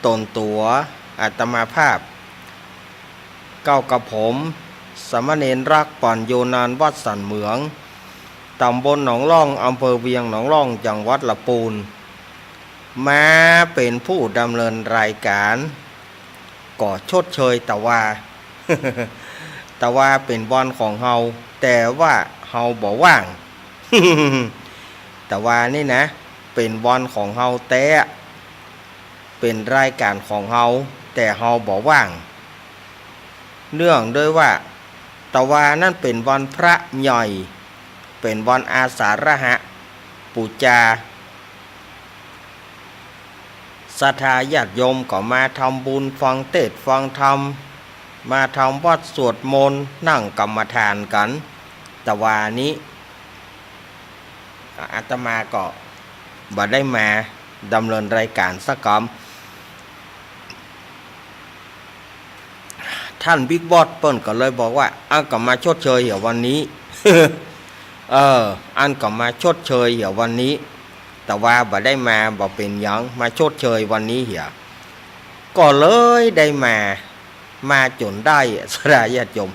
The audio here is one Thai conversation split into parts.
ตนตัวอาตมาภาพเก้ากับผมสามเณรรักปัญโยนานวัดสันเหมืองตำบลหนองล่องอำเภอเวียงหนองล่องจังหวัดลำพูนมาเป็นผู้ดำเนินรายการก่อชดเชยแต่ว่า แต่ว่าเป็นวันของเฮาแต่ว่าเฮาบ่ว่าง แต่ว่านี่นะเป็นวันของเฮาแต่เป็นรายการของเฮาแต่เฮาบ่ว่างเนื่องด้วยว่าแต่ว่านั่นเป็นวันพระใหญ่เป็นวันอาสาฬหะปูจาศรัทธาญาติโยมก็มาทำบุญฟังเทศน์ฟังธรรมมาทำวัดสวดมนต์นั่งกรรมฐานกันแต่ว่านี้อาตมาก็บ่ได้มาดำเนินรายการสักคำท่านบิ๊กบอสเปิ้นก็เลยบอกว่าอันก็มาชดเชยเหี่ยววันนี้ อันก็มาชดเชยเหี่ยววันนี้แต่ว่าบ่ได้มาบ่เป็นหยังมาชดเชยวันนี้เหี่ยก็เลยได้มาจนได้สระญาติโยม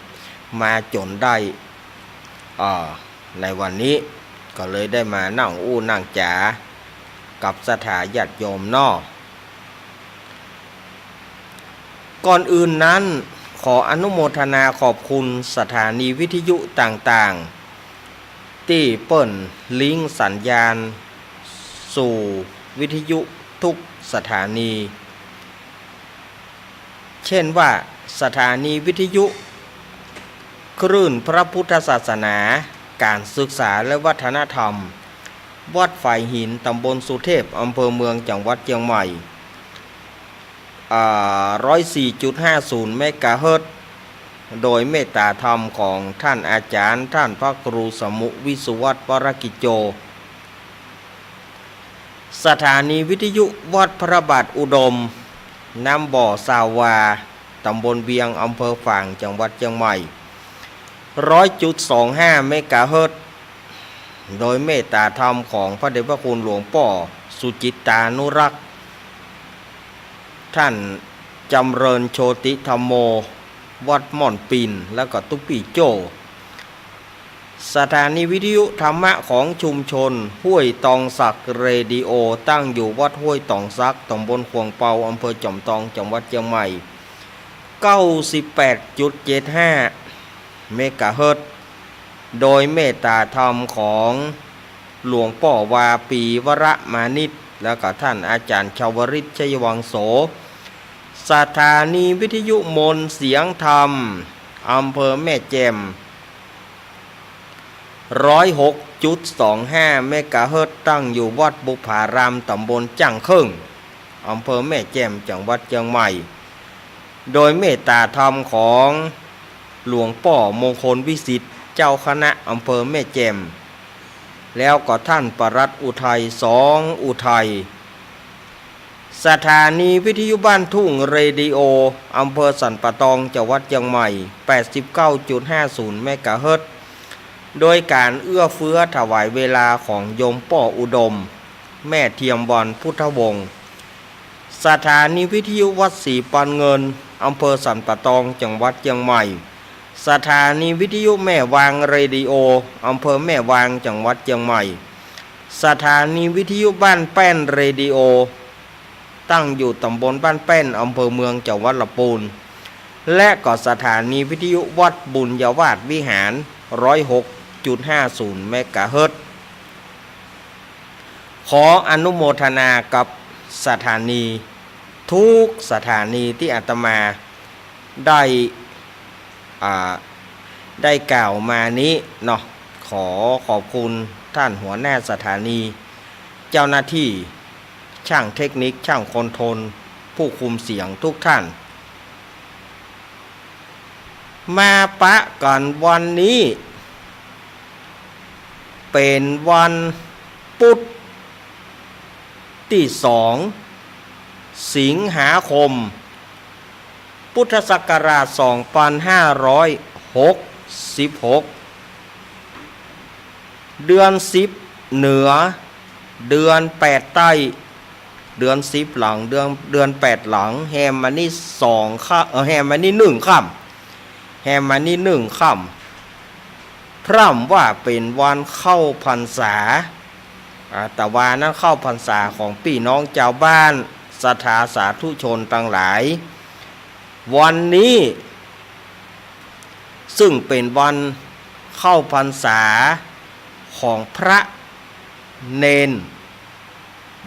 มาจนได้ในวันนี้ก็เลยได้มานั่งอู้นั่งจ๋ากับสถาญาติโยมนอก่อนอื่นนั้นขออนุโมทนาขอบคุณสถานีวิทยุต่างๆที่เปิ้นลิงก์สัญญาณสู่วิทยุทุกสถานีเช่นว่าสถานีวิทยุคลื่นพระพุทธศาสนาการศึกษาและวัฒนธรรมวัดฝ่ายหินตำบลสุเทพอำเภอเมืองจังหวัดเชียงใหม่104.50 เมกะเฮิรตซ์โดยเมตตาธรรมของท่านอาจารย์ท่านพระครูสมุวิสุวัตรวรกิจโจสถานีวิทยุวัดพระบาทอุดมน้ำบ่อสาวาตำบลเวียงอำเภอฝางจังหวัดเชียงใหม่ 100.25 เมกะเฮิรตซ์โดยเมตตาธรรมของพระเดชพระคุณหลวงพ่อสุจิตตานุรักษ์ท่านจำเริญโชติธรรมโมวัดม่อนปินแล้วก็ตุปีโจสถานีวิทยุธรรมะของชุมชนห้วยตองสักเรดิโอตั้งอยู่วัดห้วยตองสักตำบลขวงเปาอำเภอจอมทองจังหวัดเชียงใหม่ 98.75 เมกะเฮิรตซ์โดยเมตตาธรรมของหลวงพ่อวาปีวรมานิตแล้วก็ท่านอาจารย์ชาวริศชัยวังโสสถานีวิทยุมนเสียงธรรมอำเภอแม่แจ่ม 106.25 เมกะเฮิรตซ์ตั้งอยู่วัดบุพารามตำบลจังครึ่งอำเภอแม่แจ่มจังหวัดเชียงใหม่โดยเมตตาธรรมของหลวงพ่อมงคลวิสิทธิ์เจ้าคณะอำเภอแม่แจ่มแล้วก็ท่านปรัตอุทัยสองอุทัยสถานีวิทยุบ้านทุ่งเรดิโออำเภอสันปะตองจังหวัดเชียงใหม่ 89.50 เมกะเฮิรตซ์โดยการเอื้อเฟื้อถวายเวลาของโยมป่ออุดมแม่เทียมวันพุทธวงศ์สถานีวิทยุวัดศรีปันเงินอำเภอสันปะตองจังหวัดเชียงใหม่สถานีวิทยุแม่วางเรดิโออำเภอแม่วางจังหวัดเชียงใหม่สถานีวิทยุบ้านแป้นเรดิโอตั้งอยู่ตำบลบ้านแป้นอำเภอเมืองจังหวัดลำพูนและก็สถานีวิทยุวัดบุญยวาสวิหาร 106.50 เมกะเฮิรตซ์ขออนุโมทนากับสถานีทุกสถานีที่อาตมาได้กล่าวมานี้เนาะขอขอบคุณท่านหัวหน้าสถานีเจ้าหน้าที่ช่างเทคนิคช่างคอนโทรลผู้คุมเสียงทุกท่านมาปะกันวันนี้เป็นวันพุธที่2 สิงหาคมพุทธศักราช 2566 เดือน10เหนือเดือน8ใต้ เดือน10หลังเดือน8หลังแฮมมันนี่2ค่ำแฮมมันนี่1ค่ำแฮมมันนี่1ค่ำพร่ำว่าเป็นวันเข้าพรรษาแต่ว่านั้นเข้าพรรษาของพี่น้องชาวบ้านศรัทธาสาธุชนทั้งหลายวันนี้ซึ่งเป็นวันเข้าพรรษาของพระเนน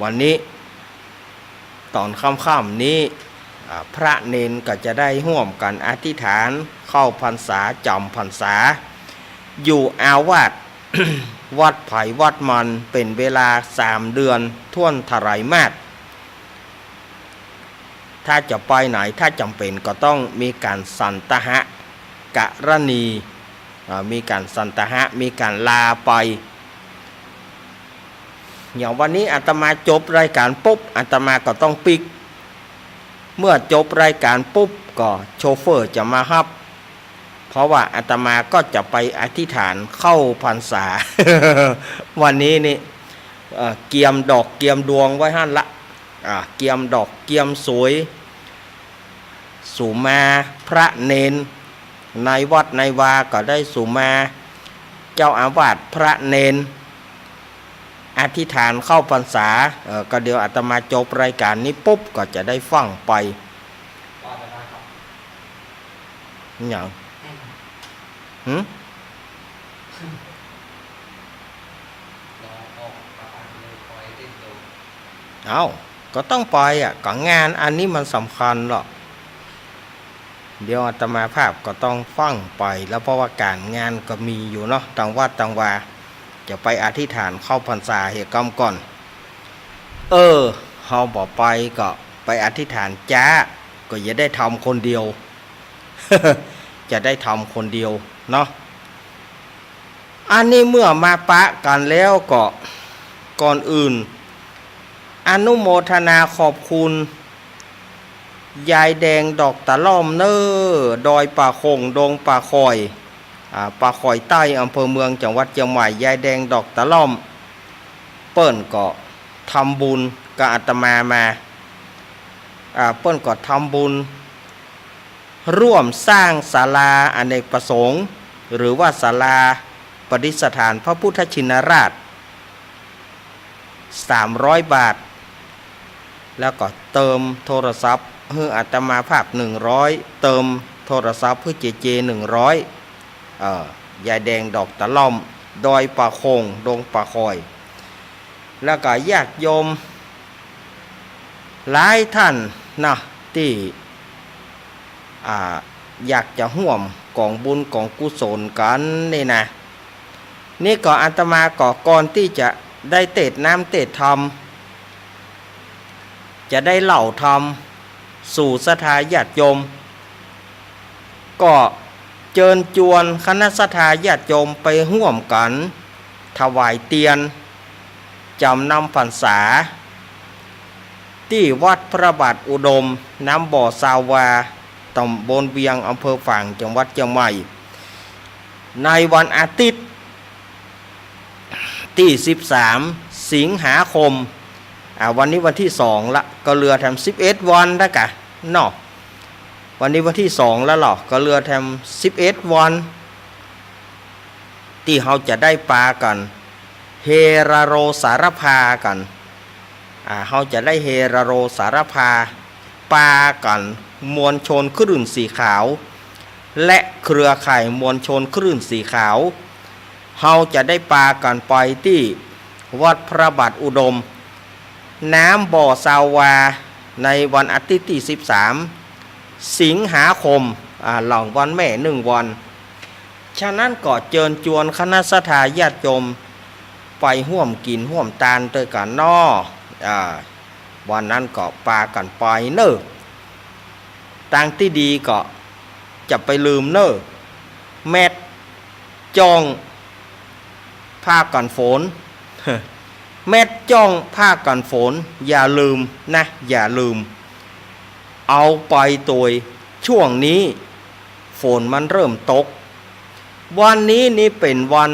วันนี้ตอนค่ำๆนี้พระเนนก็จะได้ร่วมกันอธิษฐานเข้าพรรษาจำพรรษาอยู่อาวาส วัดไผ่วัดมันเป็นเวลา3 เดือนท่วนไตรมาสถ้าจะไปไหนถ้าจำเป็นก็ต้องมีการสันตหกรณีมีการสันตหะมีการลาไปอย่างวันนี้อาตมาจบรายการปุ๊บอาตมาก็ต้องปิกเมื่อจบรายการปุ๊บก็โชเฟอร์จะมารับเพราะว่าอาตมาก็จะไปอธิษฐานเข้าพรรษา วันนี้นี่เกียมดอกเกียมดวงไว้หั่นละเกียมดอกเกียมสวยสู่มาพระเนนในวัดในวาก็ได้สู่มาเจ้าอาวาสพระเนนอธิษฐานเข้าพรรษาก็เดี๋ยวอาตมาจบรายการนี้ปุ๊บก็จะได้ฟังไปอย่างเอาก็ต้องไปก็งานอันนี้มันสำคัญหรอกเดี๋ยวอาตมาภาพก็ต้องฟังไปแล้วเพราะว่าการงานก็มีอยู่เนาะต่างวัดต่างวาจะไปอธิษฐานเข้าพรรษาเหตุกรรมก่อนเฮาบอกไปก็ไปอธิษฐานจ้าก็จะได้ทำคนเดียว จะได้ทำคนเดียวเนาะอันนี้เมื่อมาปะกันแล้วก็ก่อนอื่นอนุโมทนาขอบคุณยายแดงดอกตะล่อมเนอดอยป่าคงดงป่าคอยป่าคอยใต้อำเภอเมืองจังหวัดเชียงใหม่ยายแดงดอกตะล่อมเปิ้นก็ทำบุญกับอาตมาเปิ้นก็ทำบุญร่วมสร้างศาลาอเนกประสงค์หรือว่าศาลาประดิษฐานพระพุทธชินราช300 บาทแล้วก็เติมโทรศัพท์ให้อาตมาภาพ100เติมโทรศัพท์เพื่อเจ100ยายแดงดอกตะล่อมดอยป่าคงดงป่าคอยแล้วก็ญาติโยมหลายท่านนะที่อยากจะร่วมกองบุญกองกุศลกันนี่นะนี่ก็อาตมาก่อนที่จะได้เตดน้ำเตดธรรมจะได้เล่าธรรมสู่ศรัทธาญาติโยมก็เชิญชวนคณะศรัทธาญาติโยมไปร่วมกันถวายเตียนจำนำพรรษาที่วัดพระบาทอุดมน้ำบ่อสาวาตำบลเวียงอำเภอฝางจังหวัดเชียงใหม่ในวันอาทิตย์ที่13 สิงหาคมวันนี้วันที่2ละก็เรือแถม11 วันนะกะเนาะวันนี้วันที่2แล้วหรอก็เรือแถม11 วันที่เราจะได้ปลากันเฮราโรสารพากันเราจะได้เฮราโรสารพาปลากันมวลชนคลื่นสีขาวและเครือข่ายมวลชนคลื่นสีขาวเราจะได้ปลากันไปที่วัดพระบาทอุดมน้ำบ่อสาวาในวันอาทิตย์ที่13 สิงหาคมหลังวันแม่1 วันฉะนั้นก็เชิญชวนคณะศรัทธาญาติโยมไปร่วมกินร่วมทานด้วยกันเนาะวันนั้นก็ปากันไปเนอะทางที่ดีก็จะไปลืมเนอะแมทจ้องผ้ากันฝน แมทจ้องผ้ากันฝนอย่าลืมนะอย่าลืมเอาไปตัวช่วงนี้ฝนมันเริ่มตกวันนี้นี่เป็นวัน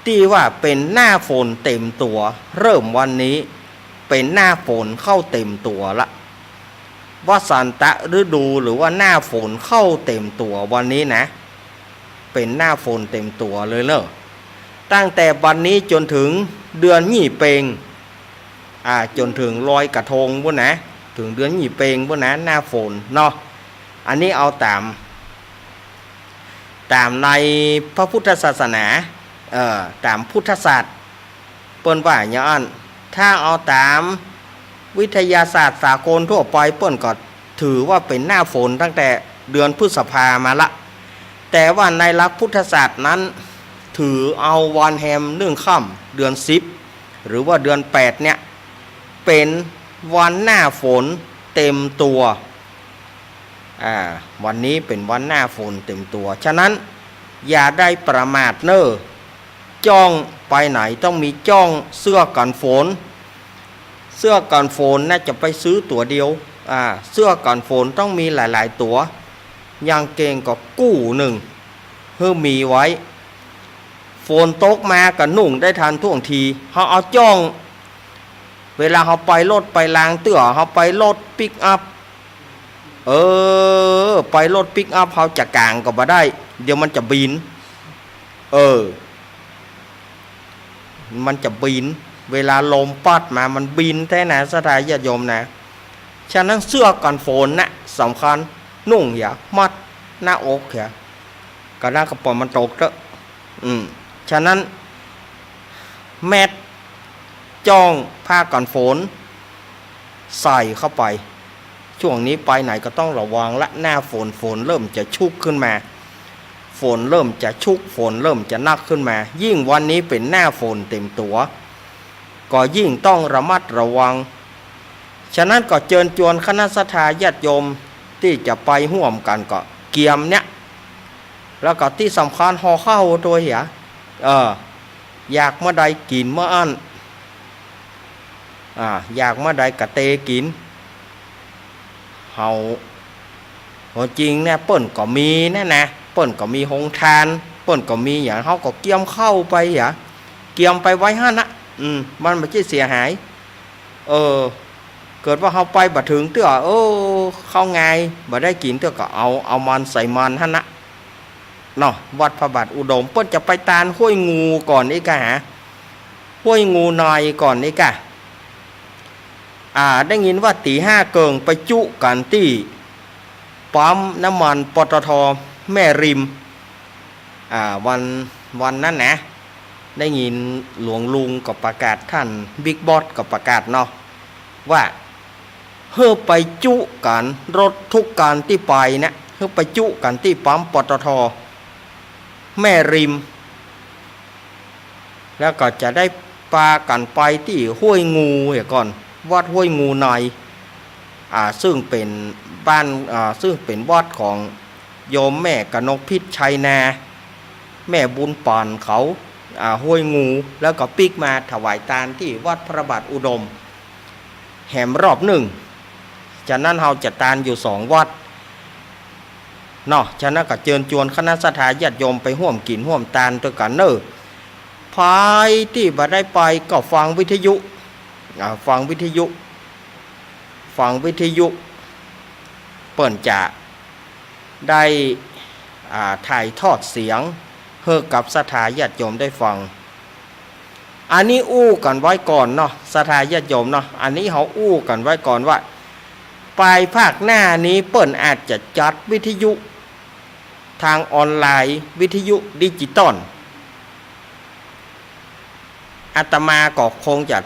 ที่ว่าเป็นหน้าฝนเต็มตัวเริ่มวันนี้ เป็นหน้าฝนเข้าเต็มตัวละวสันตฤดูหรือว่าหน้าฝนเข้าเต็มตัววันนี้นะเป็นหน้าฝนเต็มตัวเลยเนอะตั้งแต่วันนี้จนถึงเดือนยี่เปงจนถึงลอยกระทงบุญนะถึงเดือนยี่เปงบุญนะหน้าฝนเนาะอันนี้เอาตามในพระพุทธศาสนาตามพุทธศาสตร์เปิ้นว่าอย่างนั้นถ้าเอาตามวิทยาศาสตร์สากลทั่วไปเปิ้นก็ถือว่าเป็นหน้าฝนตั้งแต่เดือนพฤษภามาละแต่ว่าในหลักพุทธศาสตร์นั้นถือเอาวันแฮมเนื่องค่ำเดือน10หรือว่าเดือน8เนี่ยเป็นวันหน้าฝนเต็มตัววันนี้เป็นวันหน้าฝนเต็มตัวฉะนั้นอย่าได้ประมาทเนอจ้องไปไหนต้องมีจ้องเสื้อกันฝนเสื้อกันฝนน่าจะไปซื้อตัวเดียวเสื้อกันฝนต้องมีหลายๆตัวอย่างเก่งก็กู้หนึ่งเพื่อมีไว้ฝนตกมาก็นุ่งได้ทันท่วงทีเขาเอาจ้องเวลาเขาไปรถไปลางเตื้อเขาไปรถปิกอัพไปรถปิกอัพเขาจะกางก็บ่ได้เดี๋ยวมันจะบินมันจะบินเวลาลมพัดมามันบินแท้นะสถานญาติโยมนะฉะนั้นเสื้อกันฝนนะสำคัญนุ่งอย่ามัดหน้าอกอย่ากระด้างกระป๋องมันตกเถอะฉะนั้นแมทจ้องผ้ากันฝนใส่เข้าไปช่วงนี้ไปไหนก็ต้องระวังละหน้าฝนเริ่มจะชุกขึ้นมาฝนเริ่มจะชุกฝนเริ่มจะหนักขึ้นมายิ่งวันนี้เป็นหน้าฝนเต็มตัวก็ยิ่งต้องระมัดระวังฉะนั้นก็เชิญชวนคณะสัตยาติโยมที่จะไปร่วมกันก็เกียมเนี่ยแล้วก็ที่สำคัญห่อข้าวตัวเหี้ยอยากเมื่อใดกินเมื่ออันอยากเมื่อใดกะเตกินเฮาจริงเนี่ยเปิ้นก็มีนะเปิ้นก็มีหงทานเปิ้นก็มีอย่างเขาก็เกียมเข้าไปเกียมไปไว้ห้านะมันไม่ใช่เสียหายเกิดว่าเขาไปบัดถึงเตื้อเข้าไงบัดได้กินเตื้อก็เอามันใส่มันห้านะเนาะวัดพระบาทอุดมเปิ้นจะไปตานห้วยงูก่อนนี่กะห้วยงูนอยก่อนนี่กะได้ยินว่าตี 5เกิงไปจุกันที่ปั๊มน้ำมันปตท.แม่ริมวันนั้นนะได้ยินหลวงลุงก็ประกาศท่านบิ๊กบอสก็ประกาศเนาะว่าเฮ้อไปจุกันรถทุกการที่ไปเนี่ยเฮ้อไปจุกันที่ปั๊มปตท.แม่ริมแล้วก็จะได้ปากันไปที่ห้วยงูก่อนวัดห้วยงูในซึ่งเป็นบ้านซึ่งเป็นวัดของโยมแม่กนกพิษชัยนาแม่บุญปานเขาห้วยงูแล้วก็ปิกมาถวายทานที่วัดพระบาทอุดมแหมรอบหนึ่งฉะนั้นเราจะทานอยู่2วัดเนาะฉะนั้นก็เชิญชวนคณะสัตยาญาติโยมไปร่วมกินร่วมทานด้วยกันเนอะภายที่บ่ได้ไปก็ฟังวิทยุฟังวิทยุเปิ่นจะได้ถ่ายทอดเสียงให้กับสัทธาญาติโยมได้ฟังอันนี้อู้กันไว้ก่อนเนาะสัทธาญาติโยมเนาะอันนี้เขาอู้กันไว้ก่อนว่าปลายภาคหน้านี้เปิ่นอาจจะจัดวิทยุทางออนไลน์วิทยุดิจิตอลอาตมาก็คงจะ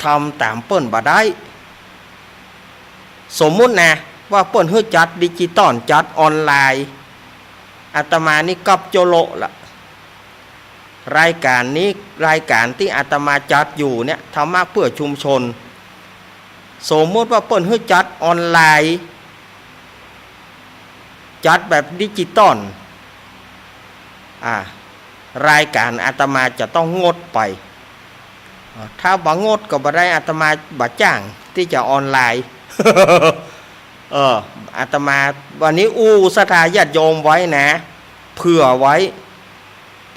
ทำตามเปิ้นบ่ได้สมมุตินะว่าเปิ้นเฮือจัดดิจิตอลจัดออนไลน์อาตมานี่กับโจโลละรายการที่อาตมาจัดอยู่เนี่ยธรรมะเพื่อชุมชนสมมุติว่าเปิ้นเฮือจัดออนไลน์จัดแบบดิจิตอลรายการอาตมาจะต้องงดไปถ้าบ่งดก็บ่ได้อาตมาบ่จ้างที่จะออนไลน์ อาตมาวันนี้สัทธาญาติโยมไว้นะเผื่อไว้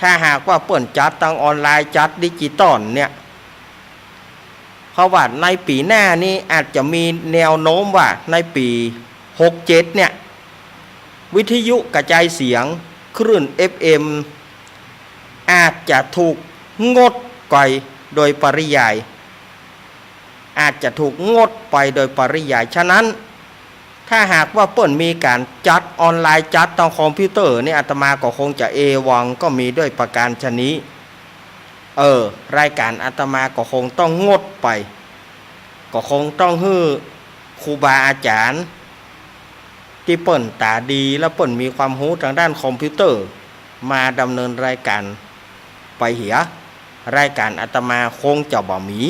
ถ้าหากว่าเปิ้นจัดทางออนไลน์จัดดิจิตอลเนี่ย เพราะว่าในปีหน้านี้อาจจะมีแนวโน้มว่าในปี67เนี่ยวิทยุกระจายเสียงคลื่น FM อาจจะถูกงดไปโดยปริยายอาจจะถูกงดไปโดยปริยายฉะนั้นถ้าหากว่าเปิ้นมีการจัดออนไลน์จัดทางคอมพิวเตอร์นี่อาตมาก็คงจะวังก็มีด้วยประการชนี้รายการอาตมาก็คงต้องงดไปก็คงต้องให้ครูบาอาจารย์ที่เปิ้นตาดีและเปิ้นมีความรู้ทางด้านคอมพิวเตอร์มาดำเนินรายการไปเหียรายการอาตมาคงจะบ่มี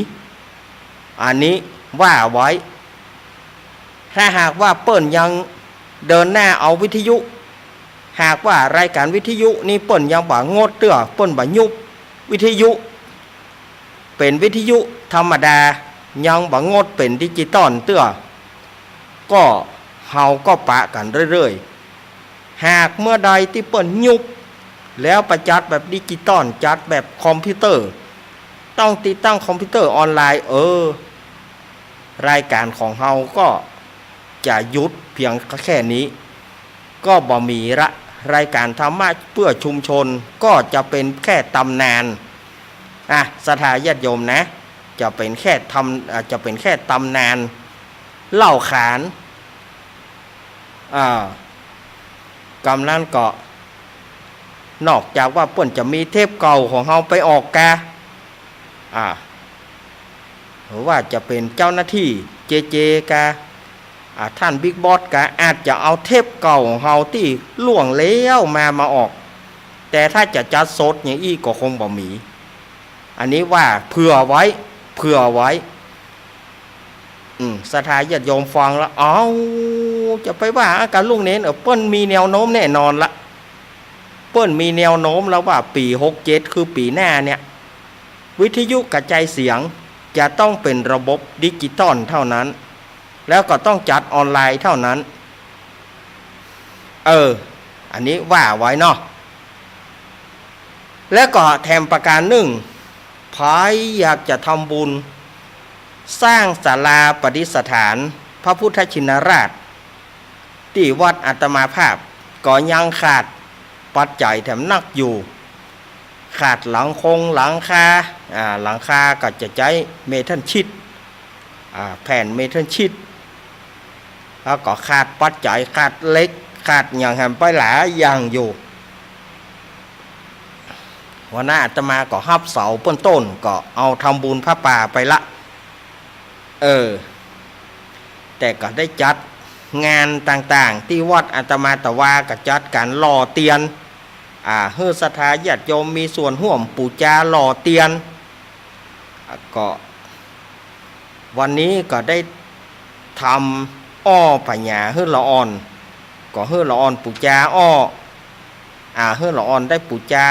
อันนี้ว่าไว้ถ้าหากว่าเปิ้นยังเดินหน้าเอาวิทยุหากว่ารายการวิทยุนี่เปิ้นยังบ่งดเตื้อเปิ้นบ่ยุบวิทยุเป็นวิทยุธรรมดายังบ่งดเป็นดิจิตอลเตื้อก็เฮาก็ปะกันเรื่อยๆหากเมื่อใดที่เปิ้นยุบแล้วประจัดแบบดิจิตอลจัดแบบคอมพิวเตอร์ต้องติดตั้งคอมพิวเตอร์ออนไลน์รายการของเฮาก็จะหยุดเพียงแค่นี้ก็บ่มีละรายการธรรมะเพื่อชุมชนก็จะเป็นแค่ตำนานศรัทธาญาติโยมนะจะเป็นแค่ตำนานเล่าขานกำลังก็นอกจากว่าเปิ้นจะมีเทปเก่าของเฮาไปออกกะหรือว่าจะเป็นเจ้าหน้าที่เจกะท่านบิ๊กบอสกะอาจจะเอาเทปเก่าของเฮาที่ล่วงแล้วมาออกแต่ถ้าจะจัดสดอย่างอี้ก็คงบ่มีอันนี้ว่าเผื่อไว้ศรัทธาญาติโยมฟังแล้วจะไปว่าอาการลุงเน้นเปิ้นมีแนวโน้มแน่นอนละเปิ้นมีแนวโน้มแล้วว่าปี67คือปีหน้าเนี่ยวิทยุกระจายเสียงจะต้องเป็นระบบดิจิตอลเท่านั้นแล้วก็ต้องจัดออนไลน์เท่านั้นอันนี้ว่าไว้เนาะแล้วก็แถมประการหนึ่งใครอยากจะทำบุญสร้างศาลาประดิษฐานพระพุทธชินราชที่วัดอาตมาภาพก็ยังขาดปัจจัยแถมนักอยู่ขาดหลังคาหลังคาก็จะใช้เมทัลชีทแผ่นเมทัลชีทแล้วก็ขาดปัจจัยขาดเล็กขาดอย่างแหมไปหลายอย่างอยู่วันนั้นอาตมาก็ฮับเสาต้นก็เอาทำบุญพระป่าไปละแต่ก็ได้จัดงานต่างๆที่วัดอาตมาตะวาก็จัดการหล่อเตียนเฮือศรัทธาญาติโยมมีส่วนร่วมปูจาหล่อเตียนก็วันนี้ก็ได้ทำปัญญาเฮือละอ่อนก็เฮือละอ่อนปูจาเฮือละอ่อนได้ปูจา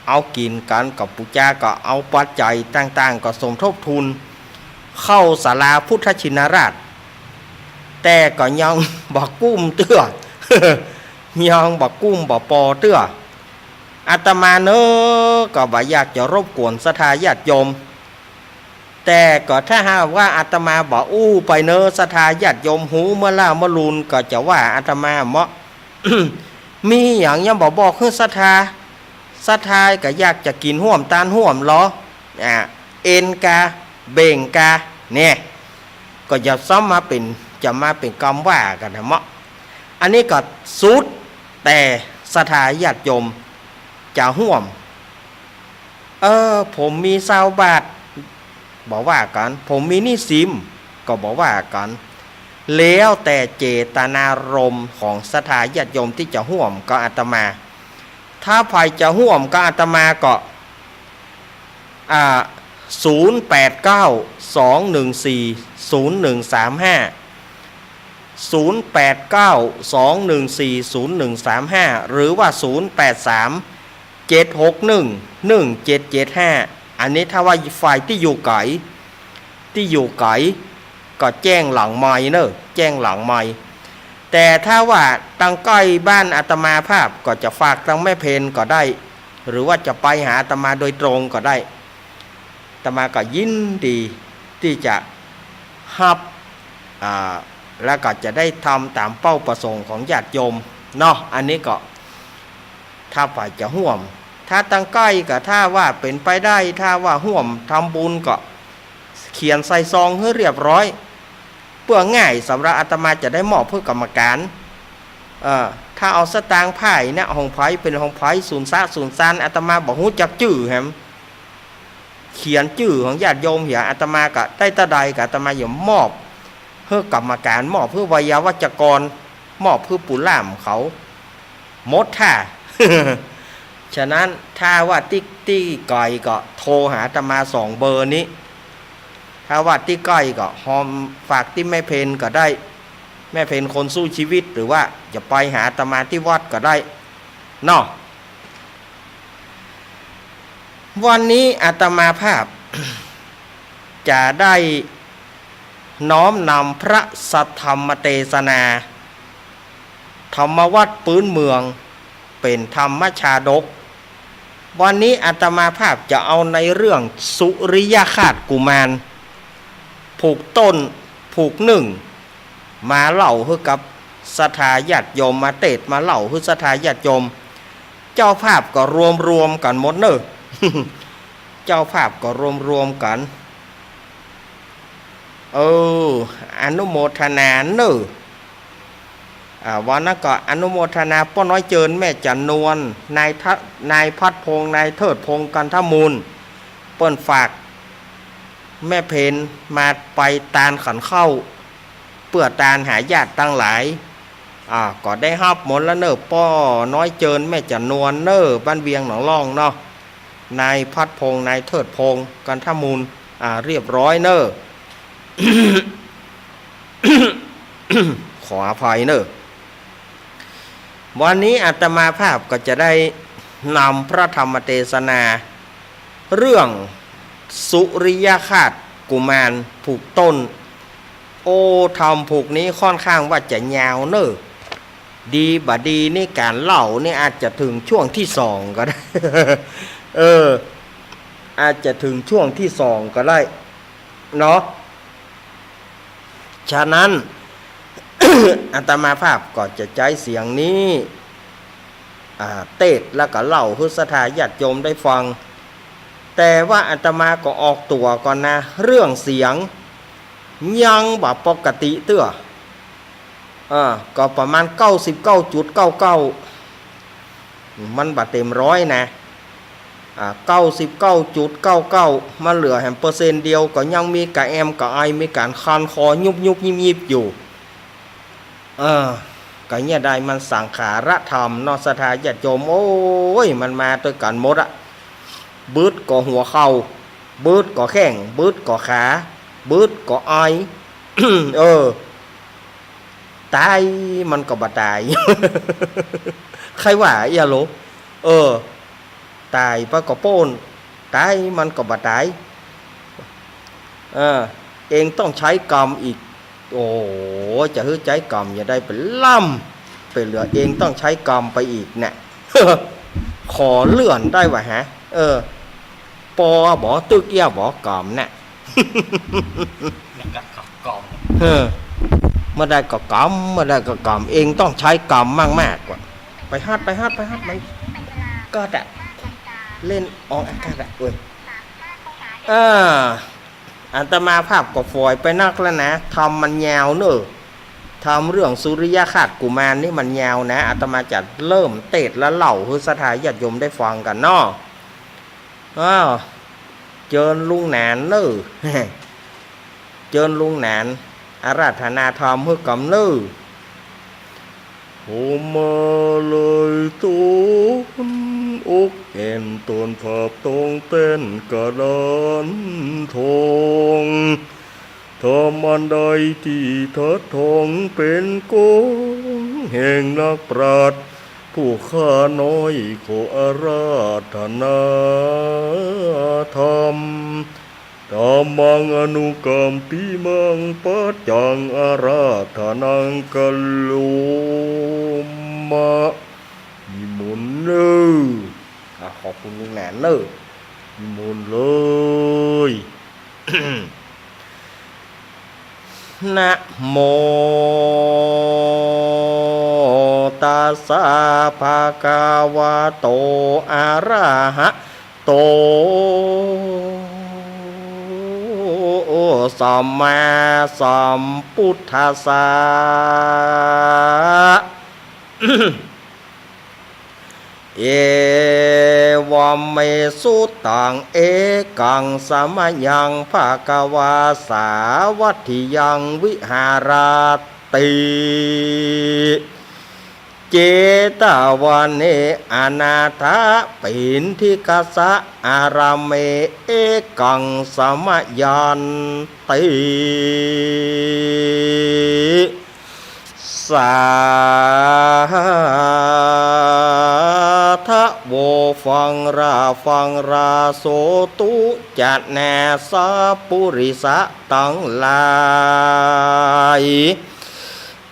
เอากินกันกับปูจาก็เอาปัจจัยต่างๆก็สมทบทุนเข้าศาลาพุทธชินราชแต่ก็ยังบ่กุ้มเตื้อ ยังบ่กุ้มบ่ปอเตื้ออาตมาก็บ่อยากจะรบกวนศรัทธาญาติโยมแต่ก็ถ้าหากว่าอาตมาบ่ไปศรัทธาญาติโยมหูเมื่อล่าเมื่อลูนก็จะว่าอาตมาเหมาะ มีอย่างยังบอกคือศรัทธาก็อยากจะกินห่วมตาลห่วมเหรอเอ็นกาเบ่งกาเนี่ยก็จะซ้ำมาเป็นคำว่ากันนะเหมาะอันนี้ก็สุดแต่ศรัทธาญาติโยมจะห่วมผมมี20 บาทบอกว่ากันผมมีหนี้สินก็บอกว่ากันแล้วแต่เจตนารมณ์ของศรัทธาญาติโยมที่จะห่วมก็อาตมาถ้าใครจะห่วมก็อาตมาก็0892140135 หรือว่า0837611775อันนี้ถ้าว่าฝ่ายที่อยู่ไกลก็แจ้งหลังไมค์แจ้งหลังไมค์แต่ถ้าว่าตั้งใกล้บ้านอาตมาภาพก็จะฝากตั้งแม่เพนก็ได้หรือว่าจะไปหาอาตมาโดยตรงก็ได้ ตมาก็ยินดีที่จะรับแล้วก็จะได้ทำตามเป้าประสงค์ของญาติโยมเนาะอันนี้ก็ถ้าฝ่ายจะห่วมถ้าตั้งใกล้ก็ถ้าว่าเป็นไปได้ถ้าว่าห่วมทำบุญก็เขียนใส่ซองให้เรียบร้อยเพื่อง่ายสำหรับอาตมาจะได้มอบเพื่อกรรมการถ้าเอาสตางค์ไผ่เนี่ยห้องไผ่เป็นห้องไผ่ศูนย์ซานอาตมาบอกหูจักจื่อแฮมเขียนจื่อของญาติโยมเหียอาตมาก็ได้ตะใดกับอาตมาอย่ามอบเพื่อกรรมการมอบเพื่อวิยาวัจกรมอบเพื่อปุล่ามเขามดท่า ฉะนั้นถ้าว่าติ๊กตี้ก่อยก็โทรหาอาตมา2เบอร์นี้ถ้าว่าติ๊กก้อยก็หอมฝากที่แม่เพนก็ได้แม่เพนคนสู้ชีวิตหรือว่าจะไปหาอาตมาที่วัดก็ได้เนาะวันนี้อาตมาภาพ จะได้น้อมนำพระสัทธรรมเทศนาธรรมวัดปื้นเมืองเป็นธรรมชาดกวันนี้อาตมาภาพจะเอาในเรื่องสุริยคราสกุมารผูกต้นผูกหนึ่งมาเล่าให้กับศรัทธาญาติโยมมาเทศมาเล่าให้ศรัทธาญาติโยมเจ้าภาพก็รวมกันหมดเนอะ เจ้าภาพก็รวมกันอนุโมทนาเนอะวันนั้นก็อนุโมทนาป้อน้อยเจินแม่จันนวลนายพัดพงษ์นายเทิดพงษ์กันทมูลเปิ้นฝากแม่เพนมาไปตานขันเข้าเพื่อตานหาญาติตั้งหลายก็ได้ฮับหมดแล้วเนอะป้อน้อยเจินแม่จันนวลเนอะบ้านเวียงหนองล่องเนาะนายพัดพงษ์นายเทิดพงษ์กันทมูลเรียบร้อยเนอะ ขออภัยเนอะวันนี้อาตมาภาพก็จะได้นำพระธรรมเทศนาเรื่องสุริยคราสกุมารผูกต้นทำผูกนี้ค่อนข้างว่าจะยาวเนอะดีบ่ดีนี่การเล่านี่อาจจะถึงช่วงที่2ก็ได้ อาจจะถึงช่วงที่2ก็ได้เนาะฉะนั้น อาตมาภาพก็จะใช้เสียงนี้เทศแล้วก็เล่าให้ศรัทธาญาติโยมได้ฟังแต่ว่าอาตมาก็ออกตัวก่อนนะเรื่องเสียงยังแบบปกติเตื้อก็ประมาณ 99.99 มันบัดเต็มร้อยนะ99.99 มันเหลือแห่งเปอร์เซ็นต์เดียวก็ยังมีกะแอมกะไอมีการคันคอยุบยิบอยู่ก็เนี่ยได้มันสังขารธรรมนอสถาญาติโยมโอ้ยมันมาด้วยกันหมดบืดก็หัวเข่าบืดก็แข้งบืดก็ขาบืดก็ไอ ตายมันก็บ่ตาย ใครว่าอย่าโลตายปะก็โป้นตายมันก็บ่ตายเองต้องใช้กรรมอีกโอ้จะฮึ่ใจกรรมอย่าได้เป็นล่ำเป็นเหลือเองต้องใช้กรรมไปอีกเนี่ย ขอเลื่อนได้วะฮะปอบ่ตึกเอี้ยบ่กรรมเนี่ย กัดขับกองเมื่อใดก็กรรมเมื่อใดก็กรรมเองต้องใช้กรรมมากกว่าไปฮัดมันก็จะเล่นออกอากาศอาตมาภาพก็ฝอยไปนักแล้วนะทำมันยาวเนอะทำเรื่องสุริยคราสกุมารนี่มันยาวนะอาตมาจะเริ่มเทศและเล่าให้ศรัทธาญาติโยมได้ฟังกันเนาะเจิญลุงหนานเนอะ เจิญลุงหนานอาราธนาธรรมเพื่อกำเนอะโหมาเลยตูนอกเอ็นตนภาพตรงเต้นกระดานทองทำอันใดที่ทัดทองเป็นโกงแห่งนักปราชญ์ผู้ข้าน้อยขออาราธนาธรรมธรรมังอนุกรรมปิมังปัจจังอาราธนังกัลโลมะนิมนต์เนอขอบคุณลุงแหนเนอ นิมนต์เลย นะโมตัสสะภะคะวะโตอะระหะโตสัมมาสัมพุทธัสสะ เอวัมเมสุตังเอกังสมยังภาควาสาวัตถิยังวิหาราติเจตวันเนอนาถาปินทิกสะอารามเมเอกังสมยันติสาทะโวฟังราโสตุจัดแนสาปุริสะตั้งหลาย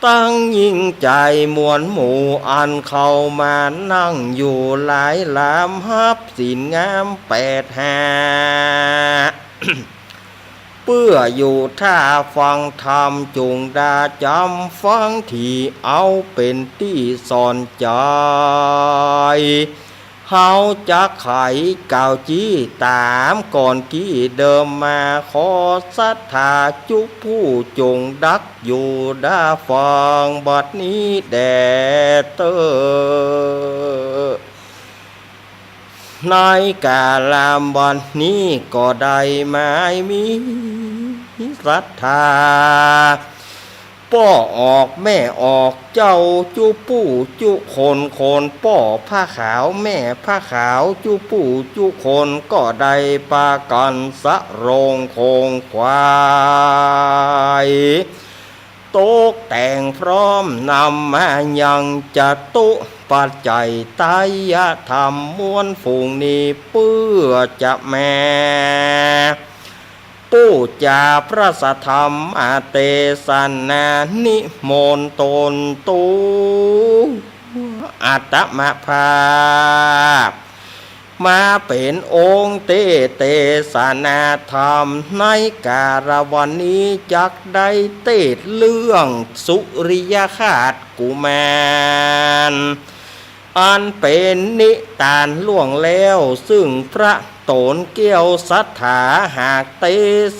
ตั้งยิ่งใจมวลหมู่อันเข้ามานั่งอยู่หลายลามฮับสินงาม8 หา เปื้ออยู่ท่าฟังธรรมจุงดาจำฟังที่เอาเป็นที่สอนใจเฮาจะไขเก่าจี้ตามก่อนกี้เดิมมาขอศรัทธาจุผู้จงดักอยู่ดาฟังบัดนี้แด่เตอในกาลามวันนี้ก็ได้ไม่มีศรัทธาป้อออกแม่ออกเจ้าจุปู่จุคนป้อผ้าขาวแม่ผ้าขาวจุปู่จุคนก็ได้ปากันสะโรงคงควายตกแต่งพร้อมนำมายังจัตุปัจจัยไตยธรรมมวลฝูงนี้เพื่อจะแม่ปู้จาพระสัทธรรมอาเตสันนานิมนต์ตนตูอัตมภาพมาเป็นองค์เตสนาธรรมในการวันนี้จักได้เตศเรื่องสุริยคาตกุมารอันเป็นนิทานล่วงแล้วซึ่งพระโตนเกี่ยวศรัทธาหากเต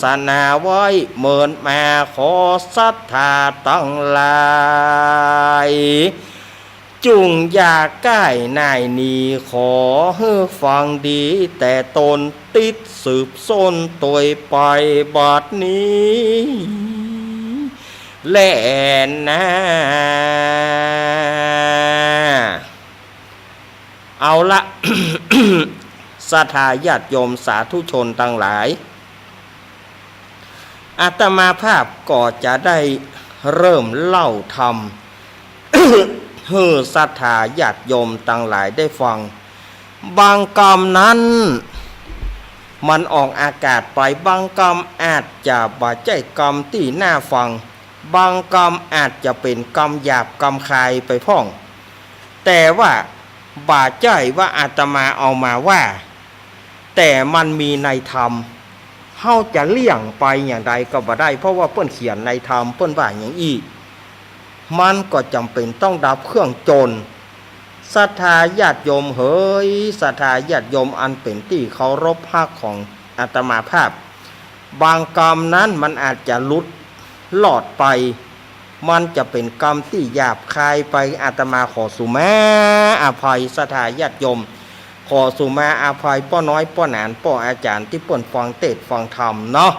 ศนาไว้เหมือนมาขอศรัทธาตั้งหลายจุงอยากใกล้นายนีขอให้ฟังดีแต่ตนติดสืบส้นตัวไปบัดนี้แล่นนะเอาละ ศรัทธาญาติโยมสาธุชนทั้งหลายอาตมาภาพก็จะได้เริ่มเล่าธรรม ให้ศรัทธาญาติโยมทั้งหลายได้ฟังบางกรรมนั้นมันออกอากาศไปบางกรรมอาจจะบาดใจกรรมที่น่าฟังบางกรรมอาจจะเป็นกรรมหยาบกรรมคายไปพ่องแต่ว่าบาดใจว่าอาตมาเอามาว่าแต่มันมีในธรรมเฮาจะเลี่ยงไปอย่างใดก็บ่ได้เพราะว่าเพิ่นเขียนในธรรมเพิ่นว่าอย่างอีมันก็จำเป็นต้องดับเครื่องจนศรัทธาญาติโยมเฮ้ยศรัทธาญาติโยมอันเป็นที่เคารพฮักของอาตมาภาพบางกรรมนั้นมันอาจจะลุดหลอดไปมันจะเป็นกรรมที่หยาบคายไปอาตมาขอสุมาอภัยศรัทธาญาติโยมขอสุมาอภัยป้อน้อยป้อหนานป้ออาจารย์ที่เปิ้นฟังเทศน์ฟังธรรมเนาะ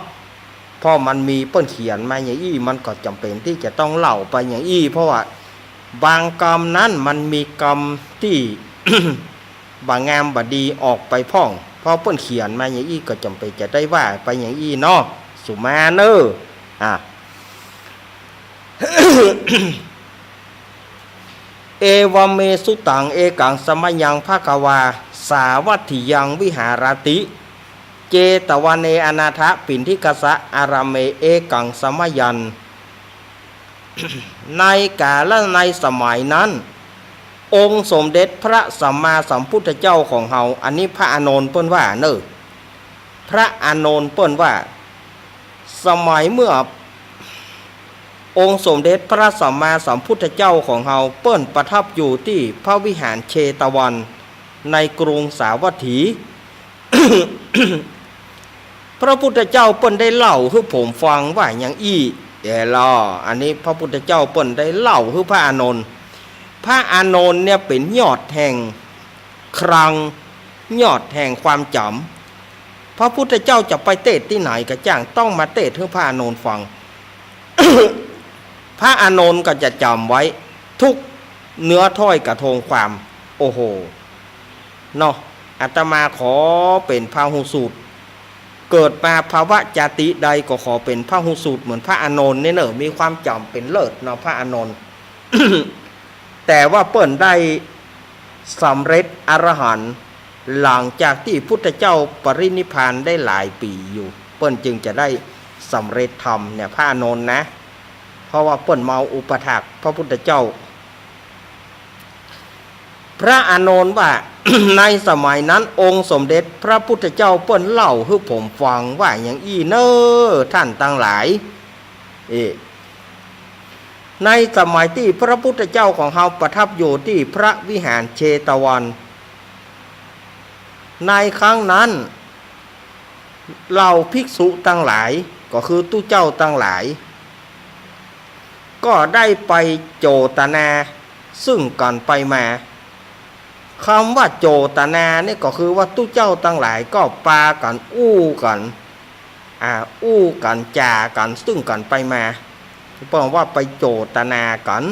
เพราะมันมีเปิ้นเขียนมาอย่างอี้มันก็จำเป็นที่จะต้องเล่าไปอย่างอี้เพราะว่าบางกรรมนั้นมันมีกรรมที่ บางงามบดีออกไปพ่องเพราะเปิ้นเขียนมาอย่างอี้ก็จำเป็นจะได้ว่าไปอย่างอี้เนาะสุมาเนอเอวเมสุตังเอกังสมยังภควาสาวัตถิยังวิหารติเจตวันเนอนาถปินทิกสะอารามเมเอกังสมยัน ในกาลในสมัยนั้นองค์สมเด็จพระสัมมาสัมพุทธเจ้าของเฮาอันนี้พระอานนท์เพิ่นว่า พระอานนท์เปิ้นว่าสมัยเมื่อองค์สมเด็จพระสัมมาสัมพุทธเจ้าของเฮาเปิ้นประทับอยู่ที่พระวิหารเชตวันในกรุงสาวัตถี พระพุทธเจ้าเปิ้นได้เล่าให้ผมฟังว่าอย่างอี้อันนี้พระพุทธเจ้าเปิ้นได้เล่าให้พระอานนท์พระอานนท์เนี่ยเป็นยอดแห่งครังยอดแห่งความจำพระพุทธเจ้าจะไปเทศที่ไหนก็จ้างต้องมาเทศให้พระอานนท์ฟัง พระอานนท์ก็จะจำไว้ทุกเนื้อถ้อยกระทงความโอ้โหเนาะอาตมาขอเป็นพหุสูตรเกิดมาภาวะจาติใดก็ขอเป็นพหุสูตรเหมือนพระอานนท์เนี่ยเนอะมีความจำเป็นเลิศเนาะพระอานนท์ แต่ว่าเปิ้นได้สำเร็จอรหันต์หลังจากที่พุทธเจ้าปรินิพพานได้หลายปีอยู่เปิ้นจึงจะได้สำเร็จธรรมเนี่ยพระอานนท์นะเพราะว่าเปิ้นเมาอุปถากพระพุทธเจ้าพระอานนท์ว่า ในสมัยนั้นองค์สมเด็จพระพุทธเจ้าเปิ้นเล่าให้ผมฟังว่าอย่างอี้เนอท่านทั้งหลายในสมัยที่พระพุทธเจ้าของเฮาประทับอยู่ที่พระวิหารเชตวันในครั้งนั้นเหล่าภิกษุทั้งหลายก็คือตู้เจ้าทั้งหลายก็ได้ไปโจตนาซึ่งกันไปมาคำว่าโจตนานี่ก็คือว่าตู้เจ้าทั้งหลายก็ปากันอู้กันจากันซึ่งกันไปมาเพราะว่าไปโจตนากัน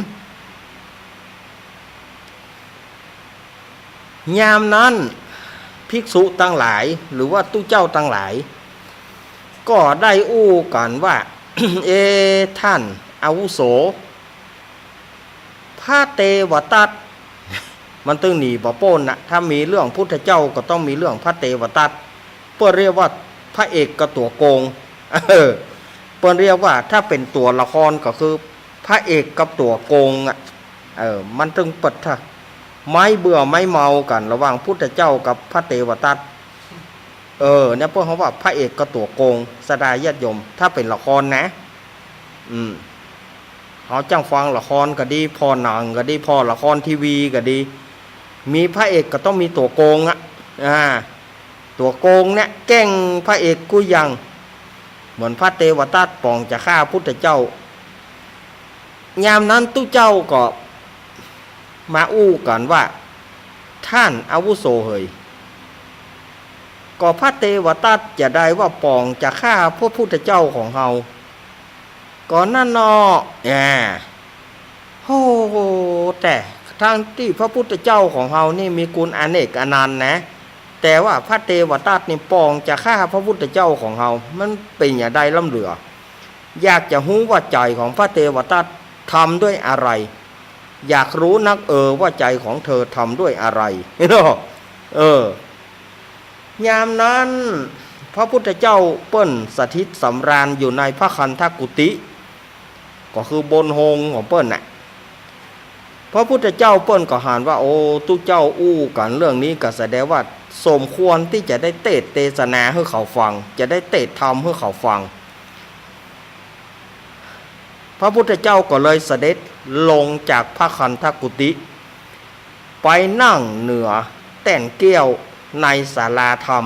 ยามนั้นภิกษุทั้งหลายหรือว่าตู้เจ้าทั้งหลายก็ได้อู้กันว่า ท่านอาวุโสพระเทวทัตมันตึงหนีบ่โป้นนะถ้ามีเรื่องพุทธเจ้าก็ต้องมีเรื่องพระเทวทัตเปิ้นเรียกว่าพระเอกกับตัวโกงเปิ้นเรียกว่าถ้าเป็นตัวละครก็คือพระเอกกับตัวโกงมันตึงเปิดท่าไม้เบื่อไม้เมากันระหว่างพุทธเจ้ากับพระเทวทัตเนี่ยพวกเขาว่าพระเอกกับตัวโกงสดาญาติโยมถ้าเป็นละครนะเขาจ้างฟังละครก็ดีพอหนังก็ดีพอละครทีวีก็ดีมีพระเอกก็ต้องมีตัวโกงตัวโกงเนี่ยแกล้งพระเอกกุยังเหมือนพระเทวทัตปองจะฆ่าพุทธเจ้ายามนั้นตู้เจ้าก็มาอู้กันว่าท่านอาวุโสเฮยก็พระเทวทัตจะได้ว่าปองจะฆ่าพระพุทธเจ้าของเฮาก่อนนั่นเนาะโอ้โหแต่ทางที่พระพุทธเจ้าของเฮานี่มีคุณอเนกอนันต์นะแต่ว่าพระเทวทัตนี่ปองจะฆ่าพระพุทธเจ้าของเฮามันเป็นอย่างใดล้ำเหลืออยากจะรู้ว่าใจของพระเทวทัตทำด้วยอะไรอยากรู้นักว่าใจของเธอทำด้วยอะไรเนาะยามนั้นพระพุทธเจ้าเปิ้นสถิตสำราญอยู่ในพระคันธกุฏิก็คือบนโฮงของเปิ้นน่ะพระพุทธเจ้าเปิ้นก็หานว่าโอ้ตู้เจ้าอู้กันเรื่องนี้ก็แสดงว่าสมควรที่จะได้เทศนาให้เขาฟังจะได้ธรรมให้เขาฟังพระพุทธเจ้าก็เลยเสด็จลงจากพระคันธกุฏิไปนั่งเหนือแต่นเกี้ยวในศาลาธรรม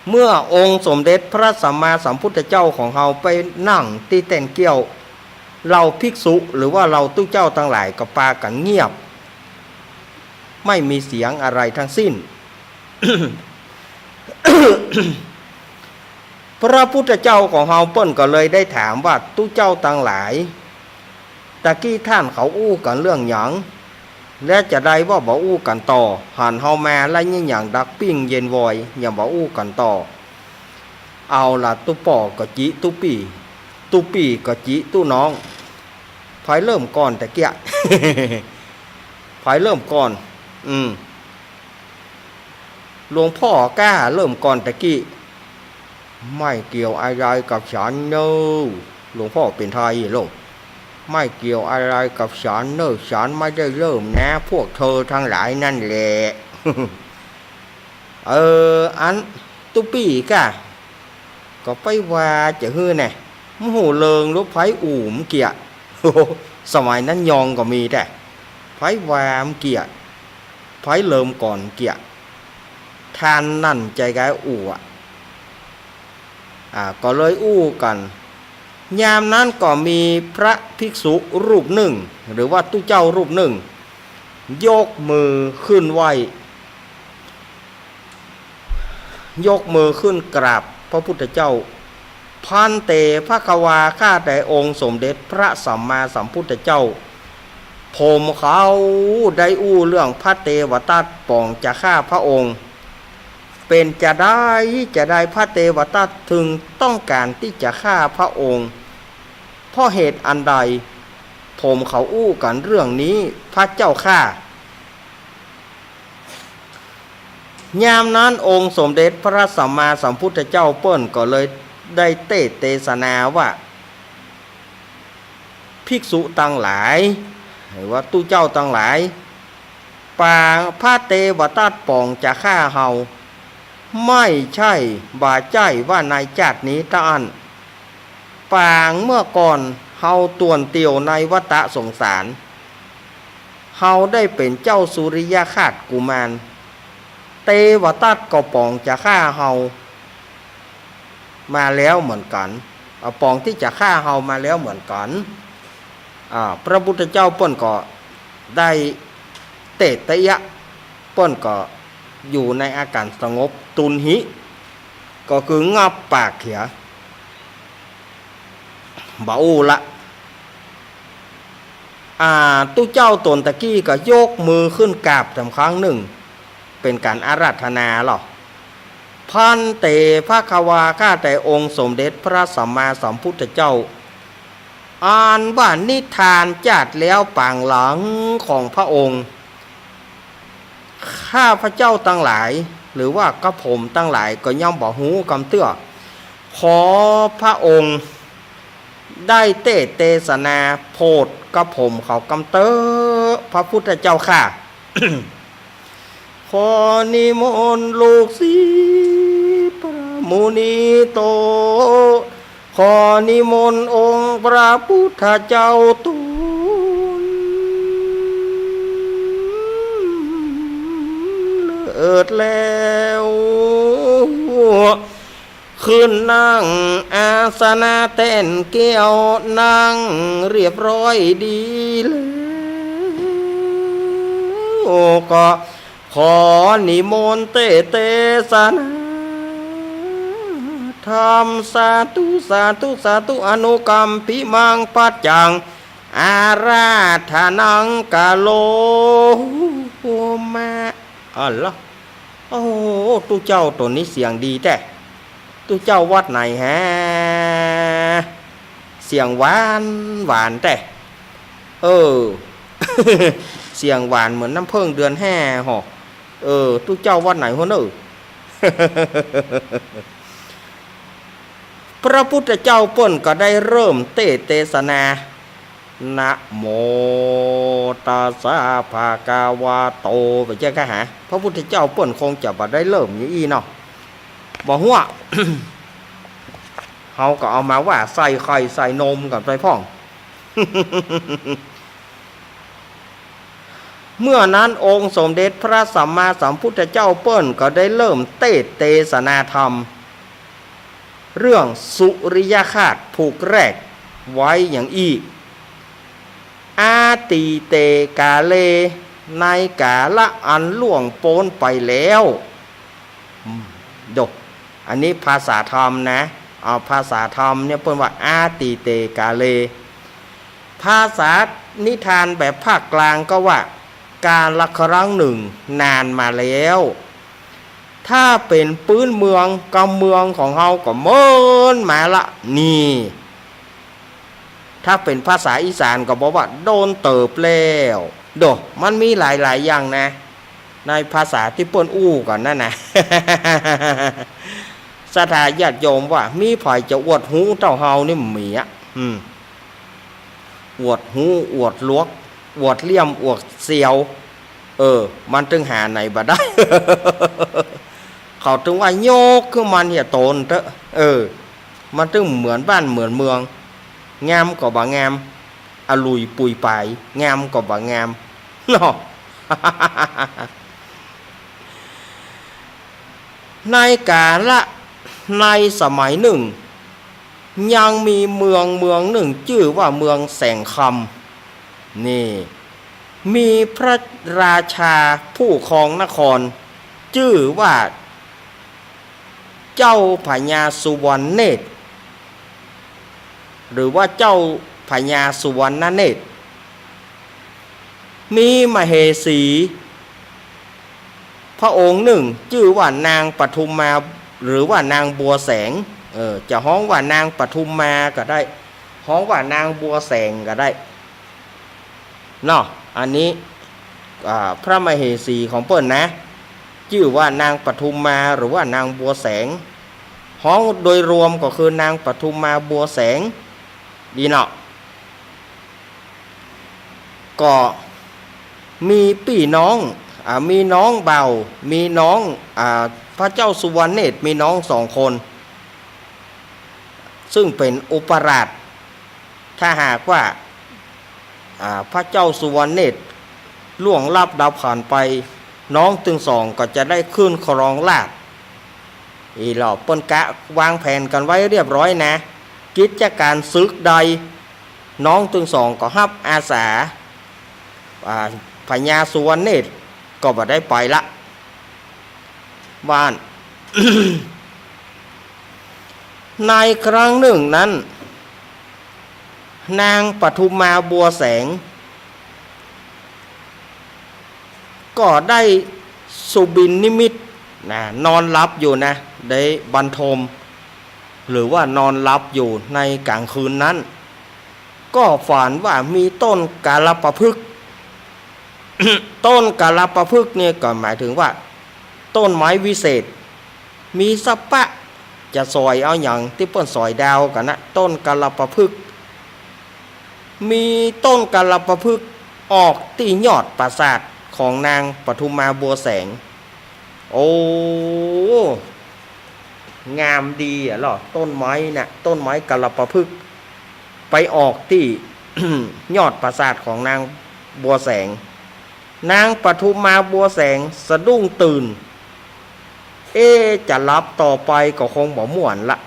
เมื่อองค์สมเด็จพระสัมมาสัมพุทธเจ้าของเราไปนั่งที่แต่นเกี้ยวเราภิกษุหรือว่าเราตู้เจ้าทั้งหลายก็ปากันเงียบไม่มีเสียงอะไรทั้งสิ้น พระพุทธเจ้าของเฮาเปิ้นก็เลยได้ถามว่าตู้เจ้าทั้งหลายตะกี้ท่านเขาอู้กันเรื่องหยังและจะได้ว่าบ่อู้กันต่อหันเฮามาไล่ยิ่งอย่างดักปิ้งเย็นวอยอย่าบ่อู้กันต่อเอาล่ะตู้ป่อก็จิตู้ปี่ก็จิตู้น้องไผเริ่มก่อนแต่เกี้ย ไผเริ่มก่อนหลวงพ่อกล้าเริ่มก่อนแต่กี้ไม่เกี่ยวอะไรกับฉันเนอะหลวงพ่อเป็นไทยลูกไม่เกี่ยวอะไรกับฉันเนอะฉันไม่ได้เริ่มนะพวกเธอทั้งหลายนั่นแหละ อันตุปี้กะก็ไปว่าจะฮื้อแน่มโหเลิงรถไฟอู่มเกียสมัยนั้นยองก็มีแต่ไฟวามเกียไฟเริ่มก่อนเกียทานนั่นใจกายอู่ก็เลยอู้กันยามนั้นก็มีพระภิกษุรูปหนึ่งหรือว่าตู้เจ้ารูปหนึ่งยกมือขึ้นไหวยกมือขึ้นกราบพระพุทธเจ้าพันเตภควาข้าแต่องค์สมเด็จพระสัมมาสัมพุทธเจ้าผมเขาได้อู้เรื่องพระเทวทัตป่องจะฆ่าพระองค์เป็นจะได้พระเทวทัตถึงต้องการที่จะฆ่าพระองค์เพราะเหตุอันใดผมเขาอู้กันเรื่องนี้พระเจ้าข้ายามนั้นองค์สมเด็จพระสัมมาสัมพุทธเจ้าเปิ้นก็เลยได้เทศนาว่าภิกษุตั้งหลายหรือว่าตู้เจ้าตั้งหลายปางพระเทวทัตป่องจะฆ่าเฮาไม่ใช่บาใจว่าในชาตินี้ตาอันปางเมื่อก่อนเฮาตวนเตียวในวัฏสงสารเฮาได้เป็นเจ้าสุริยคาตกุมารเทวทัตก็ป่องจะฆ่าเฮามาแล้วเหมือนกันป่องที่จะฆ่าเฮามาแล้วเหมือนกันพระพุทธเจ้าเปิ้นก็ได้เตตยะเปิ้นก็อยู่ในอาการสงบตุนหิก็คืองับปากเขียบ่อู้ละตู้เจ้าตนตะกี้ก็ยกมือขึ้นกราบครั้งหนึ่งเป็นการอาราธนาหรอพันเตภควาข้าแต่องค์สมเด็จพระสัมมาสัมพุทธเจ้าอ่านว่านิทานจัดแล้วปางหลังของพระองค์ข้าพระเจ้าตั้งหลายหรือว่ากระผมตั้งหลายก็ย่อมบอกหูกำเตื้อขอพระองค์ได้เทศนาโพดกระผมเขากำเตื้อพระพุทธเจ้าค่ะ ขอนิมนต์ลูกศิษย์พระมุนีโตขอนิมนต์องค์พระพุทธเจ้าตูนเลิศแล้วขึ้นนั่งอาสนะเต้นเกี่ยวนั่งเรียบร้อยดีแล้วก็ขอนิมนต์เทศนาธรรมสาธุสาธุสาธุอนุกรรมพิมังปัจจังอาราธนังกาโลมาล่ะโอ้ตู้เจ้าตัวนี้เสียงดีแต่ตู้เจ้าวัดไหนฮะเสียงหวานแต่ เสียงหวานเหมือนน้ำเพิ่งเดือนแห่หอกตู้เจ้าวัดไหนหัวหนึ่ง พระพุทธเจ้าเปิ้นก็ได้เริ่มเทศนานะโมตัสสะภะคะวะโตไปเจ้าค่ะหาพระพุทธเจ้าเปิ้นคงจะบ่ได้เริ่มอย่างอี้เนาะบ่ฮู้ เฮาก็เอามาว่าใส่ไข่ใส่นมกันไปพ่อง เมื่อนั้นองค์สมเด็จพระสัมมาสัมพุทธเจ้าเปิ้นก็ได้เริ่มเทศนาธรรมเรื่องสุริยคาตผูกแรกไว้อย่างอีอาติเตกาเลในกาละอันล่วงโพ้นไปแล้วดกอันนี้ภาษาธรรมนะเอาภาษาธรรมเนี่ยเปิ้นว่าอาติเตกาเลภาษานิทานแบบภาคกลางก็ว่าการละครั้งหนึ่งนานมาแล้วถ้าเป็นปื้นเมืองกำเมืองของเฮาก็เมินมาละนี่ถ้าเป็นภาษาอีสานก็บอกว่าโดนเติบแล้วมันมีหลายอย่างนะในภาษาที่เปิ้นอู้ก่อนนั่นนะ สถาญาติโยมว่ามีไผจะอวดหูเจ้าเฮานี่หมีอวดหูอวดลวกอวดเลี่ยมอวดเสียวมันจึงหาไหนบ่ได้ เขาถึงว่าโยกขึ้นมันอย่าโตนเถอะมันถึงเหมือนบ้านเหมือนเมืองงามก็บ่งามอลุยปุยปายงามก็บ่งามเนาะ ในกาละในสมัยหนึ่งยังมีเมืองหนึ่งชื่อว่าเมืองแสงคำนี่มีพระราชาผู้ครองนครชื่อว่าเจ้าพญาสุวรรณเนตรหรือว่าเจ้าพญาสุวรรณเนตรมีมเหสีพระองค์หนึ่งชื่อว่านางปทุมมาหรือว่านางบัวแสงจะฮ้องว่านางปทุมมาก็ได้ฮ้องว่านางบัวแสงก็ได้เนาะอันนี้พระมเหสีของเปิ้นนะชื่อว่านางปทุมมาหรือว่านางบัวแสงฮ้องโดยรวมก็คือนางปทุมมาบัวแสงดีเนาะก็มีพี่น้องมีน้องเบามีน้องพระเจ้าสุวรรณเนตรมีน้อง2 คนซึ่งเป็นอุปราชถ้าหากว่าพระเจ้าสุวรรณเนตรล่วงลับดับผ่านไปน้องถึง2ก็จะได้ขึ้นครองราชย์อีหลอบเปิ้นกะวางแผนกันไว้เรียบร้อยนะกิจการศึกใดน้องถึง2ก็รับอาสาพญาสุวรรณเนตรก็บ่ได้ไปละบ้าน ในครั้งหนึ่งนั้นนางปทุมมาบัวแสงก็ได้สุบินนิมิตนอนหลับอยู่นะได้บรรทมหรือว่านอนหลับอยู่ในกลางคืนนั้นก็ฝันว่ามีต้นกาลปพฤกษ์ ต้นกาลปพฤกษ์เนี่ยก็หมายถึงว่าต้นไม้วิเศษมีสัปปะจะซอยเอาอย่างที่เปิ้นซอยดาวกันนะต้นกาลปพฤกษ์มีต้นกาลปพฤกษ์ออกที่ยอดปราสาทของนางปทุมมาบัวแสงโอ้งามดีหรอต้นไม้น่ะต้นไม้กาลปพฤกษ์ไปออกที่ ยอดปราสาทของนางบัวแสงนางปทุมมาบัวแสงสะดุ้งตื่นจะรับต่อไปก็คงบ่ม่วนละ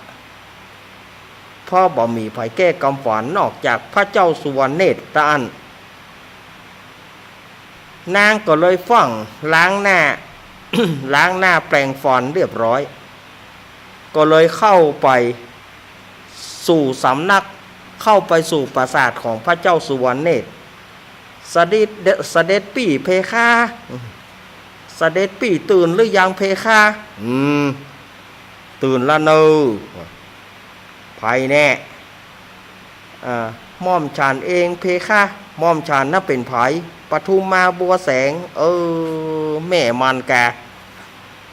เพราะบ่มีไผแก้กำฝันนอกจากพระเจ้าสุวรรณเนตรตาอันนางก็เลยฟังล้างหน้า ล้างหน้าแปรงฟันเรียบร้อยก็เลยเข้าไปสู่สำนักเข้าไปสู่ปราสาทของพระเจ้าสุวรรณเนตรเสด็จปี่เพคะเสด็จปี่ตื่นหรือยังเพคะตื่นละเนอไผแน่ม่อมฉันเองเพคะม่อมฉันน่ะเป็นไผปทุมมาบัวแสงแม่มันแก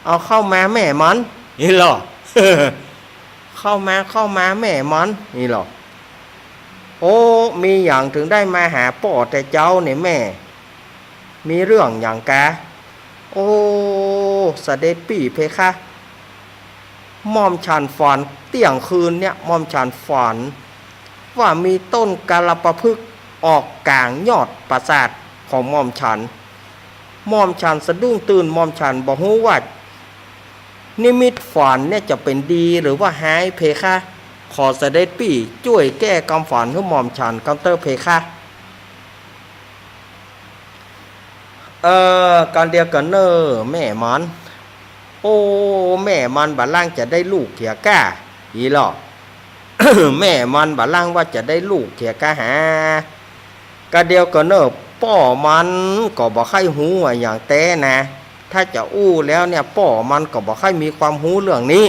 เอาเข้ามาแม่มันนี่หรอ เข้ามาแม่มันนี่หรอโอ้มีอย่างถึงได้มาหาป่อแต่เจ้าเนี่ยแม่มีเรื่องอย่างแกโอ้เสด็จปี่เพคะม่อมฉันฝันเที่ยงคืนเนี่ยม่อมฉันฝันว่ามีต้นกาลปพฤกษ์ออกกลางยอดปราสาทของม่อมฉันสะดุ้งตื่นม่อมฉันบอกว่านิมิตฝันเนี่ยจะเป็นดีหรือว่าหายเพคะขอเสด็จปี่ช่วยแก้กำฝันให้ม่อมฉันกัมเตอร์เพคะการเดียวกันเนอแม่มันโอ้แม่มันบัดล่างจะได้ลูกเขียก้าอีหรอ แม่มันบัดล่างว่าจะได้ลูกเขียก้าหาการเดียวกันเนอป่อมันก็บ่ค่อยหูอย่างแต่นะถ้าจะอู้แล้วเนี่ยป่อมันก็บ่ค่อยมีความหูเรื่องนี้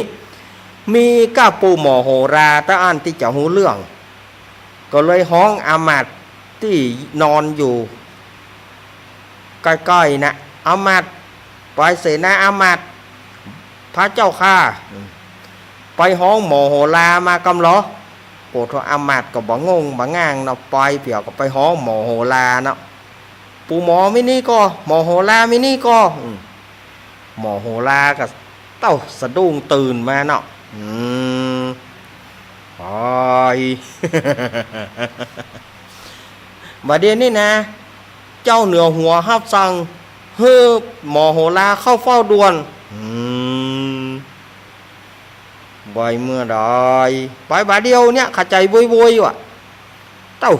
มีก้าปูหมอโหราตาอันที่จะหูเรื่องก็เลยฮ้องอามาตย์ที่นอนอยู่ใกล้ๆนะอามาตย์ไปเสนาอามาตย์พระเจ้าข้าไปฮ้องหมอโหรามากำล้อโปรดอามาตย์ก็บ่งงบ่ง่างเนาะไปเปียวก็ไปฮ้องหมอโหราเนาะปูหมอไม่นี่ก็หมอโหราไม่นี่ก็หมอโหราก็ เต้าสะดุ้งตื่นมาเนาะโอ้ย บัดเดี๋ยวนี้นะเจ้าเหนือหัวฮับสั่งเฮ้อหมอโหราเข้าเฝ้าด่วนใบเมื่อใดไปบาเดียวเนี่ยขัดใจบุยว่ะเต้า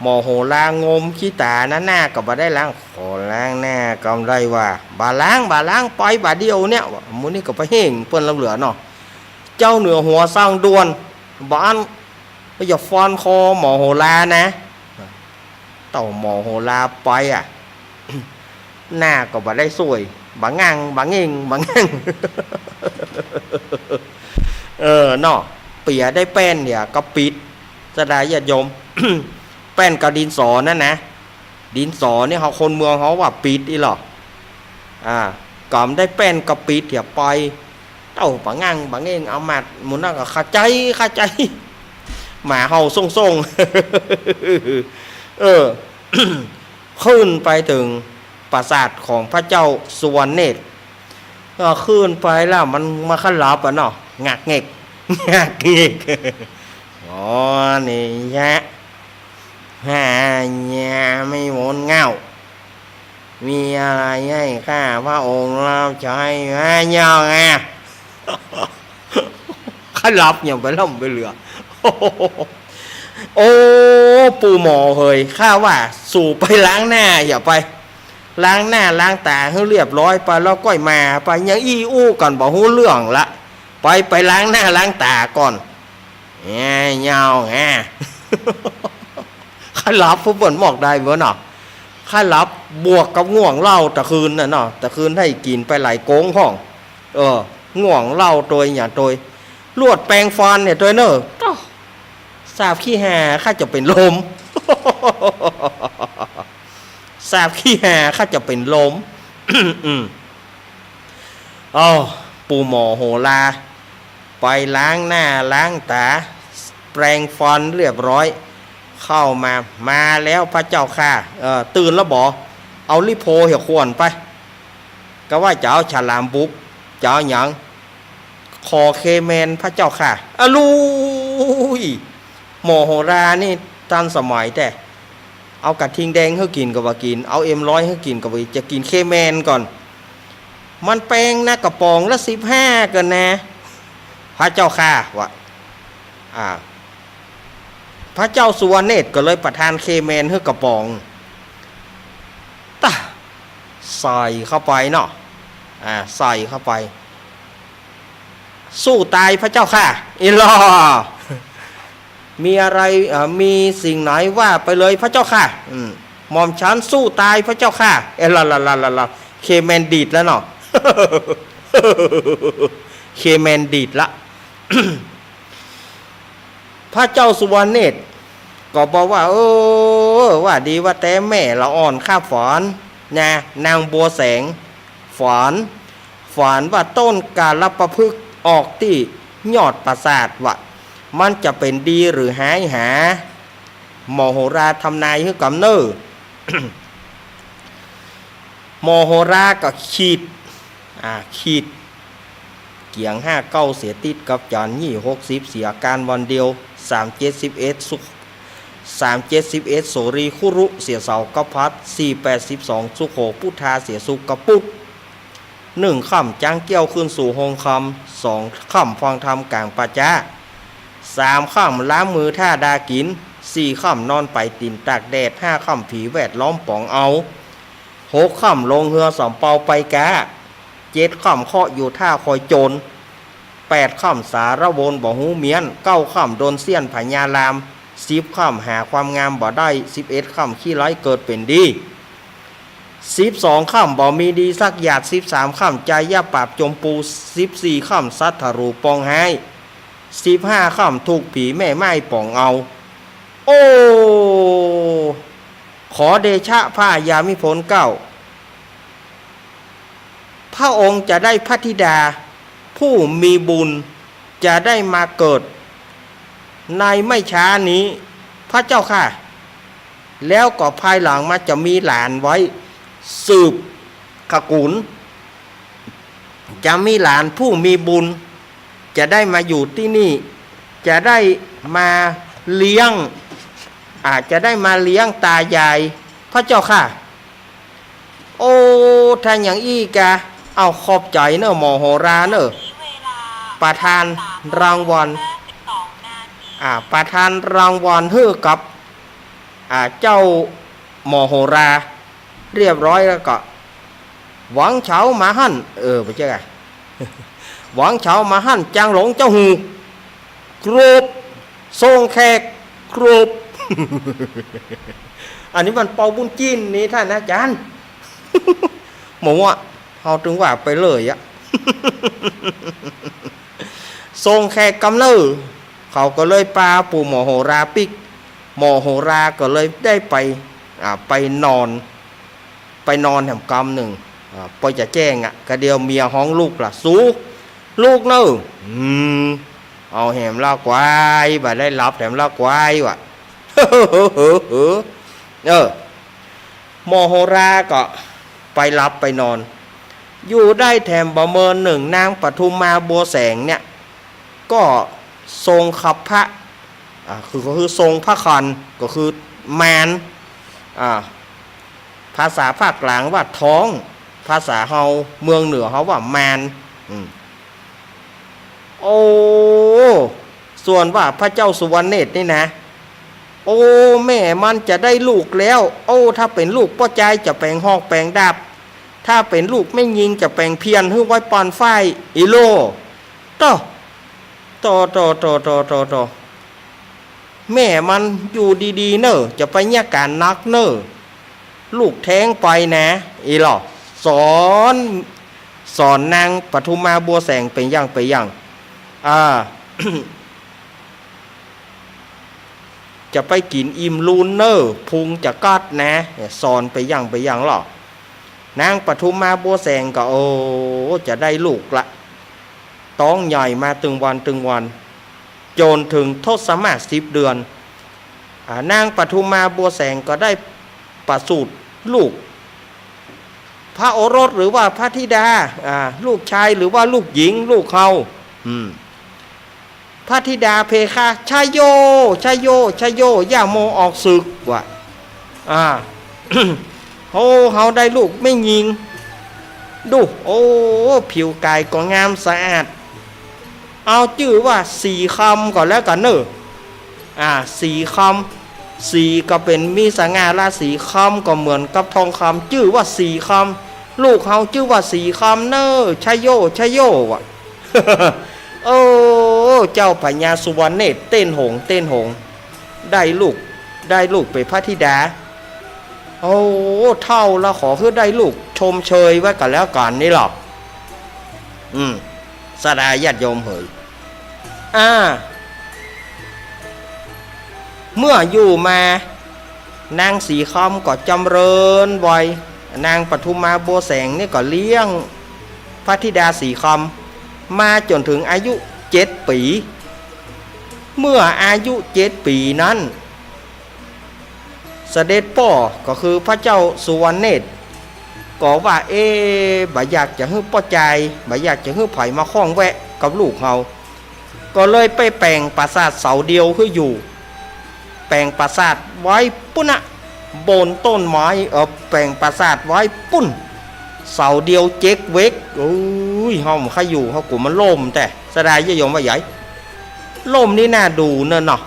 หมอโหรางมขี้ตาหน้าก็บ่ได้ล้างขอล้างหน้าก็ได้ว่าบาล้างไปบาเดียวเนี่ยมื้อนี้ก็ไปเฮงเปิ้นเหลือเนาะเจ้าเหนือหัวสร้างด่วนบ้านไปอย่าฟอนคอหมอโหรานะเต้าหมอโหราไปอ่ะ หน้าก็บ่ได้สวยบังงังเนาะเปียได้แป้นเนี่ยก็ปิดจะได้ญาติโยม แป้นกับดินสอนั่นนะดินสอนี่เขาคนเมืองเขาว่าปิดอีหรอกอมได้แป้นกับปิดเถียไปเต้าบังงังเอามาหมุนนั่นก็ขาใจหมาเห่าส่งขึ้นไปถึงปราสาทของพระเจ้าสุวรรณเนตรก็ขึ้นไปแล้วมันมาขันลับอ่ะเนาะงักเงกอ๋อนี่ยะหาเนี่ยไม่หมดเงามีอะไรให้ข้าพระองค์รับใช้เงาไงขันลับอย่างไปล่ำไปเหลือโอ้ปู่หมอเฮยข้าว่าสู่ไปล้างหน้าอย่าไปล้างหน้าล้างตาให้เรียบร้อยไปแล้วก็มาไปยังอู้ก่อนบอกหูเรื่องละไปล้างหน้าล้างตาก่อนเงาไงข้ารับผู้บ่นบอกได้เมื่อเนาะข้ารับบวกกับง่วงเหล้าตะคืนน่ะเนาะตะคืนให้กินไปหลายโกงห้องง่วงเหล้าตัวอย่างตัวลวดแปรงฟันเนี่ยตัวเนอะทราบขี้แห่ข้าจะเป็นลมทราบขี้แห่ข้าจะเป็นลมปู่หมอโหราไปล้างหน้าล้างตาแปรงฟันเรียบร้อยเข้ามาแล้วพระเจ้าค่ะตื่นแล้วบอกเอาลิโพเหี่ยวขวนไปก็ว่าจะเอาฉลามบุ๊กจะเอาหยังคอเคเมนพระเจ้าค่ะลุยหมอโหรานี่ทันสมัยแต่เอากระทิงแดงให้กินก็ว่ากินเอาM100ให้กินก็ว่าจะกินเคแมนก่อนมันแปลงนะกระป๋องละ15กันนะพระเจ้าค่ะว่าพระเจ้าสุวรรณเนตรก็เลยประทานเคแมนให้กระป๋องใส่เข้าไปเนาะใส่เข้าไปสู้ตายพระเจ้าค่ะอีหลอมีอะไรมีสิ่งไหนว่าไปเลยพระเจ้าค่ะหม่อมฉันสู้ตายพระเจ้าค่ะละเคแมนดีดแล้วเนาะ เคแมนดีดละ พระเจ้าสุวรรณเนตรก็บอกว่าว่าดีว่าแต่แม่ละอ่อนข้าฝันนะนางบัวแสงฝันว่าต้นกาลปะพฤกษ์ออกที่ยอดปราสาทว่ามันจะเป็นดีหรือหายหาหมอโหราทำนายให้กำเนิด หมอโหราก็ขีดเกียง59เสียติดกับจาน60เสียการวันเดียว371สุข371โสรีคุรุเสียเสากพัด482สุโขพุทธาเสียสุกปุต1ค่ำจ้างเกี้ยวขึ้นสู่หงคำ2ค่ำฟังธรรมกลางปัจจา3ค่ำล้างมือท่าดากิน4ค่ำนอนไปตินตากแดด5ค่ำผีแวดล้อมป่องเอา6ค่ำลงเหือสำเปาไปกะ7ค่ำเคาะอยู่ท่าคอยโจร8ค่ำสารวนบ่หูเมียน9ค่ำโดนเสี้ยนพญาลาม10ค่ำหาความงามบ่ได้11ค่ำขี้ไร้เกิดเป็นดี12ค่ำบ่มีดีสักหยาด13ค่ำใจย่าปราบจมปู14ค่ำสัทธรูปองหาย15ค่ำถูกผีแม่ไม้ป่องเอาโอ้ขอเดชะพระยามิพลเก้าพระองค์จะได้พระธิดาผู้มีบุญจะได้มาเกิดในไม่ช้านี้พระเจ้าค่ะแล้วก็ภายหลังมาจะมีหลานไว้สืบขกุล จะมีหลานผู้มีบุญจะได้มาอยู่ที่นี่จะได้มาเลี้ยงอาจจะได้มาเลี้ยงตายายพระเจ้าค่ะโอ้ท่านอย่างอี้กะเอาขอบใจเนอะหมอโหราเนอะประธานรางวัลประธานรางวัลให้กับเจ้าหมอโหราเรียบร้อยแล้วก็หวังเฉามาหั่นไปเจ้าค่ะหวังเฉามาหั่นจางหลงเจ้าหูครูบทรงแขกครูบ อันนี้มันเป่าบุญจีนนี่ท่านอาจารย์ หมูอ่ะเขาถึงว่าไปเลยอ่ะ ทรงแขกกำเนิดเขาก็เลยปาปู่หมอโหราปิกหมอโหราก็เลยได้ไปนอนแห่งกรรมหนึ่งไปจะแจ้งกระเดียวเมียห้องลูกล่ะสู้ลูกเนอะเอาแหมลากวายบ่ได้รับแหมลากวายว่ะ โมโหราก็ไปรับไปนอนอยู่ได้แถมประเมินหนึ่งนางปทุมมาบัวแสงเนี่ยก็ทรงขับพระคือทรงพระคันก็คือแมนภาษาภาคกลางว่าท้องภาษาเฮาเมืองเหนือเขาว่าแมนโอ้ส่วนว่าพระเจ้าสุวรรณเนตรนี่นะโอ้แม่มันจะได้ลูกแล้วโอ้ถ้าเป็นลูกพ่อใจจะแปลงหอกแปลงดาบถ้าเป็นลูกไม่ยิงจะแปลงเพียนให้ไว้ปอนไฟอีโลต่อแม่มันอยู่ดีๆเนอะจะไปเนี่ยการนักเนอะลูกแท้งไปนะอีหรอสอนนางปทุมมาบัวแสงเป็นอย่างจะไปกินอิ่มลูนเนอร์พุงจะกัดนะสอนไปอย่างหรอนางปทุมมาบัวแสงก็โอ้จะได้ลูกละต้องใหญ่มาตึงวันจนถึงทศมาศ10 เดือนนางปทุมมาบัวแสงก็ได้ประสูติลูกพระโอรสหรือว่าพระธิดาลูกชายหรือว่าลูกหญิงลูกเขาพระธิดาเพคะชายโยย่าโมออกศึกว่ะโอ้เขาได้ลูกไม่ยิงดูโอ้ผิวกายก็งามสะอาดเอาชื่อว่า4 คำก่อนแล้วกันเนอะ4 คำ4ก็เป็นมีสง่าราศีคำก็เหมือนกับทองคำชื่อว่า4 คำลูกเขาชื่อว่า4 คำเนอะชายโยว่ะ โอ้เจ้าพญาสุวรรณเนตรเต้นหงได้ลูกไปพระธิดาโอ้เท่าละขอคือได้ลูกชมเชยไว้กันแล้วกันนี่หรอกสดาญาติโยมเหยเมื่ออยู่มานางสีคำก็จำเริญไว้นางปทุมมาบัวแสงนี่ก็เลี้ยงพระธิดาสีคำมาจนถึงอายุ7 ปีเมื่ออายุ7 ปีนั้นเสด็จพ่อก็คือพระเจ้าสุวรรณเนตรก็ว่าบ่อยากจะให้พ่อใจบ่อยากจะให้ไผมาข้องแวะกับลูกเขาก็เลยไปแปลงปราสาทเสาเดียวคืออยู่แปลงปราสาทไว้ปุ้นบนต้นไม้แปลงปราสาทไว้ปุ้นเสาเดียวเจ๊กเวกเฮาใครอยู่เฮากูมันล่มแต่สดายยมว่าใหญ่ล่มนี่น่าดูเนาะ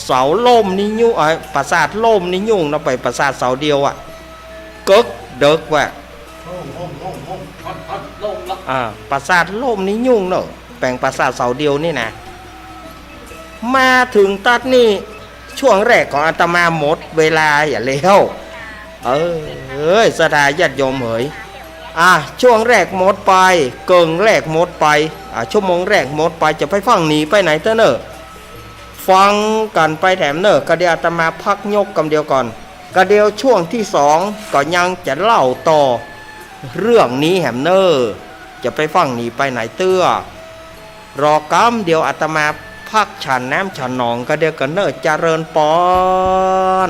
เสาล่มนี่ยุ่งปราสาทล่มนี่ยุ่งเราไปปราสาทเสาเดียวกึกเด็กว่ะปราสาทล่มนี่ยุ่งเนอะแปลงปราสาทเสาเดียวนี่นะมาถึงตัดนี่ช่วงแรกของอาตมาหมดเวลาอย่าเลี้ยวสดาญาติโยมเหยช่วงแรกหมดไปเกิงแรกหมดไปชั่วโมงแรกหมดไปจะไปฟังหนีไปไหนเต้อเนอะฟังกันไปแถมเนอะกระเดียวอาตมาพักยกกำเดียวก่อนกระเดียวช่วงที่2ก็ยังจะเล่าต่อเรื่องนี้แถมเนอะจะไปฟังหนีไปไหนเตื้อรอกำเดียวอาตมาพักฉันน้ำฉันหนองกระเดียวกันเนอะเจริญปอน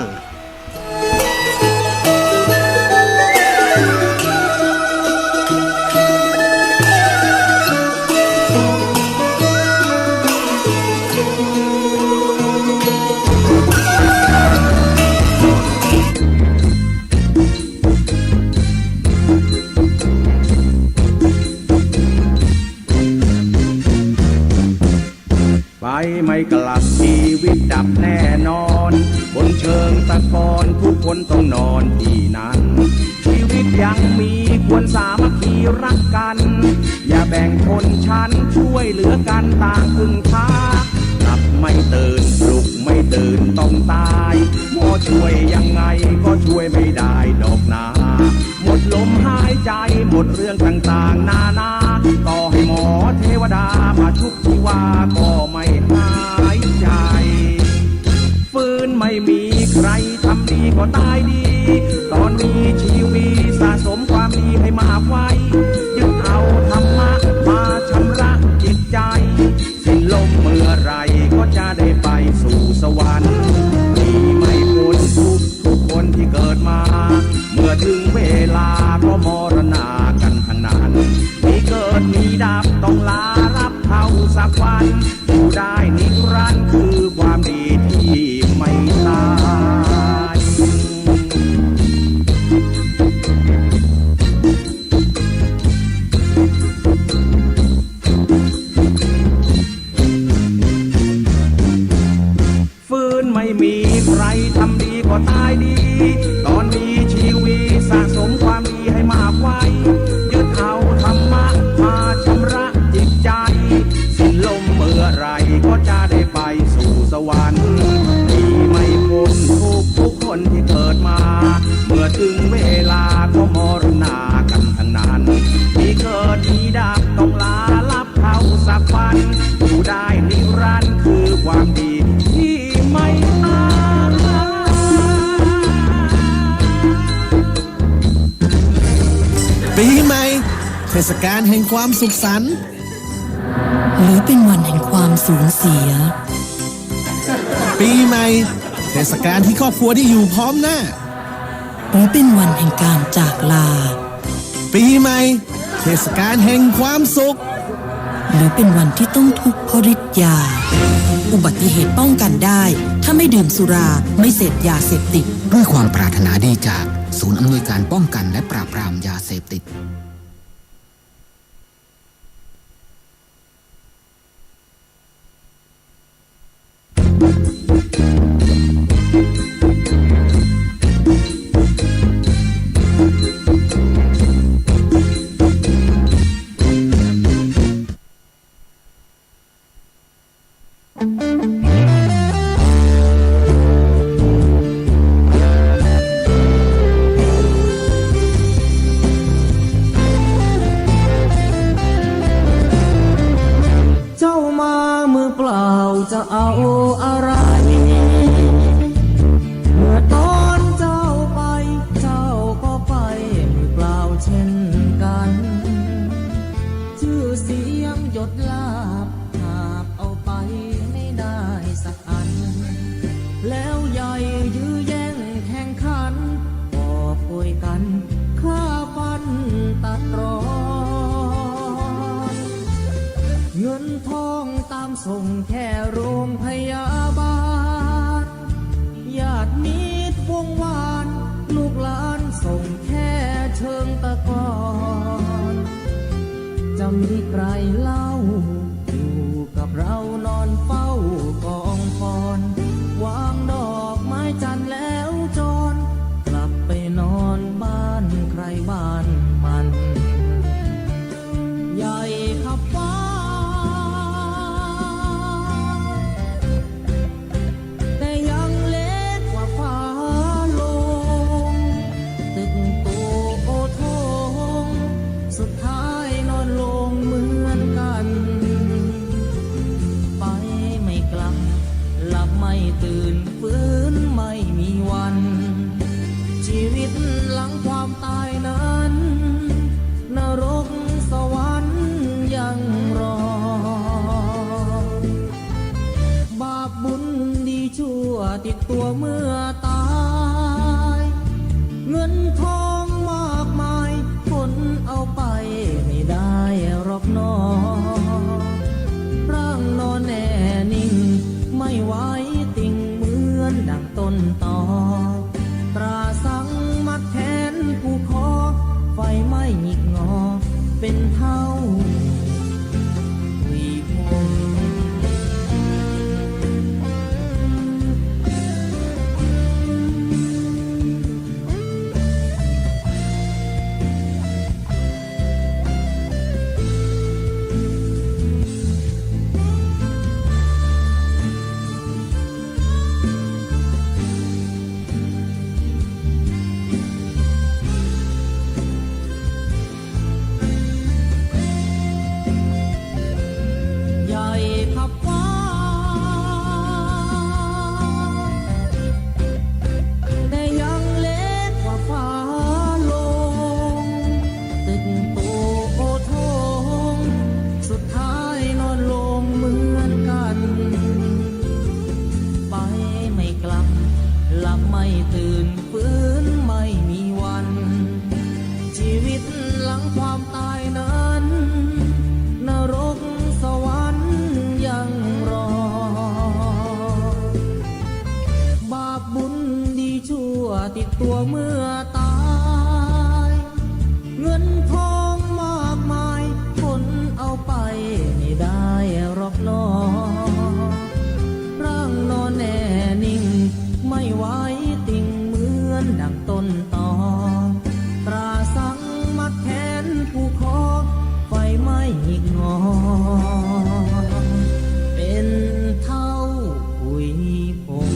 ไม่กลับชีวิตดับแน่นอนบนเชิงตะกอนทุกคนต้องนอนที่นั้นชีวิตยังมีควรสามัคคีรักกันอย่าแบ่งชนชั้นช่วยเหลือกันต่างพึ่งพาหลับไม่ตื่นปลุกไม่ตื่นต้องตายหมอช่วยยังไงก็ช่วยไม่ได้ดอกนาหมดลมหายใจหมดเรื่องต่างๆนานาต่อให้หมอเทวดามาชุบชีวาก็ไม่หายใจฟื้นไม่มีใครทำดีก็ตายดีตอนมีชีวิตสะสมความดีให้มากไว้ยึดเอาธรรมะมาชำระจิตใจสิ้นลมเมื่อไรก็จะได้ไปสู่สวรรค์มีไม่พ้นทุกคนที่เกิดมาเมื่อถึงเวลาก็มรณากันทั้งนั้นมีเกิดมีดับต้องลารับเข้าสักวันอยู่ได้นิรันดร์คือความดีที่ไม่ตายฟื้นไม่มีใครทำดีก็ตายดีตอนมีชีวิตสะสมความดีให้มากไว้ยึดเอาธรรมะมาชำระจิตใจสิ้นลมเมื่อไรก็จะได้ไปสู่สวรรค์มีไม่พ้นทุกคนที่เกิดมาเมื่อถึงเวลาก็มรณากันทั้งนั้นมีเกิดมีดับต้องลาลับเข้าสักวันอยู่ได้นิรันดร์คือความดีที่ไม่ตายปีใหม่เทศกาลแห่งความสุขสันต์หรือเป็นวันแห่งความสูญเสียปีใหม่เทศกาลที่ครอบครัวที่อยู่พร้อมหน้าหรือเป็นวันแห่งการจากลาปีใหม่เทศกาลแห่งความสุขหรือเป็นวันที่ต้องทุกข์เพราะฤทธิ์ยาอุบัติเหตุป้องกันได้ถ้าไม่ดื่มสุราไม่เสพยาเสพติดด้วยความปรารถนาดีจากศูนย์อำนวยการป้องกันและปราบปรามยาเสพติดจะเอาอะไรเมื่อตอนเจ้าไปเจ้าก็ไปมือเปล่าเช่นกันชื่อเสียงหยดลาบหากเอาไปไม่ได้สักอันแล้วใหญ่ยื้อแย่งแข่งขันก็ป่วยกันฆ่าฟันตัดรอนเงินทองตามส่งแค่โรงพยาบาลญาติมิตรวงวานลูกหลานส่งแค่เชิงตะกอนจะมีใครเล่าอยู่กับเรานอนเฝ้ากองฟอนวางดอกไม้จันทร์แล้วจรกลับไปนอนบ้านใครบ้านมันใหญ่ขับฟ้าสุดท้ายนอนลงเหมือนกัน ใหญ่ขับฟ้าแต่ยังเล็กกว่าฟ้าลงตึกโตโอทงสุดท้ายนอนลงเหมือนกันไปไม่กลับหลับไม่ตื่นฟื้นไม่มีวันชีวิตหลังความตายนั้นนรกสวรรค์ยังรอบาปบุญดีชั่วติดตัวเมื่อตายเงินทองมากมายคนเอาไปไม่ได้หรอกน้อร่างนอนแน่นิ่งไม่ไหวติ่งเหมือนดังต้นตอตราสังมัดแขนผู้คอไฟไหม้หิกงอเป็นเท่าหุยผง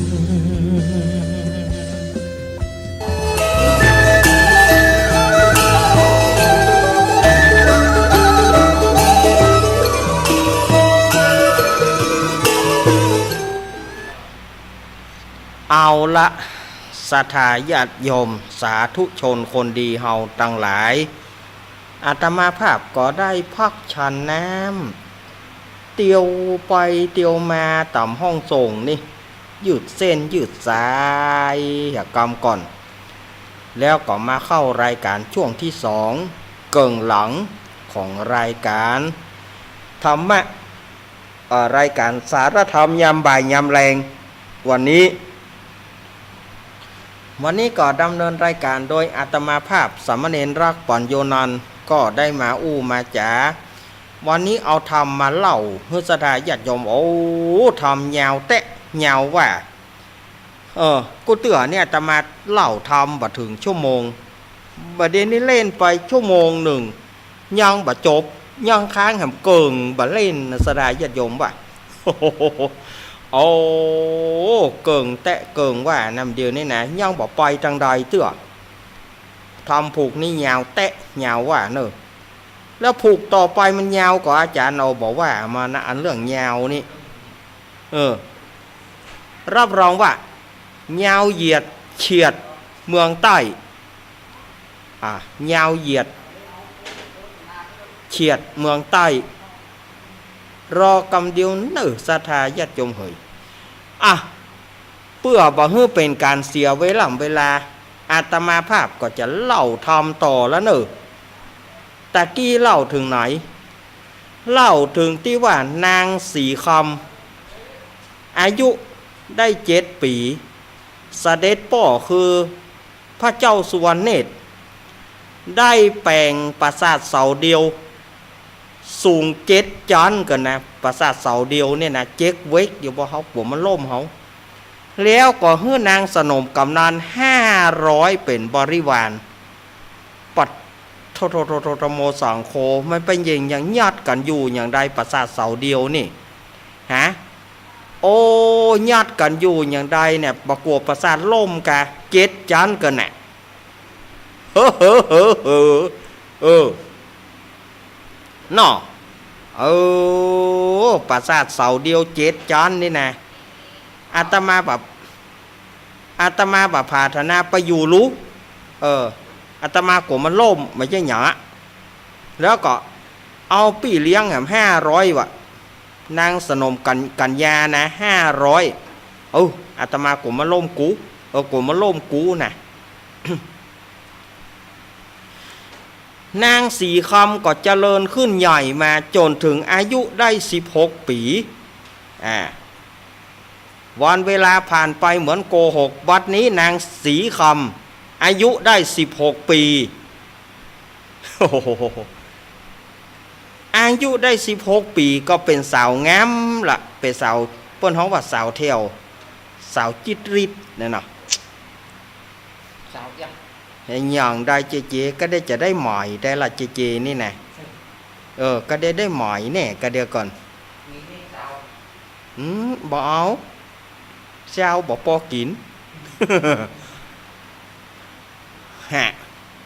เอาละศรัทธาญาติโยมสาธุชนคนดีเฮาตั้งหลายอาตมาภาพก็ได้พักฉันน้ำเตียวไปเตียวมาต่ำห้องส่งนี่ยืดเส้นยืดสายกรรมก่อนแล้วก็มาเข้ารายการช่วงที่สองเกิ่งหลังของรายการธรรมะรายการสารธรรมยามบ่ายยามแรงวันนี้ก็ดำเนินรายการโดยอาตมาภาพสามเณรรักปัญโยนันท์ก็ได้มาอู้มาจ๋าวันนี้เอาธรรมมาเล่าเฮือสถาญาติโยมโอ้ธรรมยาวแตะยาวว่ากูเตือเนี่ยอาตมาเล่าธรรมบ่ถึงชั่วโมงบัดเดี๋ยวนี้เล่นไปชั่วโมงหนึ่งยังบ่จบยังค้างแหมเกิงบ่เล่นสถาญาติโยมว่ะโอ้เกิงแตะเกิงว่านำเดียวนี่นะยังบอกไปทางใดเตื้อทำผูกนี่ยาวแตะยาวว่าเนอะแล้วผูกต่อไปมันยาวกว่าอาจารย์เอาบอกว่ามานะอันเรื่องยาวนี่รับรองว่ายาวเหยียดเฉียดเมืองใต้ยาวเหยียดเฉียดเมืองใต้รอกำเดียวเนอศรัทธาญาติโยมเฮยเพื่อบ่ให้เป็นการเสียเวลาอาตมาภาพก็จะเล่าทำต่อแล้วเนอตะกี้เล่าถึงไหนเล่าถึงที่ว่านางสีคำอายุได้7 ปีเสด็จป่อคือพระเจ้าสุวรรณเนตรได้แปลงปราสาทเสาเดียวสูง7 จันกันนะปราสาทเสาเดียวเนี่ยนะเจ๊กเวกอยู่บ่เขาปวมันล่มเขาแล้วก็เฮือนางสนมกำนัน500เป็นบริวารปัดโทโมสังโคมันเป็นอย่างญาติกันอยู่อย่างใดปราสาทเสาเดียวนี่ญาติกันอยู่อย่างใดเนี่ยประกวดปราสาทล่มกะ7 จันกันน่ะน่อปราสาทเสาเดียว7 จันนี่นะอาตมาแบบพาธนาไปอยู่รู้อาตมากลัวมันล่มไม่ใช่หยาแล้วก็เอาปี่เลี้ยง500ว่ะนางสนมกันยานะ500อาตมากลัวมันล่มกูกลัวมันล่มกูนะ นางสีคำก็เจริญขึ้นใหญ่มาจนถึงอายุได้16 ปีวันเวลาผ่านไปเหมือนโกหกบัดนี้นางสีคำอายุได้16 ปีอายุได้16 ปีก็เป็นสาวงามละเป็นสาวเปิ้นฮ้องว่าสาวเที่ยวสาวจิตริดเนี่ยเนาะสาวยังอย่างได้เจก็ได้จะได้หมายได้ละเจนี่นะก็ได้หมายแน่ก็เดียวก่อนบ่เอาเจ้าบ่พอกิน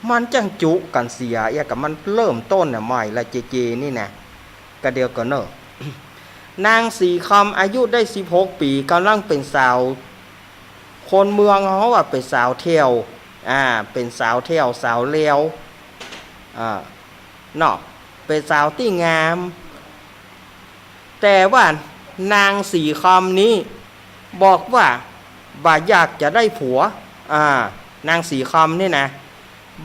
มันจังจุกันเสียกับมันเริ่มต้นน่ะใหม่ละเจนี่นะก็เดียวก่อนเนอะ นางสีคำอายุได้16 ปีกำลังเป็นสาวคนเมืองเขาว่าเป็นสาวเที่ยวเป็นสาวเที่ยวสาวเลวเนาะเป็นสาวที่งาม แต่ว่านางสีคำนี้บอกว่าบ่อยากจะได้ผัวนางสีคำนี่นะ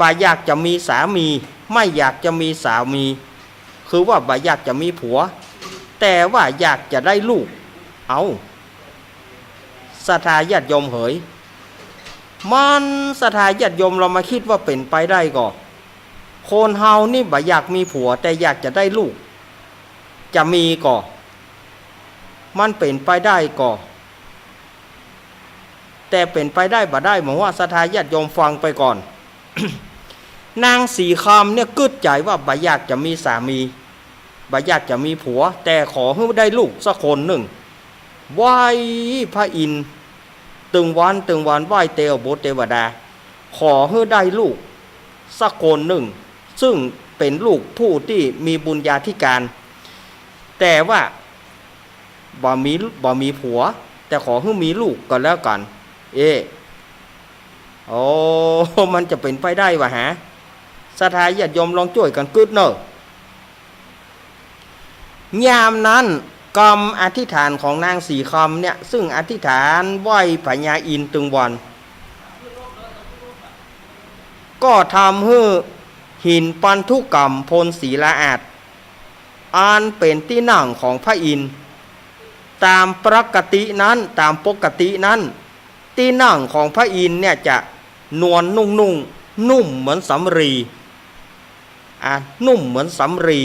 บ่อยากจะมีสามีไม่อยากจะมีสามีคือว่าบ่อยากจะมีผัวแต่ว่าอยากจะได้ลูกเอาศรัทธาญาติโยมเหยมันศรัทธาญาติโยมเรามาคิดว่าเป็นไปได้ก่อคนเฮานี่บ่อยากมีผัวแต่อยากจะได้ลูกจะมีก่อมันเป็นไปได้ก่อแต่เป็นไปได้บ่ได้หมายว่าศรัทธาญาติโยมฟังไปก่อน นางสีคำเนี่ยกึดใจว่าบ่อยากจะมีสามีบ่อยากจะมีผัวแต่ขอให้ได้ลูกสักคนหนึ่งไหว้พระอินทร์ตึงวันไหว้เทวบุตรเทวดาขอให้ได้ลูกสักคนหนึ่งซึ่งเป็นลูกผู้ที่มีบุญญาธิการแต่ว่าบ่มีผัวแต่ขอให้มีลูกก็แล้วกันมันจะเป็นไปได้วะฮะศรัทธาญาติโยมลองช่วยกันกึดเนอะยามนั้นกรรมอธิษฐานของนางสีคำเนี่ยซึ่งอธิษฐานไหว้พญาอินทร์ตึงวันก็ทำให้หินปันธุกรรมพลศรีละอาดอันเป็นที่นั่งของพระอินทร์ตามปกตินั้นที่นั่งของพระอินทร์เนี่ยจะนวลนุ่มเหมือนสำลีนุ่มเหมือนสำลี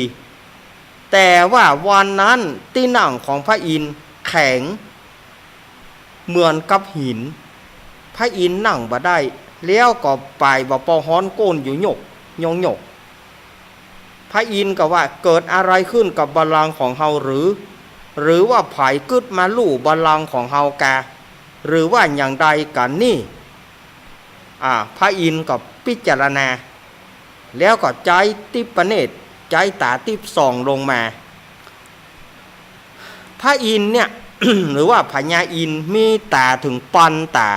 แต่ว่าวันนั้นที่นั่งของพระอินทร์แข็งเหมือนกับหินพระอินทร์นั่งบ่ได้แล้วก็ไปบ่ปอฮ้อนโกนอยู่หยกพระอินทร์ก็ว่าเกิดอะไรขึ้นกับบัลลังก์ของเฮาหรือว่าไผกึดมาลู่บัลลังก์ของเฮากาหรือว่าอย่างใดกันนี่พระอินทร์ก็พิจารณาแล้วก็ใจติปเนตรใจตาติบส่องลงมาพระอินทร์เนี่ย หรือว่าพญาอินทร์มีตาถึงปันตา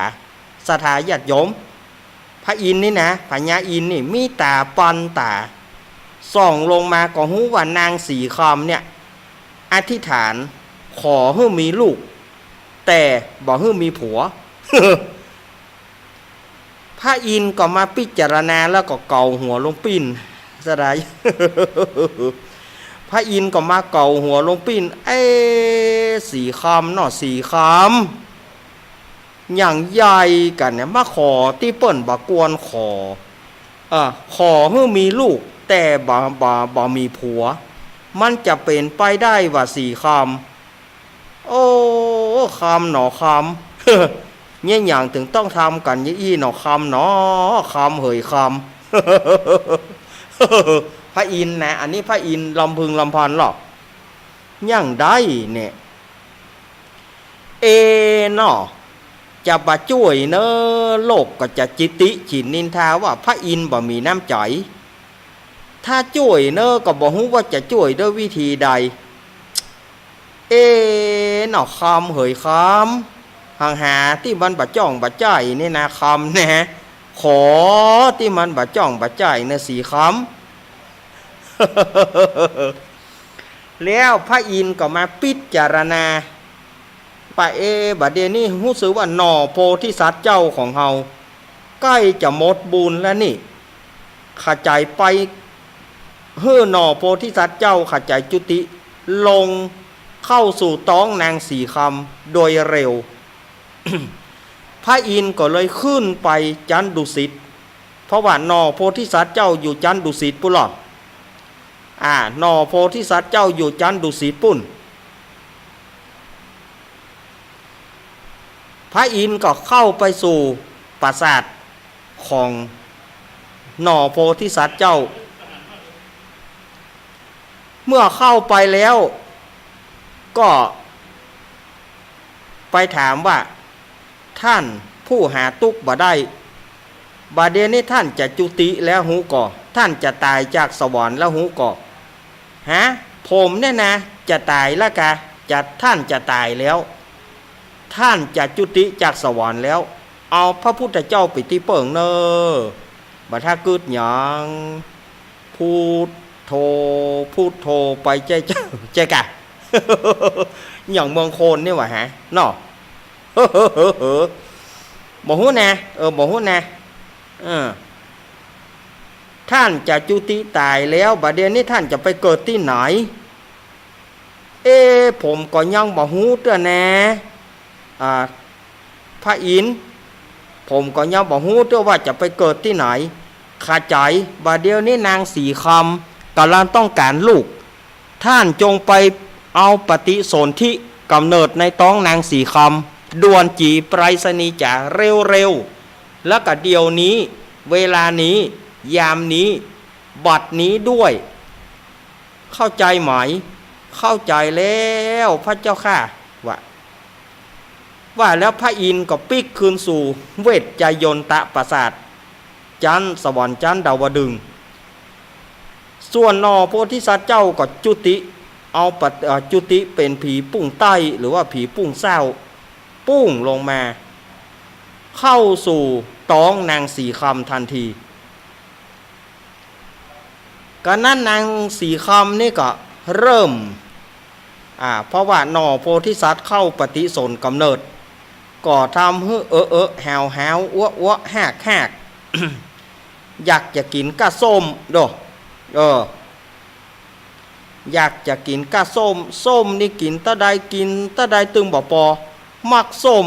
ศรัทธาญาติโยมพระอินทร์นี่นะพญาอินทร์นี่มีตาปันตาส่องลงมาก็รู้ว่านางสีคำเนี่ยอธิษฐานขอให้มีลูกแต่บอกให้มีผัว พระอินทร์ก็มาพิจารณาแล้วก็เกาหัวลงปิ้นสดาย พระอินทร์ก็มาเกาหัวลงปิ้นสีคำเนาะสีคำอย่างใหญ่กันเนี่ยมาขอที่เปิ้นบ่กวนขอให้มีลูกแต่บ่มีผัวมันจะเป็นไปได้ว่าสีคำคำหนอคำเนี่ยอย่างถึงต้องทำกันยี่หนอคำหนอคำเหยคำ พระอินทร์นะอันนี้พระอินทร์ลำพึงลำพันหรอกอย่างได้เนี่ยเนาะจะบะช่วยเนอะโลกก็จะจิติฉินนินทาว่าพระอินทร์บ่มีน้ำใจถ้าช่วยเนอะก็บอกว่าจะช่วยด้วยวิธีใดเนาะคำเหยคำหาที่มันบะจ้องบะใจนี่นะคำนะขอที่มันบะจ้องบะใจนะสีคำ แล้วพระอินทร์ก็มาพิจารณาปะบัดเดี๋ยวนี้รู้สึกว่าหน่อโพธิสัตว์เจ้าของเฮาใกล้จะหมดบุญแล้วนี่ขจายไปหน่อโพธิสัตว์เจ้าขจายจุติลงเข้าสู่ท้องนางสีคำโดยเร็ว พระอินทร์ก็เลยขึ้นไปจันดุสิตเพราะว่าหน่อโพธิสัตว์เจ้าอยู่จันดุสิตปุหลอดหน่อโพธิสัตว์เจ้าอยู่จันดุสิตปุ่นพระอินทร์ก็เข้าไปสู่ปราสาทของหน่อโพธิสัตว์เจ้าเมื่อเข้าไปแล้วก็ไปถามว่าท่านผู้หาตุกบ่ได้บาดเดยวนี้ท่านจะจุติแล้วหูก่อท่านจะตายจากสวรรค์แล้วหูก่อผมเนี่ยนะจะตายแล้วกะ ท่านจะตายแล้วท่านจะจุติจากสวรรค์แล้วเอาพระพุทธเจ้าไปที่เปิงเนอบัดถ้าเกิดหยังพูดโทไปใจกะ อย่างเมืองโคนนี่วะฮะเนาะ บอกฮู้แน่บอกฮู้แน่ท่านจะจุติตายแล้วบัดเดี๋ยวนี้ท่านจะไปเกิดที่ไหนผมก็ยังบอกฮู้เด้อแน่พระอินทร์ผมก็ยังบอกฮู้เด้อว่าจะไปเกิดที่ไหนขาใจบัดเดี๋ยวนี้นางสีคำกำลังต้องการลูกท่านจงไปเอาปฏิสนธิกำเนิดในท้องนางสีคำด่วนจีไปรษณีย์จ๋าเร็วๆแล้วก็เดี๋ยวนี้เวลานี้ยามนี้บัดนี้ด้วยเข้าใจไหมเข้าใจแล้วพระเจ้าค่ะว่าแล้วพระอินทร์ก็ปิกคืนสู่เวชจยนตปราสาทจันสวรรค์จันดาวดึงส่วนนอโพธิสัตว์เจ้าก็จุติเอาจุติเป็นผีปุ้งใต้หรือว่าผีปุ้งเศร้าปุ้งลงมาเข้าสู่ท้องนางสีคำทันทีก็นั้นนางสีคำนี่ก็เริ่มเพราะว่าหน่อโพธิสัตว์เข้าปฏิสนกำเนิดก็ทำให้แหวอ้วแหก อยากจะกินกะส้มโดอยากจะกินกะส้มนี่กินตะใดตึงบ่ปอมักส้ม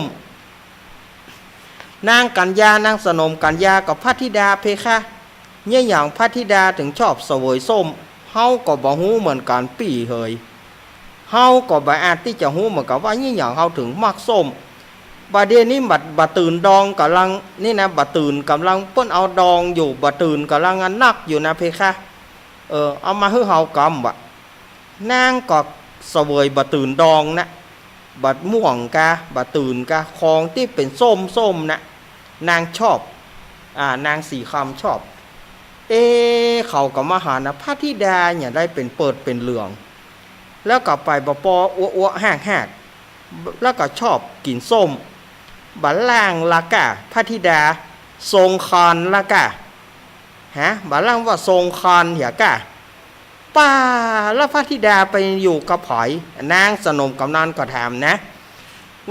นางกัญญานางสนมกัญญากับพระธิดาเพคะเนี่ยอย่างพระธิดาถึงชอบเสวยส้มเฮาก็บ่ฮู้เหมือนกันปี่เฮยเฮาก็บ่อาจที่จะฮู้เหมือนกับว่าเนี่ยอย่างเฮาถึงมักส้มบัดเดี๋ยวนี้บัดตื่นดองกำลังนี่นะบัดตื่นกำลังเปิ้นเอาดองอยู่บัดตื่นกำลังนักอยู่นะเพคะเอามาให้เฮากำนางก็เสวยบัดตื่นดองนะบัดม่วงกะบัดตื่นกะคองที่เป็นส้มนะนางชอบนางสีคำชอบเขาก็มาหานะพระธิดาเนี่ยได้เป็นเปิดเป็นเหลืองแล้วก็ไปบ่ปออ้วแห้งแล้วก็ชอบกินส้มบัดล่างละกะพระธิดาทรงคานละกะบัดล่างว่าทรงคานเหี่ยกะป้าแล้วพระธิดาไปอยู่กับไผนางสนมกำนันก็ถามนะ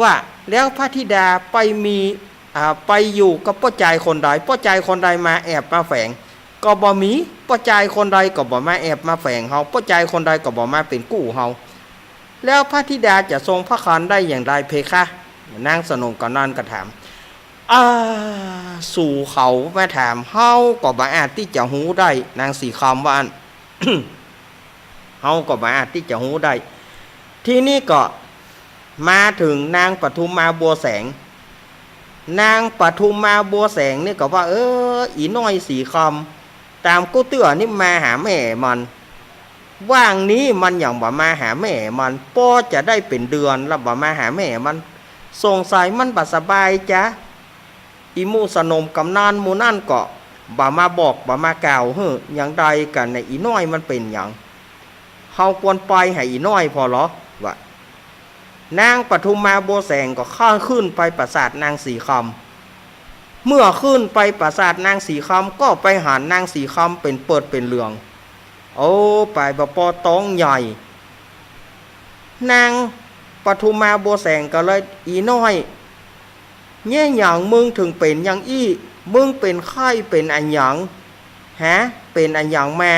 ว่าแล้วพระธิดาไปมีไปอยู่กับป้าใจคนใดป้าใจคนใดมาแอบมาแฝงก็บ่มีป้าใจคนใดก็บ่มาแอบมาแฝงเฮาป้าใจคนใดก็บ่มาเป็นกู้เฮาแล้วพระธิดาจะทรงพระคานได้อย่างไรเพคะนางสนมกำนันก็ถามสู่เขามาถามเฮาก็บ่อาจที่จะฮู้ได้นางสีคำว่า เฮาก็บ่อาจที่จะฮู้ได้ที่นี่ก็มาถึงนางปทุมมาบัวแสงนางปทุมมาบัวแสงนี่ก็ว่าอีน้อยสีคำตามกูเตื้อนี่มาหาแม่มันว่างนี้มันอย่างบ่มาหาแม่มันป้อจะได้เป็นเดือนแล้วบ่มาหาแม่มันสงสัยมันบ่สบายจ้ะอีมูสนมกำนันมูนั่นก็บ่มาบอกบ่มากล่าวอย่างใดกันในอีน้อยมันเป็นอย่างเฮาควรไปให้อีน้อยพอเหรอว่านางปทุมมาบัวแสงก็ข้าขึ้นไปปราสาทนางสีคำเมื่อขึ้นไปปราสาทนางสีคำก็ไปหานางสีคำเป็นเปิดเป็นเหลืองไปบ่ปอต้องใหญ่นางปทุมมาบัวแสงก็เลยอีน้อยเนี่ยอย่างมึงถึงเป็นอย่างมึงเป็นไข้เป็นอันหยังเป็นอันหยังแม่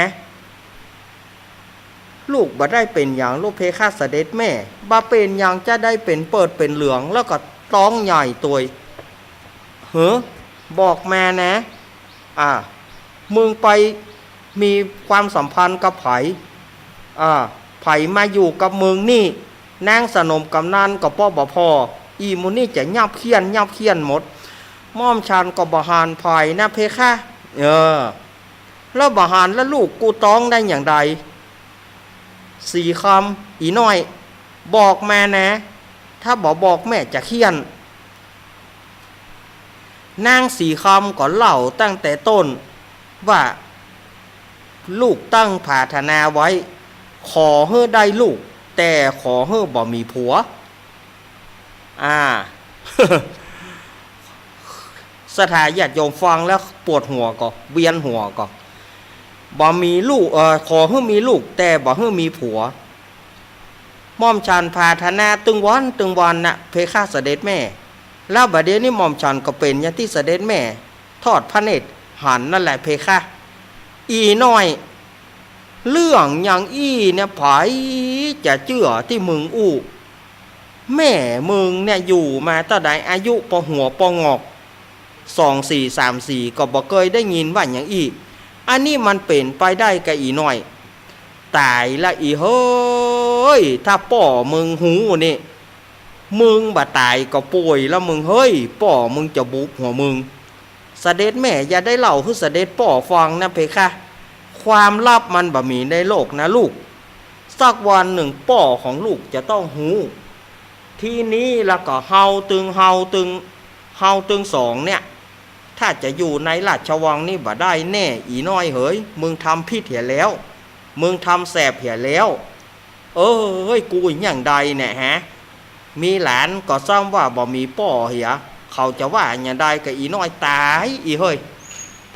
ลูกบ่ได้เป็นอย่างลูกเพคะเสด็จแม่บ่เป็นอย่างจะได้เป็นเปิดเป็นเหลืองแล้วก็ต้องใหญ่ตัวบอกแม่นะมึงไปมีความสัมพันธ์กับไผมาอยู่กับมึงนี่นางสนมกำนันกับพ่อบ่พออีมุนี่จะยับเคียนหมดม่อมชันก็บ่หานไผนะเพคะแล้วบ่หานแล้วลูกกูต้องได้อย่างใดสีคำอีน้อยบอกแม่นะถ้าบอกแม่จะเคียนนางสีคำก็เล่าตั้งแต่ต้นว่าลูกตั้งปรารถนาไว้ขอให้ได้ลูก แต่ขอเฮ้อบ่มีผัวสถาญาติโยมฟังแล้วปวดหัวก็เวียนหัวก็บ่มีลูกขอให้มีลูกแต่บ่ให้มีผัวม่อมฉันพาธนาตึงวันน่ะเพคะเสด็จแม่แล้วบัดเดี๋ยวนี้ม่อมฉันก็เป็นอย่างที่เสด็จแม่ทอดพระเนตรหันนั่นแหละเพคะอีน้อยเรื่องอย่างเนี่ยไผจะเชื่อที่มึงอู้แม่มึงเนี่ยอยู่มาตั้งแต่อายุปหัวปงอก2434ก็บ่เคยได้ยินว่าอย่างอันนี้มันเป็นไปได้กับอีน้อยตายละอีเฮ้ยถ้าป่อมึงหูนี่มึงบ่ตายก็ป่วยแล้วมึงเฮ้ยป่อมึงจะบุบหัวมึงเสด็จแม่อย่าได้เล่าให้เสด็จป่อฟังนะเพคะความลับมันบ่มีในโลกนะลูกสักวันหนึ่งป่อของลูกจะต้องหูทีนี้แล้วก็เฮาตึงสองเนี่ยถ้าจะอยู่ในราชวังนี่บ่ได้แน่อีน้อยเฮ้ยมึงทำผิดเหี่ยแล้วมึงทำแสบเหี่ยแล้วเฮ้ยกูอย่างใดเนี่ยฮะมีหลานก็ซ้ำว่าบ่มีป่อเหี่ยเขาจะว่าอย่างใดกับอีน้อยตายอีเฮ้ย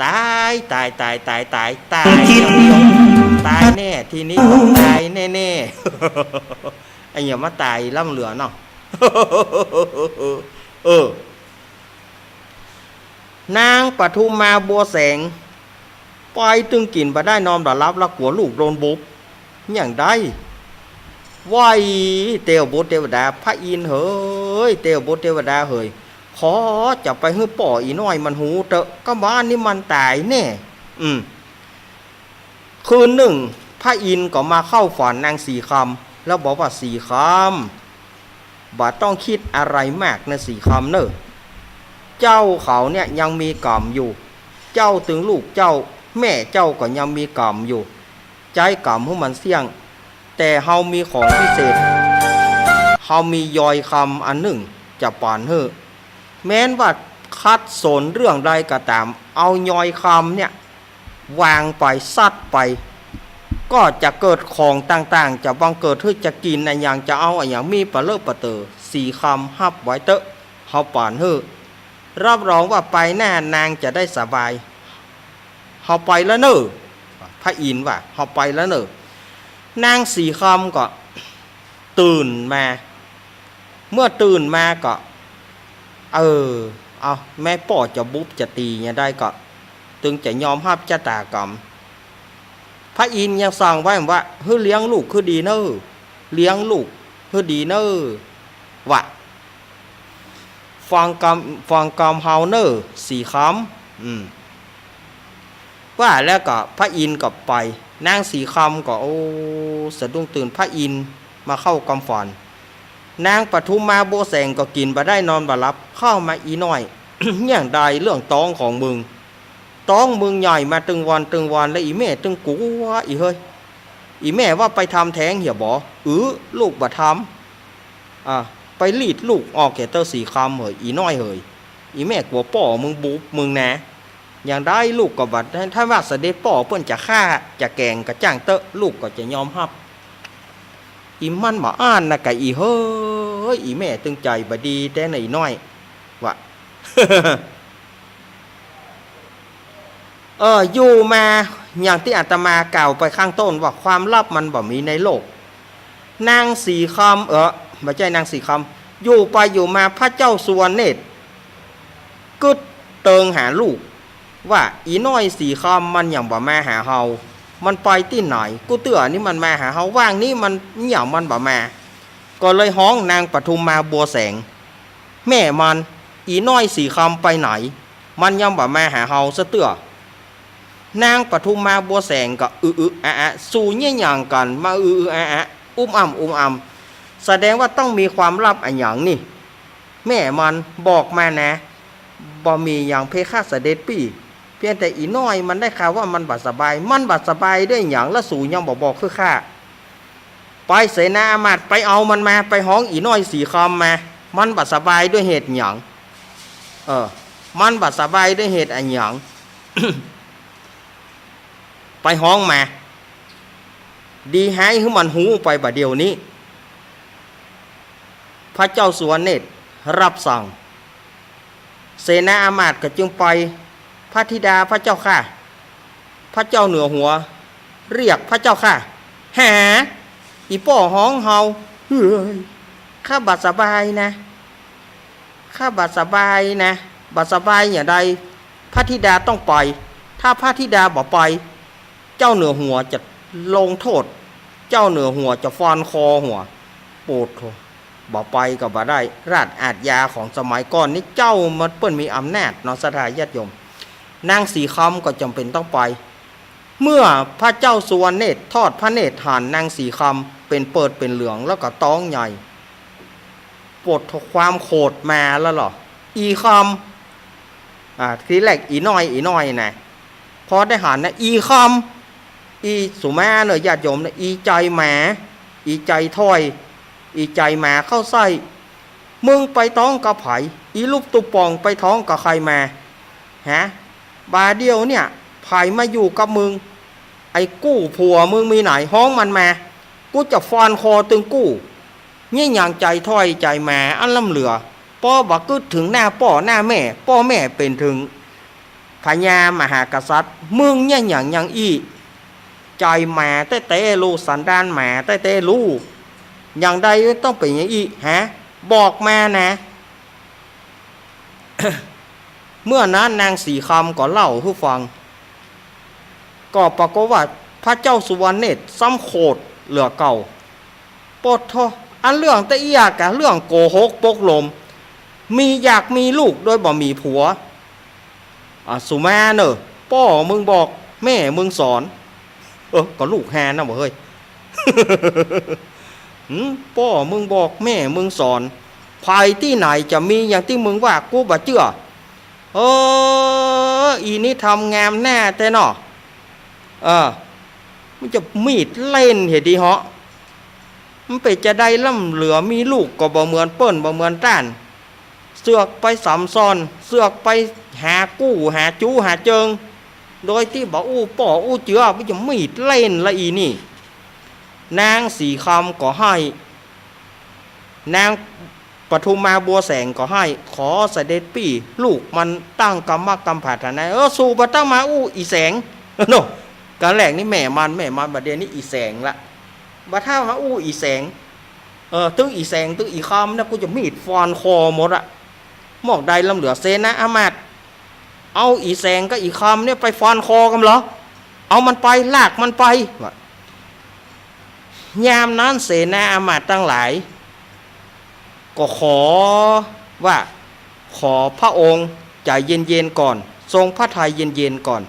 ตายอย่างเดียวตายแน่ทีนี้ต้องตายแน่ไอ้อย่ามาตายล่ำเหลือเนาะนางปทุมมาบัวแสงไปตึงกินบ่ได้นอมดารับแล้วกัวลูกโดนบุบอย่างใดไหวเตียวบุตรเทวดาพระอินทร์เฮ้ยเตียวบุตรเทวดาเฮ้ยขอจะไปให้ป่ออีน้อยมันหูเตอะก็บ้านนี้มันตายแน่คืนหนึ่งพระอินทร์ก็มาเข้าฝันนางสีคำแล้วบอกว่าสีคำบ่ต้องคิดอะไรมากนะสีคำเนอะเจ้าเขาเนี่ยยังมีกรรมอยู่เจ้าถึงลูกเจ้าแม่เจ้าก็ยังมีกรรมอยู่ใจกรรมให้มันเสี่ยงแต่เฮามีของพิเศษเฮามียอยคำอันหนึ่งจะปานเฮอแม้นว่าคัดสนเรื่องใดก็ตามเอายอยคำเนี่ยวางไปซัดไปก็จะเกิดของต่างๆจะบังเกิดที่จะกินอะไรอย่างจะเอาอะไรอย่างมีปลาเลิกปลาเตอสีคำฮับไว้เตอะเฮาปานเฮอรับรองว่าไปหน้านางจะได้สบายเฮาไปแล้วเนอะพระอินทร์ว่าเฮาไปแล้วเนอะนางสีคำก็ตื่นมาเมื่อตื่นมาก็เอาแม่ป่อจะบุบจะตีเนี่ยได้ก็ถึงจะยอมรับชะตากรรมพระอินทร์ยังสั่งไว้ว่าเฮ้ยเลี้ยงลูกคือดีเนอะเลี้ยงลูกคือดีเนอะว่าฟังกรรมเฮาเนอะสีคำว่าแล้วก็พระอินทร์ก็ไปนางสีคำก็สะดุ้งตื่นพระอินทร์มาเข้ากำฝันนางปทุมมาโบแสงก็กินบ่ได้นอนบ่หลับเข้ามาอีน้อย อย่างใดเรื่องต้องของมึงต้องมึงใหญ่มาตึงวันแล้วอีแม่ตึงกูว่าอีเฮ้ยอีแม่ว่าไปทำแท้งเหี่ยบ่ลูกบ่ทำไปรีดลูกออกแก่เตอสีคำเหยอีน้อยเหยอีแม่กลัวป่อมึงบุบมึงนะอย่างได้ลูกก็บัดถ้าว่าเสด็จป่อเปิ้นจะฆ่าจะแกงกระจ้างเตอะลูกก็จะยอมรับอีมันบ่อ่านนะกะอีเฮ้ยอีแม่ตึงใจบ่ดีแต่ไหนน้อยว่ะ อยู่มาอย่างที่อาตมากล่าวไปข้างต้นว่าความลับมันบ่มีในโลกนางสีคำไม่ใช่นางสีคำอยู่ไปอยู่มาพระเจ้าสุวรรณเนตรกึดเติงหาลูกว่าอีน้อยสีคำมันอย่างบ่มาหาเฮามันไปที่ไหนกูเตือนี่มันมาหาเฮาว่างนี่มันอย่างมันบ่มาก็เลยฮ้องนางปทุมมาบัวแสงแม่มันอีน้อยสีคำไปไหนมันยังบ่มาหาเฮาซะเตือนางปทุมมาบัวแสงก็สู้เนี่ยอย่างกันมาอุ้มอ่ำแสดงว่าต้องมีความลับอันอย่างนี่แม่มันบอกมานะบ่มีอย่างเพคะเสด็จปี่เพียงแต่อีน้อยมันได้ข่าวว่ามันบัดสบายด้วยอย่างละสู่ยังบอกคือข้าไปเสนาอามาตย์ไปเอามันมาไปห้องอีน้อยสีคำมามันบัดสบายด้วยเหตุอย่างมันบัดสบายด้วยเหตุอันอย่าง ไปห้องมาดีให้ให้มันหูไปบัดเดียวนี้ ระเจ้าสุวรรณเนตรรับสั่งเสนาอามาตย์ก็จึงไปพระธิดาพระเจ้าค่ะพระเจ้าเหนือหัวเรียกพระเจ้าค่ะหาอีป่อห้องเฮาเฮ้ยข้าบัดสบายนะข้าบัดสบายนะบัดสบายอย่างใดพระธิดาต้องไปถ้าพระธิดาบอกไปเจ้าเหนือหัวจะลงโทษเจ้าเหนือหัวจะฟันคอหัวปวดหัวบอกไปก็บ่ได้ราชอาทยาของสมัยก่อนนี่เจ้ามันเปิ้นมีอำนาจเนาะสถาญาติโยมนางสีคำก็จำเป็นต้องไปเมื่อพระเจ้าสุวรรณเนตรทอดพระเนตรผ่านนางสีคำเป็นเปิดเป็นเหลืองแล้วก็ต้องใหญ่ปวดความโขดมาแล้วเหรออีคำทีแรกอีน้อยนะพอได้หันนะอีคำอีสุมาเนยญาติโยมนะอีใจแหมอีใจถ้อยอีใจแหมเข้าไส้มึงไปท้องกับไผอีลูกตุปองไปท้องกับใครมาฮะบาเดียวเนี่ยไผมาอยู่กับมึงไอ้กู้ผัวมึงมีไหนห้องมันมากูจะฟันคอตึงกู้นี่อย่างใจถ้อยใจแหมอันล่ำเหลือพ่อบอกกึดถึงหน้าพ่อหน้าแม่พ่อแม่เป็นถึงพญามหากษัตริย์มึงเนี่ยอย่างอีใจแหมเต้ลูสันดานแหมเต้ลูอย่างใดต้องเป็นอย่างอีฮะบอกมานะ เมื่อนั้นนางสีคำก็เล่าให้ฟังก็ปรากฏว่าพระเจ้าสุวรรณเนตรซ้ำโคตรเหลือเก่าปดทออันเรื่องแต่อียากะเรื่องโกหกปกลมมีอยากมีลูกโดยบ่มีผัวสุมาเนอะพ่อมึงบอกแม่มึงสอนก็ลูกแฮนนะบ่เฮ้ย พ่อมึงบอกแม่มึงสอนภายที่ไหนจะมีอย่างที่มึงว่ากูบ่เชื่ออีนี่ทำงามแน่แต่เนาะมันจะมีดเล่นเหตุดีเหาะมันไปจะได้ล่ำเหลือมีลูกก็บ่เหมือนเปิ้นบ่เหมือนต้านเสือกไปสำซ้อนเสือกไปหากู้หาจูหาเจิงโดยที่บอกอู้ป่ออู้เจือมันจะมีดเล่นละอีนี่นางสีคำก็ให้นางปทุมมาบัวแสงก็ให้ขอเสด็จปี่ลูกมันตั้งกรรมผัดนะสู่ปตั้งมาอู้อีแสงโน่การแหลกนี่แม่มันบัดเดี๋ยวนี้อีแสงละบัดถ้ามาอู้อีแสงตึ้งอีแสงตึ้งอีคำนะกูจะมีดฟันคอหมดอะหมอกใดลำเหลือเซนะอามาตเอาอีแสงก็อีคำเนี่ยไปฟันคอกันเหรอเอามันไปลากมันไปยามนั้นเสนาอามาตย์ทั้งหลายก็ขอว่าขอพระองค์ใจเย็นๆก่อนทรงพระทัยเย็นๆก่อน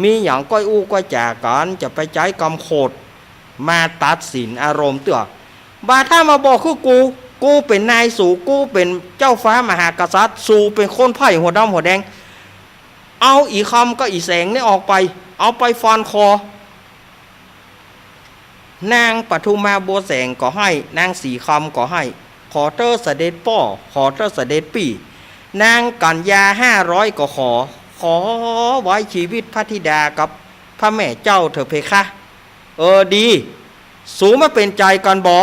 มีอย่างก้อยอู้ก้อยจ่ากันจะไปใจกำโขดมาตัดสินอารมณ์เตือบาถ้ามาบอกคือกูเป็นนายสู่กูเป็นเจ้าฟ้ามหากษัตริย์สู่เป็นคนไผ่หัวดำหัวแดงเอาอีคำก็อีแสงนี่ออกไปเอาไปฟันคอนางปทุมมาบัวแสงก็ให้นางสีคำก็ให้ขอเตอร์เสด็จพ่อขอเตอร์เสด็จปี่นางกัญญา500ก็ขอไว้ชีวิตพระธิดากับพระแม่เจ้าเถอะเพคะดีสูมาเป็นใจกันบ่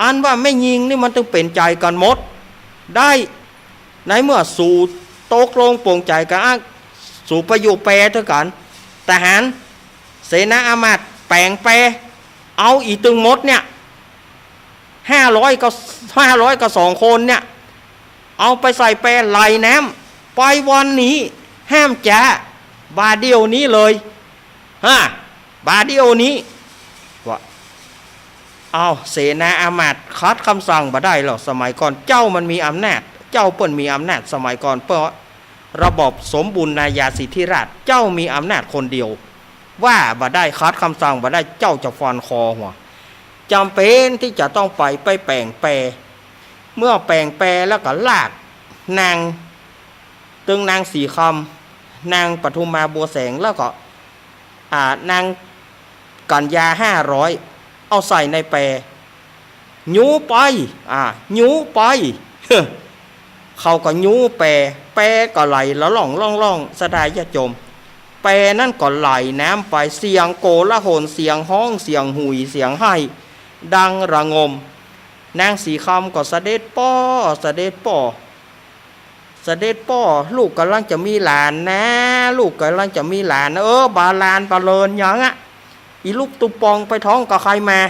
อันว่าไม่ยิงนี่มันต้องเป็นใจกันหมดได้ในเมื่อสู่ตกลงปลงใจกันสู่ประโยชน์แปรเท่ากันทหารเสนาอามาตย์แปลงแปรเอาอีตึงมดเนี่ย500ก็2คนเนี่ยเอาไปใส่แปรไหลน้ำไปวันนี้ห้ามจ้าบาเดียวนี้เลยบาเดียวนี้ว่าเอาเสนาอามาตย์คัดคำสั่งบ่ได้หรอกสมัยก่อนเจ้ามันมีอำนาจเจ้าเปิ้นมีอำนาจสมัยก่อนเพราะระบบสมบูรณาญาสิทธิราชเจ้ามีอำนาจคนเดียวว่าบ่ได้คัดคำสั่งบ่ได้เจ้าจะฟันคอหัวจำเป็นที่จะต้องไปแปลงแปรเมื่อแปลงแปรแล้วก็ลากนางตึงนางสีคำนางปทุมมาบัวแสงแล้วก็นางกัญญา500เอาใส่ในแปรยูไปยูไป เขาก็ยูแปรก็ไหลแล้วล่องสดายญาติโยมแปรนั่นก็ไหลน้ำไปเสียงโกละหนเสียงห้องเสียงหุยเสียงไห้ดังระงม นางสีคำก็เสด็จป่อเสด็จป่อเสด็จป่อลูกกำลังจะมีหลานนะลูกกำลังจะมีหลานบาลานบาเลินยังอ่ะอีลูกตุปองไปท้องกับใครมา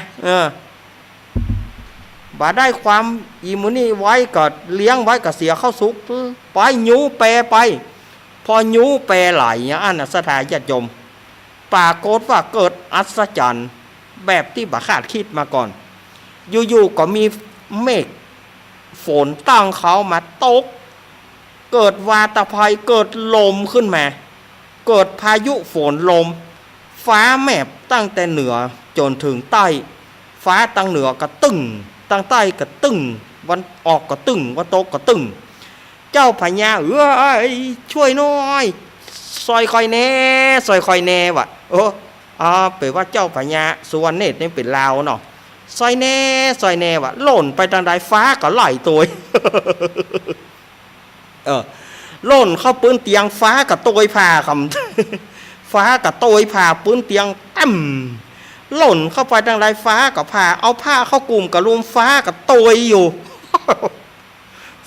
บาได้ความอีมุนี่ไว้ก็เลี้ยงไว้ก็เสียเข้าสุกไปยูแปรไปพอยูแปรไหลอย่างอันสถานญาติโยมปรากฏว่าเกิดอัศจรรย์แบบที่บ่คาดคิดมาก่อนอยู่ๆก็มีเมฆฝนตั้งเขามาตกเกิดวาตภัยเกิดลมขึ้นมาเกิดพายุฝนลมฟ้าแมบตั้งแต่เหนือจนถึงใต้ฟ้าตั้งเหนือก็ตึงตั้งใต้ก็ตึงวันออกก็ตึงวันตกก็ตึงเจ้าพญาช่วยหน่อยซอยคอยแน่ซอยคอยแน่วะเปลว่าเจ้าพญาสุวรรณเนตรนี่เป็นลาวเนาะซอยแน่วะหล่นไปทางใดฟ้าก็ไหลตัว หล่นเข้าปืนเตียงฟ้ากับโตยผ่าคำ ฟ้ากับโตยผ่าปืนเตียงตั้มหล่นเข้าไปทางใดฟ้ากับผ่าเอาผ้าเข้ากลุ่มกับลุมฟ้ากับโตยอยู่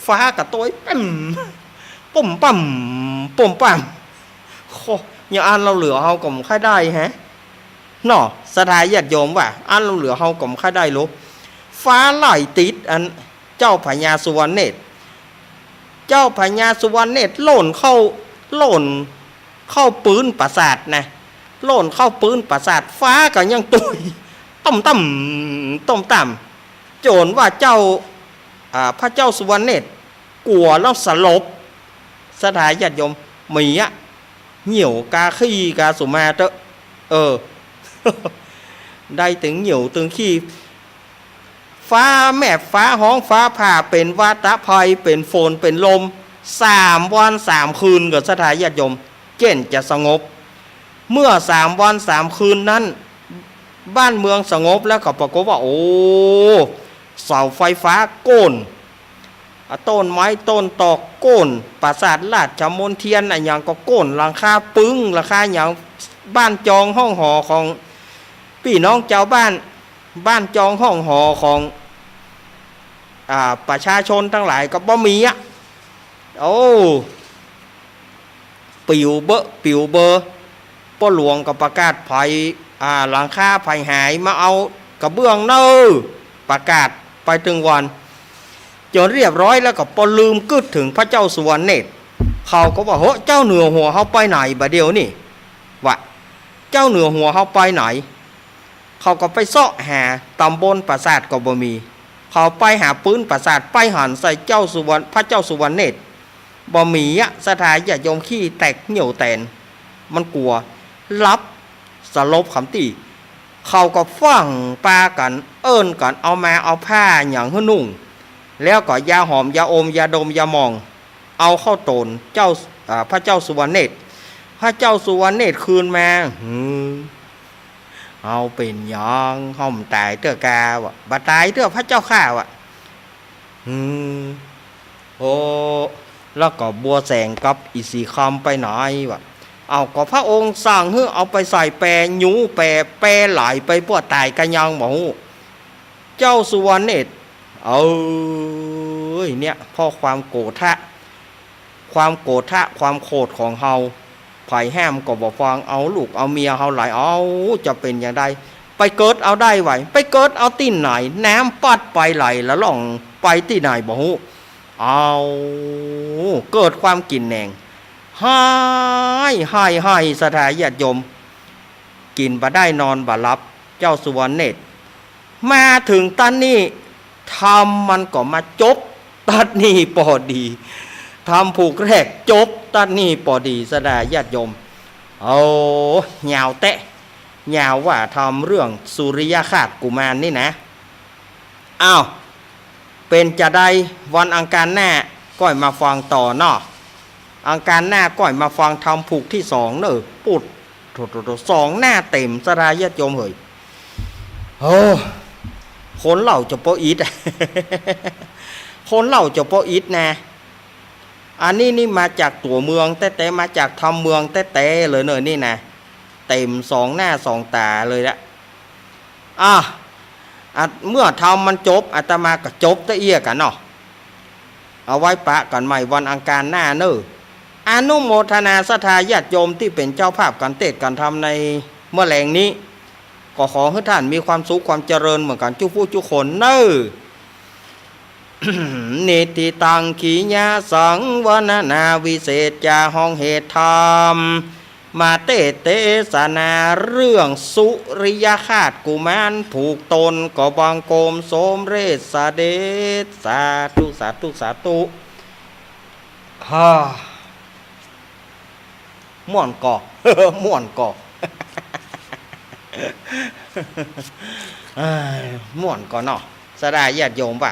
ฟ้ากับโตยปั๊มปุ่มปั๊มปุ่มปั๊มอย่างอันเราเหลือเอากล่อมค่าได้ฮะเนาะสถานญาติโยมว่าอันเราเหลือเอากล่อมค่าได้ลูกฟ้าไหลติดอันเจ้าพญาสุวรรณเนตรเจ้าพญาสุวรรณเนตรหล่นเข้าปืนปราสาทนะหล่นเข้าปืนปราสาทฟ้าก็ยังตุยต้มโจรว่าเจ้าพระเจ้าสุวรรณเนตรกลัวแล้วสลบสถานญาติโยมมีเหี่ยวกาขี้กาสุมาเตอ ได้ถึงเหี่ยวถึงขี้ฟ้าแม่ฟ้าห้องฟ้าผ่าเป็นวาตภัยเป็นฝนเป็นลม3 วัน 3 คืนกับสถานญาติโยมเจนจะสงบเมื่อ3 วัน 3 คืนนั้นบ้านเมืองสงบแล้วก็ปรากฏว่าเสาไฟฟ้าโค่นต้นไม้ต้นตอกโค่นปราสาทราชมนเทียนอย่างก็โค่นหลังคาปึ้งราคาอย่างบ้านจองห้องหอของพี่น้องเจ้าบ้านจองห้องหอของประชาชนทั้งหลายก็บ่มีปิวเบอป้อหลวงกับประกาศภัยหลังคาภัยหายมาเอากระเบื้องประกาศไปถึงวันจนเรียบร้อยแล้วก็พอลืมกึดถึงพระเจ้าสุวรรณเนตรเขาก็ว่าเจ้าเหนือหัวเขาไปไหนบะเดียวนี่วะเจ้าเหนือหัวเขาไปไหนเขาก็ไปเสาะหาตำบลปราสาทก็บ่มีเขาไปหาปืนปราสาทไปหันใส่พระเจ้าสุวรรณเนตรบ่มีสถานญาติโยมขี้แตกเหนียวแตนมันกลัวรับสลบคำตีเขาก็ฟังปากันเอิ้นกันเอามาเอาผ้าอย่างหื้อนุ่งแล้วก็ยาหอมยาอมยาดมยามองเอาเข้าตนพระเจ้าสุวรรณเนตรพระเจ้าสุวรรณเนตรคืนมาเอาเป็นยังห้อมตายเตื้อกาวะบ่ตายเตื้อพระเจ้าข้าวะแล้วก็บัวแสงกับอีสีคำไปไหนวะเอาก็พระองค์สั่งให้เอาไปใส่แปรยูแปรไหลไปพวกตายกันยังหมูเจ้าสุวรรณเนตรเนี่ยเพราะความโกรธความโคตรของเฮาไผ่แห้มก็บอกฟังเอาลูกเอาเมียเฮาหลายจะเป็นอย่างไรไปเกิดเอาได้ไหวไปเกิดเอาที่ไหนน้ำปัดไปไหลแล้วล่องไปที่ไหนบอกเกิดความกินแหนงให้สถานญาติโยมกินบ่ได้นอนบ่หลับเจ้าสุวรรณเนตรมาถึงตันนี้ทำมันก็มาจบตัดนี่พอดีทำผูกแรกจบตัดนี่พอดีสถานญาติโยมยาวแตะยาวว่าทำเรื่องสุริยคราสกุมารนี่นะเป็นจะได้วันอังคารหน้าก้อยมาฟังต่อเนาะอังคารหน้าก้อยมาฟังทำผูกที่2เนอะปุด2หน้าเต็มสถานญาติโยมคนเหล่าจะโปอิด คนเหล่าจะโปอิดนะอันนี้นี่มาจากตัวเมืองแต่มาจากทำเมืองแต่เลยเนอะนี่นะเต็ม2 หน้า 2 ตาเลยละ เมื่อทำมันจบอาตมาก็จบตะเอียกันเนาะเอาไว้ปะกันใหม่วันอังคารหน้าเนออนุโมทนาศรัทธาญาติโยมที่เป็นเจ้าภาพการเทศน์การทำในเมื่อแรงนี้ก็ขอให้ท่านมีความสุขความเจริญเหมือนกันทุกผู้ทุกคนเนอ นิติตังขีญาสังวนานาวิเศษจาห้องเหตุธรรมมาเตสนาเรื่องสุริยคาตกุมารผูกตนก็บังกรมสมเรศสาเดชสาธุสาธุสาธุฮ่าม่วนกอก ม่วนกอก ม่วนก่อนเนาะสดาญาติโยมป่ะ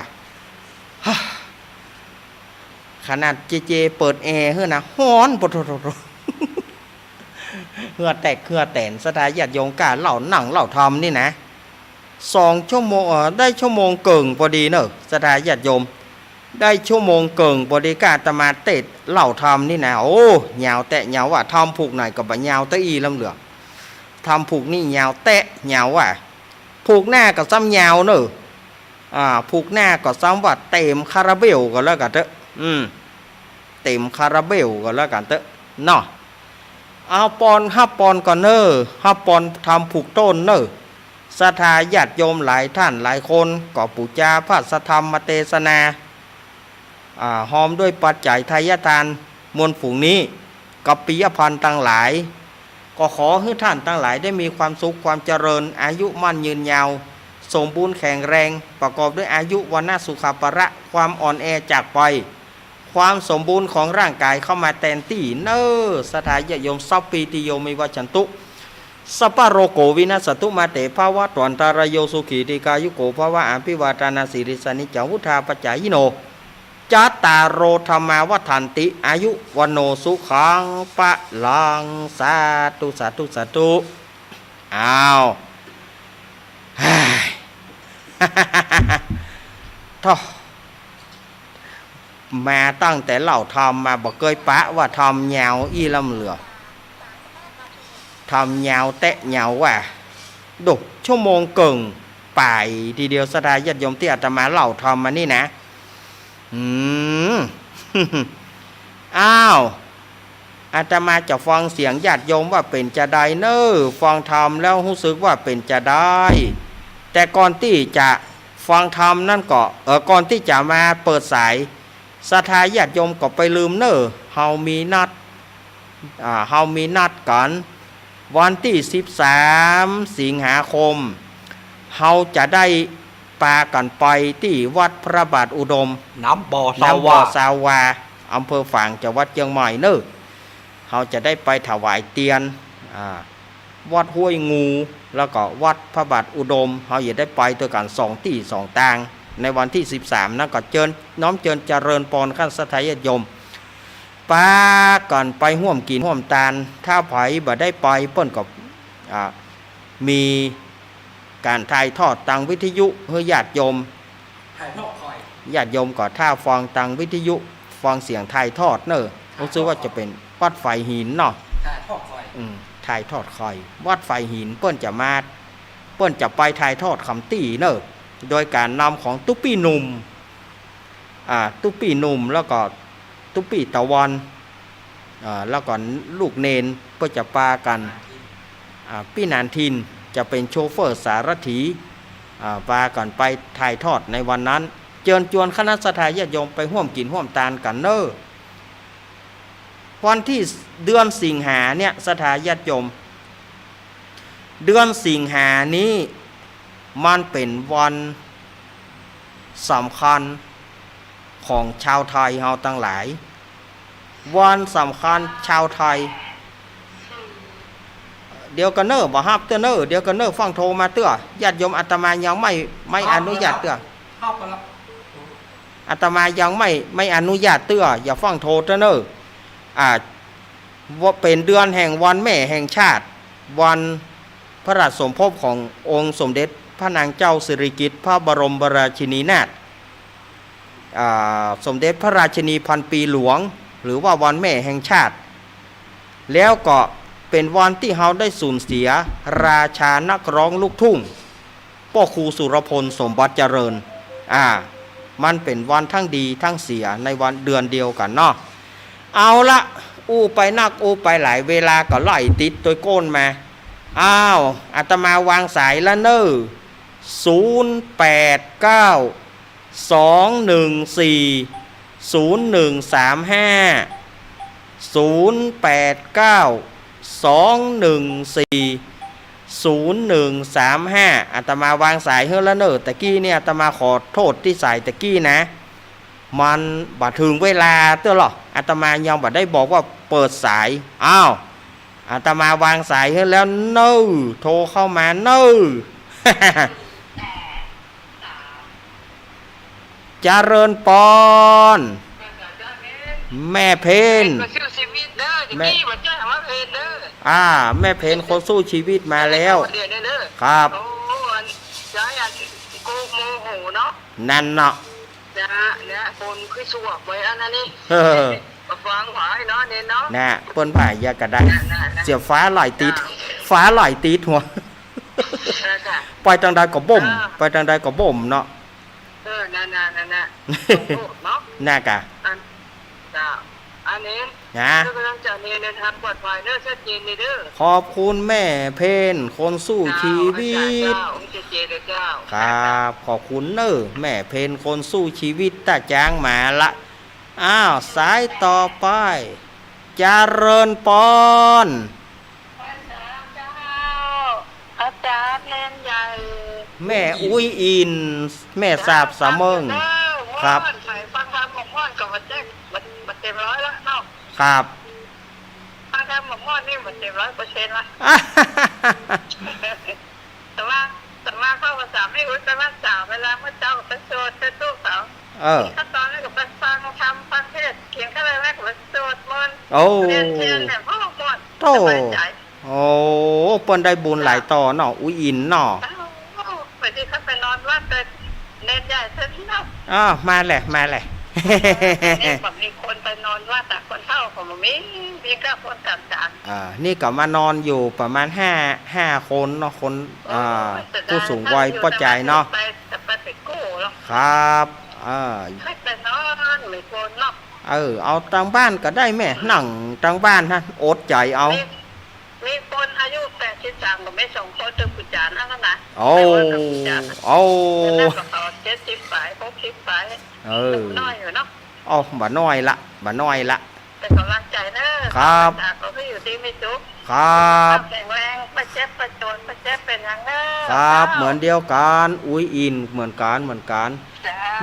ขนาดเจเปิดแอร์เฮ้อนะฮ้อนปะโถเฮือแตกเฮือแตนสดาญาติโยมกล้าเล่าหนังเล่าทำนี่นะ2 ชั่วโมงได้ชั่วโมงเกิงพอดีเนอะสดาญาติโยมได้ชั่วโมงเกิงพอดีกาตมาเตะเล่าทำนี่นะโอ้ยาวแตะยาวว่ะทำผูกไหนกับบะยาวตะอีลำเหลือทำผูกนี่ยาวแตะยาวว่ะผูกหน้ากับซ้ำยาวเนอะผูกหน้าก็ซ้ำว่าเต็มคาราเบลก็แล้วกันเถอะเต็มคาราเบลก็แล้วกันเถอะเนาะเอาปอนห้าปอนก่อนเนอห้าปอนทำผูกต้นเนอศรัทธาญาติโยมหลายท่านหลายคนก็ปูจาพระสัทธรรมเทศนาหอมด้วยปัจจัยทายทานมวลฝูงนี้กับปิยพันธ์ทั้งหลายก็ขอให้ท่านทั้งหลายได้มีความสุขความเจริญอายุมั่นยืนยาวสมบูรณ์แข็งแรงประกอบด้วยอายุวันนาสุขภระความอ่อนแอจากไปความสมบูรณ์ของร่างกายเข้ามาแทนที่เนอสถายโยมสัพปีติโยมิวัชันตุสัพพะโรโกวินาสตุมาเตภาวะตวันตารโยสุขีติกายุโกภาวะอภิวาทานาสิริสนิจังวุธาปัจจายโนจัตตารโรธรรมาวัฏันติอายุวันโนสุขังปะลังสาธุสาธุสาธุอ้าวท่อมาตั้งแต่เล่าทำมาบอกเคยปะว่าทำยาวอีลำเหลือทำยาวแตะยาวว่าดุชั่วโมงเกิงไปทีเดียวสดาญาติโยมที่อาตมาเล่าทำมานี่นะอ้าวอาตมาจะฟังเสียงญาติโยมว่าเป็นจะได้เนอฟังธรรมแล้วรู้สึกว่าเป็นจะได้แต่ก่อนที่จะฟังธรรมนั่นก็ก่อนที่จะมาเปิดสายศรัทธาญาติโยมก็ไปลืมเนอเฮามีนัดกันวันที่13 สิงหาคมเฮาจะได้ปากันไปที่วัดพระบาทอุดมน้ำบ่อสาวาอำเภอฝางจังหวัดเชียงใหม่เนอเฮาจะได้ไปถวายเตียนวัดห้วยงูแล้วก็วัดพระบาทอุดมเฮาจะได้ไปตัวกัน2 ที่ 2 ตางในวันที่13นั้นก็เชิญน้อมเชิญเจริญพรขั้นสัทธาญาติโยมปาก่อนไปห่วมกินห่วมทานถ้าไผบ่ได้ไปเปิ้นก็มีการถ่ายทอดทางวิทยุให้ญาติโยมญาติโยมก็ถ้าฟังทางวิทยุฟังเสียงถ่ายทอดเนอะรู้สึกว่าจะเป็นวัดไฟหินเนาะถ่ายทอดคอยวัดไฟหินเปิ้นจะมาเปิ้นจะไปถ่ายทอดคำตี้เนอะโดยการนำของตุ๊ปี้หนุ่มตุ๊ปี้หนุ่มแล้วก็ตุ๊ปี้ตะวันแล้วก็ลูกเนนเพื่อจะปากันพี่นานทินจะเป็นโชเฟอร์สารถีปากันไปถ่ายทอดในวันนั้นเชิญชวนคณะศรัทธาญาติโยมไปร่วมกินร่วมทานกันเนอวันที่เดือนสิงหาเนี่ยศรัทธาญาติโยมเดือนสิงหานี้มันเป็นวันสำคัญของชาวไทยเฮาทั้งหลายวันสำคัญชาวไทยเดี๋ยวกันเนอบ่ฮับเตอเนอเดี๋ยวกันเนอฟังโทรมาเตื้อญาติโยมอาตมายังไม่อนุญาตเตื้ออาตมายังไม่อนุญาตเตื้ออย่าฟังโทรเตอเนอว่าเป็นเดือนแห่งวันแม่แห่งชาติวันพระราชสมภพขององค์สมเด็จพระนางเจ้าสิริกิติ์พระบรมราชินีนาถสมเด็จพระราชินีพันปีหลวงหรือว่าวันแม่แห่งชาติแล้วก็เป็นวันที่เราได้สูญเสียราชานักร้องลูกทุ่ง พ่อครูสุรพลสมบัติเจริญมันเป็นวันทั้งดีทั้งเสียในวันเดือนเดียวกันเนาะเอาละอู้ไปนักอู้ไปหลายเวลาก็ไล่ติดตัวก้นมาอ้าวอาตมาวางสายแล้วเนอะ089-214-0135อาตมาวางสายเฮ้แล้วเนอะตะกี้เนี่ยอาตมาขอโทษที่สายตะกี้นะมันบัดถึงเวลาเต้อหรออาตมายังบัดได้บอกว่าเปิดสายอ้าวอาตมาวางสายเฮ้แล้วเนอะโทรเข้ามาเนอะ เจริญปอนแม่เพนแม่แม่เพนคนสู้ชีวิตมาแล้วครับนั่นเนาะเนี่ยคนคือสวบไว้อันนั้นนี่ฟังหวายเนาะเนี่ยเนาะน่ะเปิ้นผ่ายยากระได้เสียฟ้าไหลติดหัวไปทางใดก็บ่มไปทางใดก็บ่มเนาะนั่นเนาะน่ากะอันนี้นะกำลังจะเดินทางปลอดภัยเด้อชัดเจนเลยเด้อขอบคุณแม่เพนคนสู้ชีวิตครับขอบคุณเนอะแม่เพนคนสู้ชีวิตตาจางมาละอ้าวสายต่อไปเจริญปอนอาจารย์เล่นใหญ่แม่อุ้ยอินแม่สาบสะเมิงครับฟังคำหมกม่อนกับมันแจ้งมันเต็มร้อยแล้วเนาะครับฟังคำหมกม่อนนี่มันเต็ม100%ละแต่ว่าเข้าภาษาไม่รู้แต่ว่าสาวเวลาเมื่อเจ้าเป็นโซนเป็นตู้สาวขั้นตอนแรกก็เป็นฟังคำฟังเทศเขียนขั้นแรกก็เป็นโซนมนเรียนแบบพ่อมนสบายใจโอ้เปิ้นได้บุญหลายต่อเนาะอุ้ยอินเนาะไปที่เขาไปนอนวัดเกิดเน้นใหญ่เท่านี้เนาะมาแหละนี่แบบมีคนไปนอนวัดแต่คนเฒ่าของมีก็คนต่างนี่ก็มานอนอยู่ประมาณ5คนเนาะคนผู้สูงวัยป้อใจเนาะไปกู้เนาะครับให้ไปนอนไม่คนเนาะเอาทางบ้านก็ได้แม่นั่งทางบ้านฮะอดใจเอามีคนอายุ83กับไม่2คนถึงกุจานนั่นนะโอ้แล้วก็เขา70 ปลาย60 ปลายน้อยอยู่เนาะบ่น้อยละเป็นกำลังใจนะครับเราก็อยู่ที่ไม่จุกครับแข็งแรงประเจ็บประจนประเจ็บเป็นอย่างนั้นครับเหมือนเดียวกันอุ้ยอินเหมือนกัน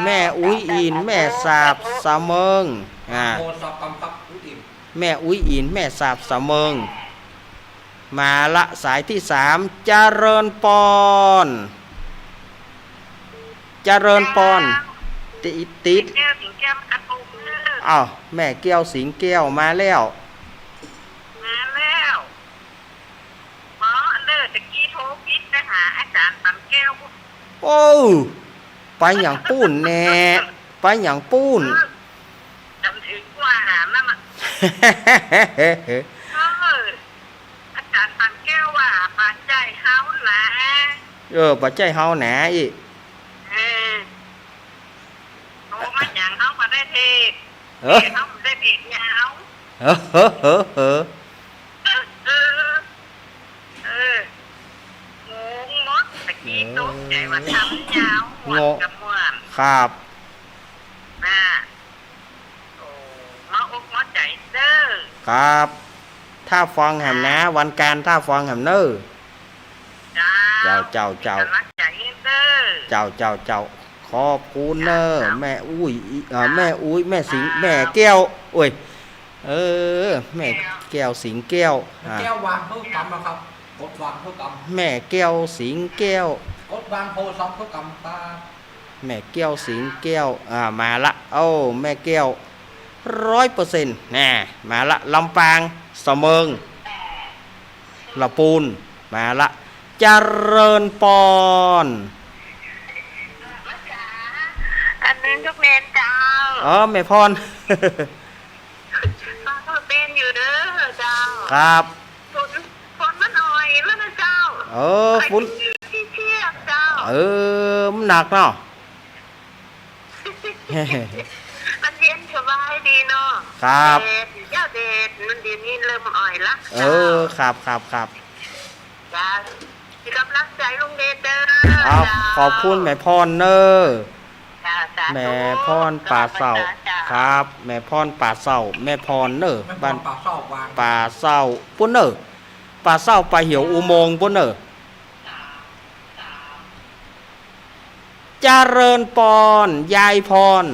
แม่อุ้ยอินแม่สาบสะเมิงแม่อุ้ยอินแม่สาบสะเมิงมาละสายที่3เจริญปอนติดอ้าวแม่แก้วสิงแก้วมาแล้วหมอเลิศตะกี้โทรพิษไปหาอาจารย์ตำแก้วโอ้ไปอย่างปูนแน่ไปอย่างปูนจำถึงว่าหานั่นอาจารย์ตำแก้วว่าปัจจัยเฮาแหละปัจจัยเฮาแหนอีโตมาอย่างเฮามาได้เทศเฮาได้เทศยาวงงมดตะกี้ตกใจว่าทำยาวหมดกับหมดครับมาอกมาใจเด้อครับถ้าฟังแหมนะวันการถ้าฟังแหมเนอเจ้าขอบคุณเนอแม่อุ้ยแม่สิงแม่แก้วโอ้ยแม่แก้วสิงแก้วแก้ววางเพื่อกำนะครับกดวางเพื่อกำแม่แก้วสิงแก้วกดวางโพซับเพื่อกำตาแม่แก้วสิงแก้วมาละแม่แก้ว100%น่มาละลำปางเสมิงละปูนมาละเจริญปอนอันนี้ทุกเมนเจ้าแม่พรฟังเป็นอยู่เด้อเจ้าครับฝนมาหน่อยแล้วนะเจ้าฝุ่นเชี่ยเจ้า มันหนักเนาะ มันเย็นสบายดีเนาะ ครับ เด็ดเจ้าเด็ดมันเดี๋ยวนี้เริ่มอ่อยละ ครับจ้าที่กำลังใจลุงเดชเด้อ เอาขอบคุณแม่พรเนอ จ้าสาธุ แม่พรป่าเศร้า จ้า ครับแม่พรป่าเศร้าแม่พรเนอ ไม่ บ้าน ปากเศร้าวาง ป่าเศร้าปุ่นเนอป่าเศร้าไปเหี่ยวอุโมงค์ปุ่นเนอเจริญปอนยายพร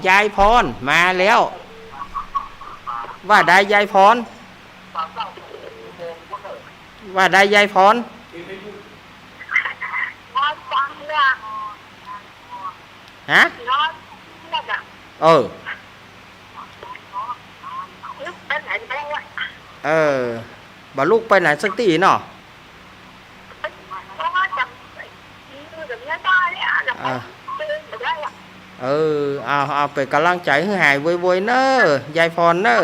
ยายพรมาแล้วว่าได้ยายพรว่าได้ยายพร นอนฟังเรื่อง ฮะ นอนเนี่ยจ้ะ นึกเป็นไหนได้วะ บ่ลูกไปไหนสักทีเนาะ เพราะว่าจะมือกับเนื้อได้เนี่ยจะไปเดินไปได้อะ เอาไปกำลังใจให้หายไวๆเนอะยายพรเนอะ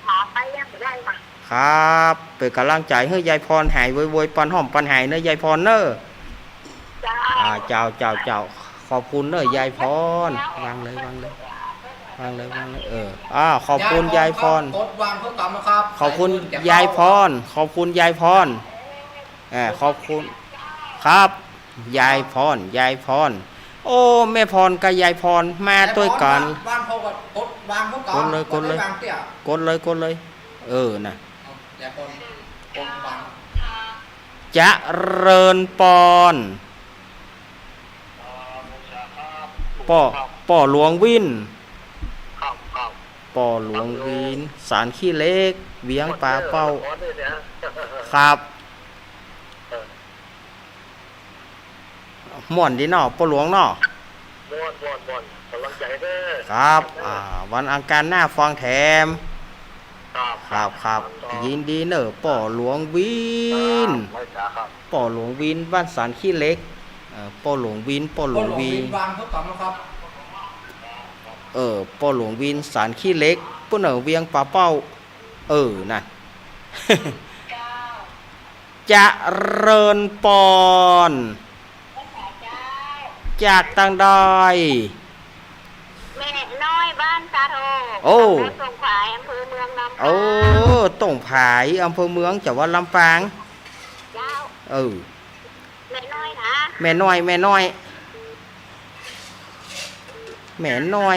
หาไปยังไปได้ปะ ครับไปกำลังใจให้ยายพรหายไวๆปันหอมปันหายเนอะยายพรเนอะ จ้า เจ้าขอบคุณเนอะยายพรวางเลยขอบคุณยายพร กดวางเพื่อกรรมนะครับ ขอบคุณยายพรขอบคุณยายพรขอบคุณครับยายพรโอ้แม่พรกับยายพรมาด้วยกัน วางเพื่อกดวางเพื่อกรรม กดเลย วางเตี้ย กดเลยน่ะ อย่าคนกดวาง จะเริญปอนป่อหลวงวินป่อหลวงวินสารขี้เล็กเวียงปลาเป้าครับม่วนดีเนาะป่อหลวงเนาะ ม่วนกำลังใจเด้อ ครับวันอังคารหน้าฟังแถม ครับ ยินดีเนอะป่อหลวงวิน ไม่จ้าครับ ป่อหลวงวินบ้านสารขี้เล็กป่อหลวงวินป่อหลวงวิน วางเพื่อกรรมนะครับ ป่อหลวงวินสารขี้เล็กปุ่นเวียงปลาเป้าน่ะ จะเริญปอนจากต่างดอย แม่น้อยบ้านตาโท โอ้ ส่งขายอำเภอเมืองลำปาง ต่งผายอำเภอเมืองจังหวัดลำปาง เจ้า แม่น้อยนะ แม่น้อยแม่น้อย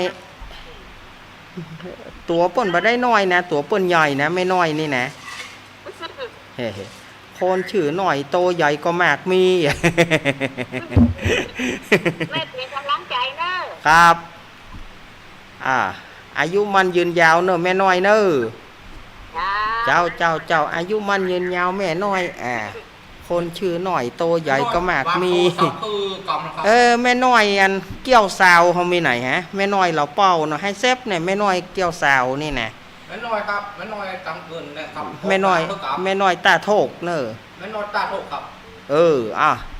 ตัวเปิ้นบ่ได้น้อยนะตัวเปิ้นใหญ่นะไม่น้อยนี่นะเฮ้คนชื่อหน่อยโตใหญ่ก็มากมี แม่เป็นกำลังใจเนอะ ครับอายุมันยืนยาวเนอะแม่น้อยเนอะเจ้าอายุมันยืนยาวแม่น้อยคนชื่อหน่อยโตใหญ่ก็มากมี วางโทรศัพท์คือกรรมนะครับ แม่น้อยอันเกี่ยวสาวเขามีไหนฮะแม่น้อยเราเป้าเนาะให้เซฟเนี่ยแม่น้อยเกี่ยวสาวนี่นะ แม่น้อยครับแม่น้อยกำเงินนะครับ แม่น้อย กดวางเพื่อกรรม แม่น้อยตาโทกเนอะ แม่น้อยตาโทกครับ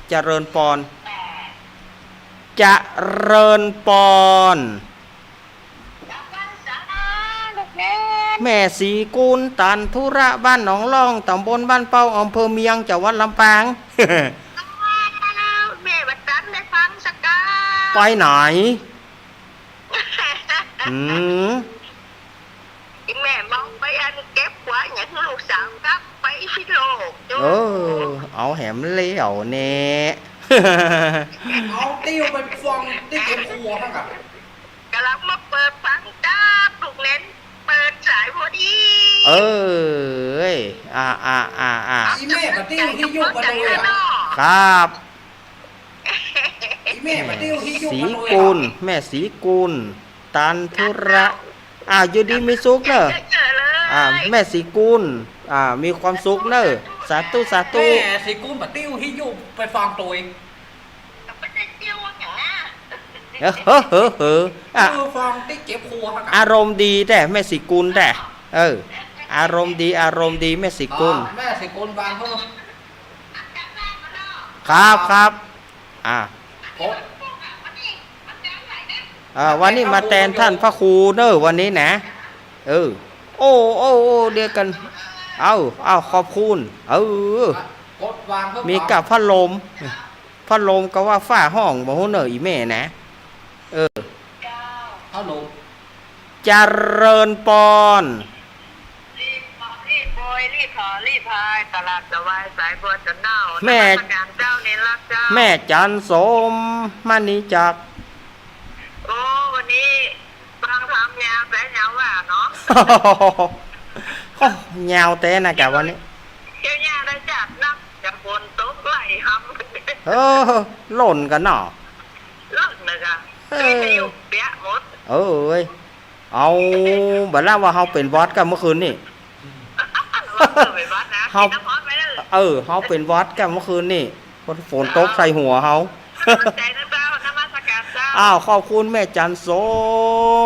เจริญปอนจะเริญปอนแม่สีกุลตันธุระบ้านหนองล่องตำบลบ้านเป้าอำเภอเมียงจังหวัดลำปาง แม่บัดตันได้ฟังสักกา ไปไหนแม่มองไปอันเก็บไว้อย่างลูกสาวกลับไปที่โลก เอาแหมเลี้ยวเน่ เอาติ้วไปฟองที่เก็บครัวทั้งกับ กำลังมาเปิดฟังจ้าปลุกเน้นเปิดสายพอดี อีแม่มาติ้วที่ยุบมาเลยอ่ะ ครับ อีแม่มาติ้วที่ยุบ สี มาเลย กุลแม่สีกุลตันธุระอยู่ดีมีสุขเนอะ เจอเลย แม่สีกุลมีความสุขเนอะสาธุ แม่สิกูมาติ้วที่ยุบไปฟังตัวเอง ไม่ได้เที่ยวอย่างนั้น คือฟังที่เก็บครัวทั้งกับ อารมณ์ดีแต่แม่สีกุลแต่อารมณ์ดีแม่สีกุล แม่สิกูวางเพื่อ ครับกด วันนี้มาแทนท่านพระครูเนอะวันนี้นะโอ้เดียวกันเอาขอบคุณ วางเพิ่ม มีกับพัดลมก็ว่าฝ้าห้องบ่ฮู้เนออีแม่นะฮัลโหล เจริญปอน รีบโบยรีบขอรีบพายตลาดสวายสายบัวจะเน่า แม่ การเจ้าเน้นรักเจ้า แม่จันสมมานีจัก โอ้วันนี้ฟังทำยาแสนยาวว่าเนาะ โอ้ยาวแต่นะกะวันนี้ เจ้าย่าได้จับนักจะฝนตกไหลหำ หล่นกันเนาะ เลิกนะจ๊ะไม่อยู่เปียหมด เอ้ยเอาบัดแล้วว่าเฮาเป็นวอดกันเมื่อคืนนี่ ไปวัดนะ เฮา น้ำร้อนไปเลย เฮาเป็นวอดกันเมื่อคืนนี่ฝนตกใส่หัวเฮา ใจนะเจ้านมัสการเจ้า อ้าวขอบคุณแม่จันส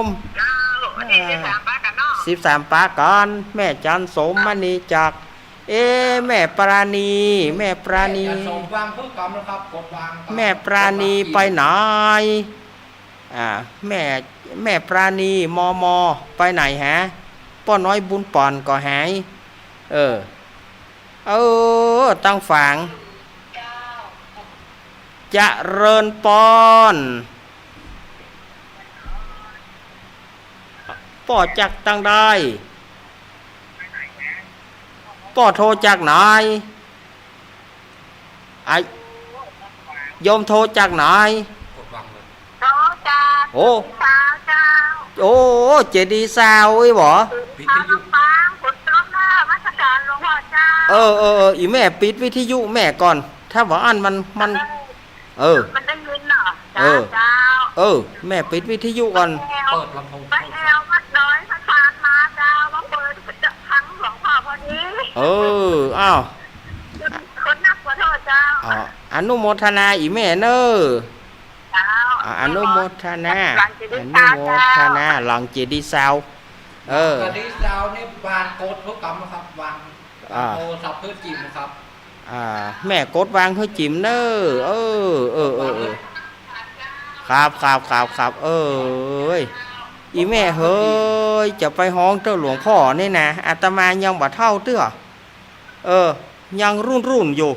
ม เจ้าวันนี้จะถามป้ากันเนาะ 13ปากันแม่จันสมมานีจัก แม่ปราณีแม่ปราณี จะส่งวางเพิ่มกรรมนะครับกดวาง แม่ปราณีไปไหนแม่ปราณีมไปไหนฮะป้อน้อยบุญป่อนก็หายตั้งฝังจะเริญปอนป้อจักตั้งได้ป้อโทรจากไหนโยมโทรจากไหน กดวางเลย โจ้จ้า โอ้ สาวเจ้า โอ้เจดีย์ซาวไอ้บ่ วิ ทา ทยุ งฟ้าฝนตกหน้ามัสการหลวงพ่อเจ้า อีแม่ปิดวิทยุแม่ก่อน ถ้าว่าอันมันมันได้ยินเนาะเจ้า แม่ปิดวิทยุก่อน เปิดลำโพง ไปแอลวัดน้อยพระชานมาเจ้าว่าเปิดจะพังหลวงพ่อพอดี อ้าว คนนักขอโทษเจ้า อนุโมทนาอีแม่เนอ เจ้า อนุโมทนาหลังเจดีย์ซาว กระดิ่งดาวนี่วางกดเพิ่มกรรมนะครับวางโทรศัพท์เพื่อจิ้มนะครับ แม่กดวางเฮ้ยจิ๋มเนอครับอีแม่เฮ้ยจะไปห้องเจ้าหลวงพ่อนี่นะอาตมายังบ่เท่าเตื้อยังรุ่นอยู่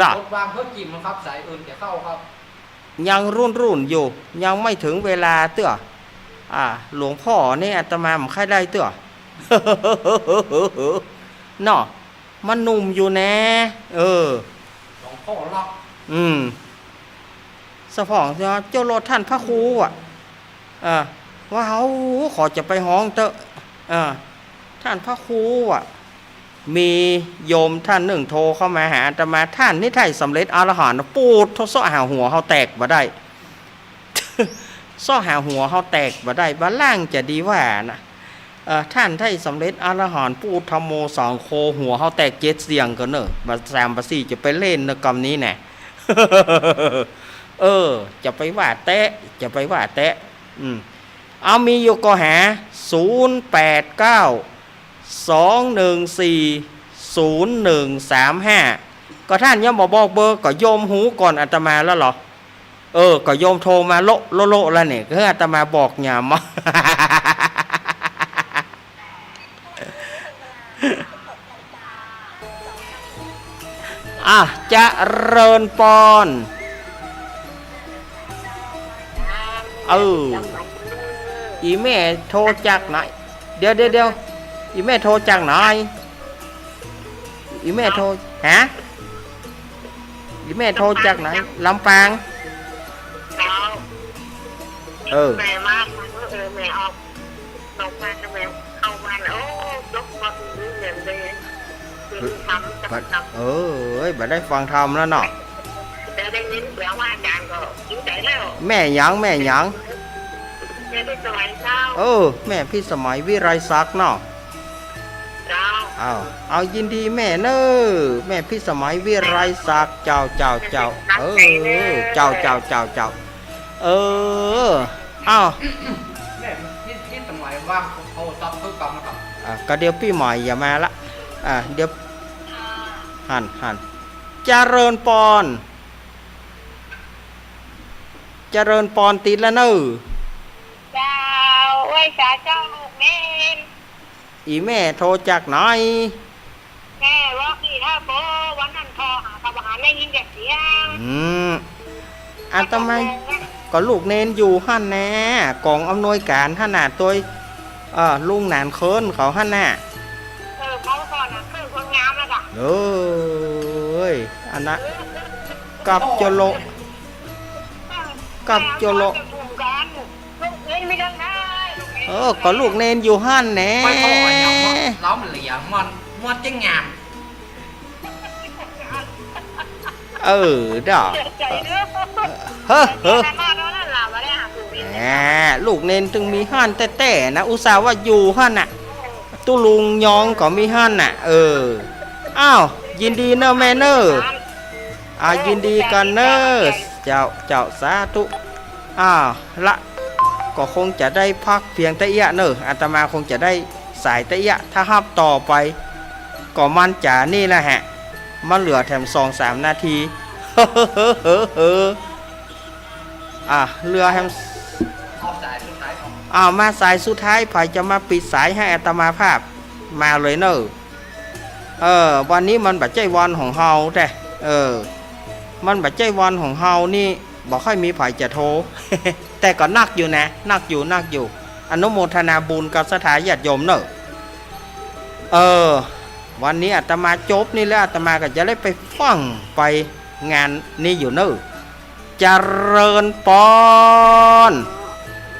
ล่ะ กดวางเพื่อจิ้มนะครับสายอื่นจะเข้าครับ ยังรุ่นอยู่ยังไม่ถึงเวลาเตื้อหลวงพ่อนี่อาตมาไม่ค่อยได้เตื้อ เนาะมันหนุ่มอยู่แน่หลวงพ่อล็อก สะพองเจ้ารถท่านพระครูว่าเขาขอจะไปห้องเตอะท่านพระครูมีโยมท่านหนึ่งโทรเข้ามาหาอาตมาท่านนี่ไทยสำเร็จอรหันต์ปูดทศหาหัวเขาแตกมาได้ ซ้อหาหัวเขาแตกมาได้บ้านล่างจะดีว่านะท่านไทยสำเร็จอรหันต์ปูดธรรมโมสองโคหัวเขาแตกเจ็ดเสียงกันเนอะบาแซมบาซี่จะไปเล่นในกรรมนี้แน่ จะไปว่าแตะเอามีอยู่ก็หา0892140135ก็ท่านยังบอกเบอร์ก็โยมหูก่อนอาตมาแล้วเหรอก็โยมโทรมาโลแล้วเนี่ยก็อาตมาบอกหยามจะเริญปอนอีแม่โทรจากไหนเดี๋ยวอีแม่โทรจากไหนอีแม่โทรอีแม่โทรจากไหนลำปางแม่มากแม่ออกลงมาแม่เข้ามาแล้วยกมาดูเงินเลยทำจับบัดได้ฟังธรรมแล้วเนาะ ได้ยินเสียงว่าอาจารย์ก็ยิ้มใจแล้ว แม่ยังแม่พี่สมัยเจ้าแม่พี่สมัยวิไรศักดิ์เนาะเอายินดีแม่เนอแม่พี่สมัยวิไรศักดิ์เจ้าเจ้าแม่ที่สมัยว่างโทรศัพท์เพิ่มกรรมนะครับก็เดี๋ยวพี่ใหม่อย่ามาละเดี๋ยวหันเจริญปอนติดแล้วเนอเจ้าไว้สาเจ้าลูกแม่อีแม่โทรจากไหนแม่ว่าพี่ถ้าโบวันนั้นโทรหา ได้ยินแต่เสียง อาตมาก็ลูกเนนอยู่หั่นแน่กองอำนวยการขนาดตัวลุงหนานเคินเขาหั่นน่ะเขาก่อนนะคือคนงามแล้วจ้ะอันนั้นกับโจโลก็ลูกเนนอยู่หั่นแน่ไปพ่ออย่างล้อมเหลี่ยมมันจะงามดอกลูกเนนถึงมีหั่นแต่นะอุตส่าห์ว่าอยู่หั่นน่ะตุลุงยองก็มีหั่นน่ะอ้าวยินดีเนอะแม่เนอะยินดีกันเนอะเจ้าสาธุละก็คงจะได้พักเพียงตะเอียเนอะอาตมาคงจะได้สายตะเอียถ้าฮับต่อไปก็มันจ๋านี่แหละฮะมันเหลือแถม2-3 นาทีเรือแฮมมาสายสุดท้ายไผจะมาปิดสายให้อาตมาภาพมาเลยเนอะวันนี้มันบัดใจวันของเฮาแต่มันบัดใจวันของเฮานี่บอกค่อยมีไผจะโทร แต่ก็นักอยู่นะนักอยู่อนุโมทนาบุญกับสถานญาติโยมเนอะวันนี้อาตมาจบนี่แล้วอาตมาก็จะได้ไปฟังไปงานนี่อยู่เนอะเจริญปอน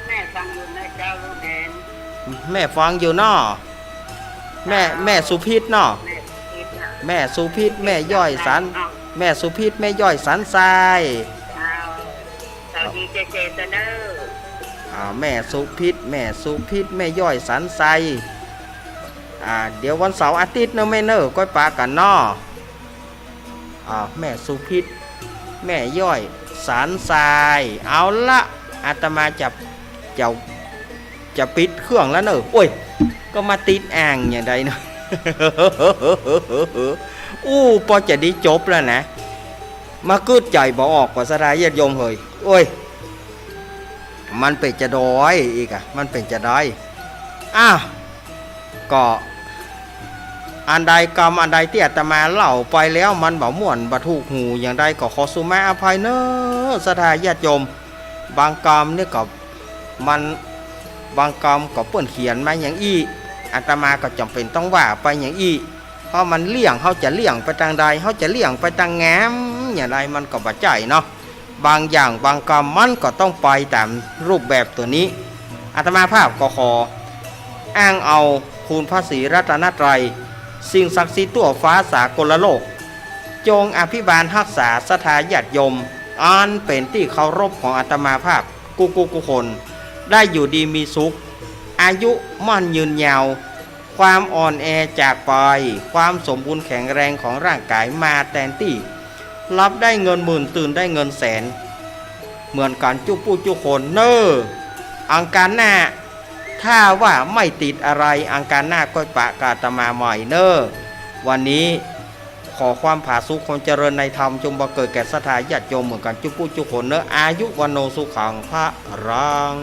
แม่ฟังอยู่นะเจ้าลูกแดนแม่ฟังอยู่เนาะแม่สุพิษเนาะแม่สุพิษแม่ย่อยสันแม่สุพิษแม่ย่อยสันทรายสวัสดีเจเตเนอร์แม่สุพิษแม่ย่อยสันทรายเดี๋ยววันเสาร์อาทิตย์เนอะแม่เนอะก้อยปลากันเนาะแม่สุพิษแม่ย่อยสันทรายเอาละอาตมาจะปิดเครื่องแล้วเนอะโอ้ยก็มาติดอ่างอย่างใดเนาะ พอจะดีจบแล้วนะมากึดใจบอกออกกว่าสลายญาติโยมเฮ้ยโอ้ยมันเป็นจะด้อยอีกมันเป็นจะด้อยก็อันใดกรรมอันใดที่อาตมาเล่าไปแล้วมันบ่ม่วนบ่ถูกหูอย่างใดก็ขอสุมาอภัยเนอะสถานญาติโยมบางกรรมเนี่ยก็มันบางกรรมก็เปิ้นเขียนมาอย่างอี้อาตมาก็จำเป็นต้องว่าไปอย่างอี้เพราะมันเลี่ยงเขาจะเลี่ยงไปทางใดเขาจะเลี่ยงไปทางแง้มอย่างไรมันก็บ่ใจเนาะบางอย่างบางกรรมมันก็ต้องไปตามรูปแบบตัวนี้อาตมาภาพก็ขออ้างเอาคุณพระศรีรัตนตรัยสิ่งศักดิ์สิทธิ์ทั่วฟ้าสากลโลกจงอภิบาลรักษาสถานญาติโยมอันเป็นที่เคารพของอาตมาภาพกุคนได้อยู่ดีมีสุขอายุมั่นยืนยาวความอ่อนแอจากไปความสมบูรณ์แข็งแรงของร่างกายมาแทนที่รับได้เงินหมื่นตื่นได้เงินแสนเหมือนกันจุคนเนออังการหน้าถ้าว่าไม่ติดอะไรอังการหน้าก็ปะกาตมาใหม่เนอวันนี้ขอความผาสุขความเจริญในธรรมจงบังเกิดแก่สถานญาติโยมเหมือนกันจุคนเนออายุวันโนสุขังพระรัง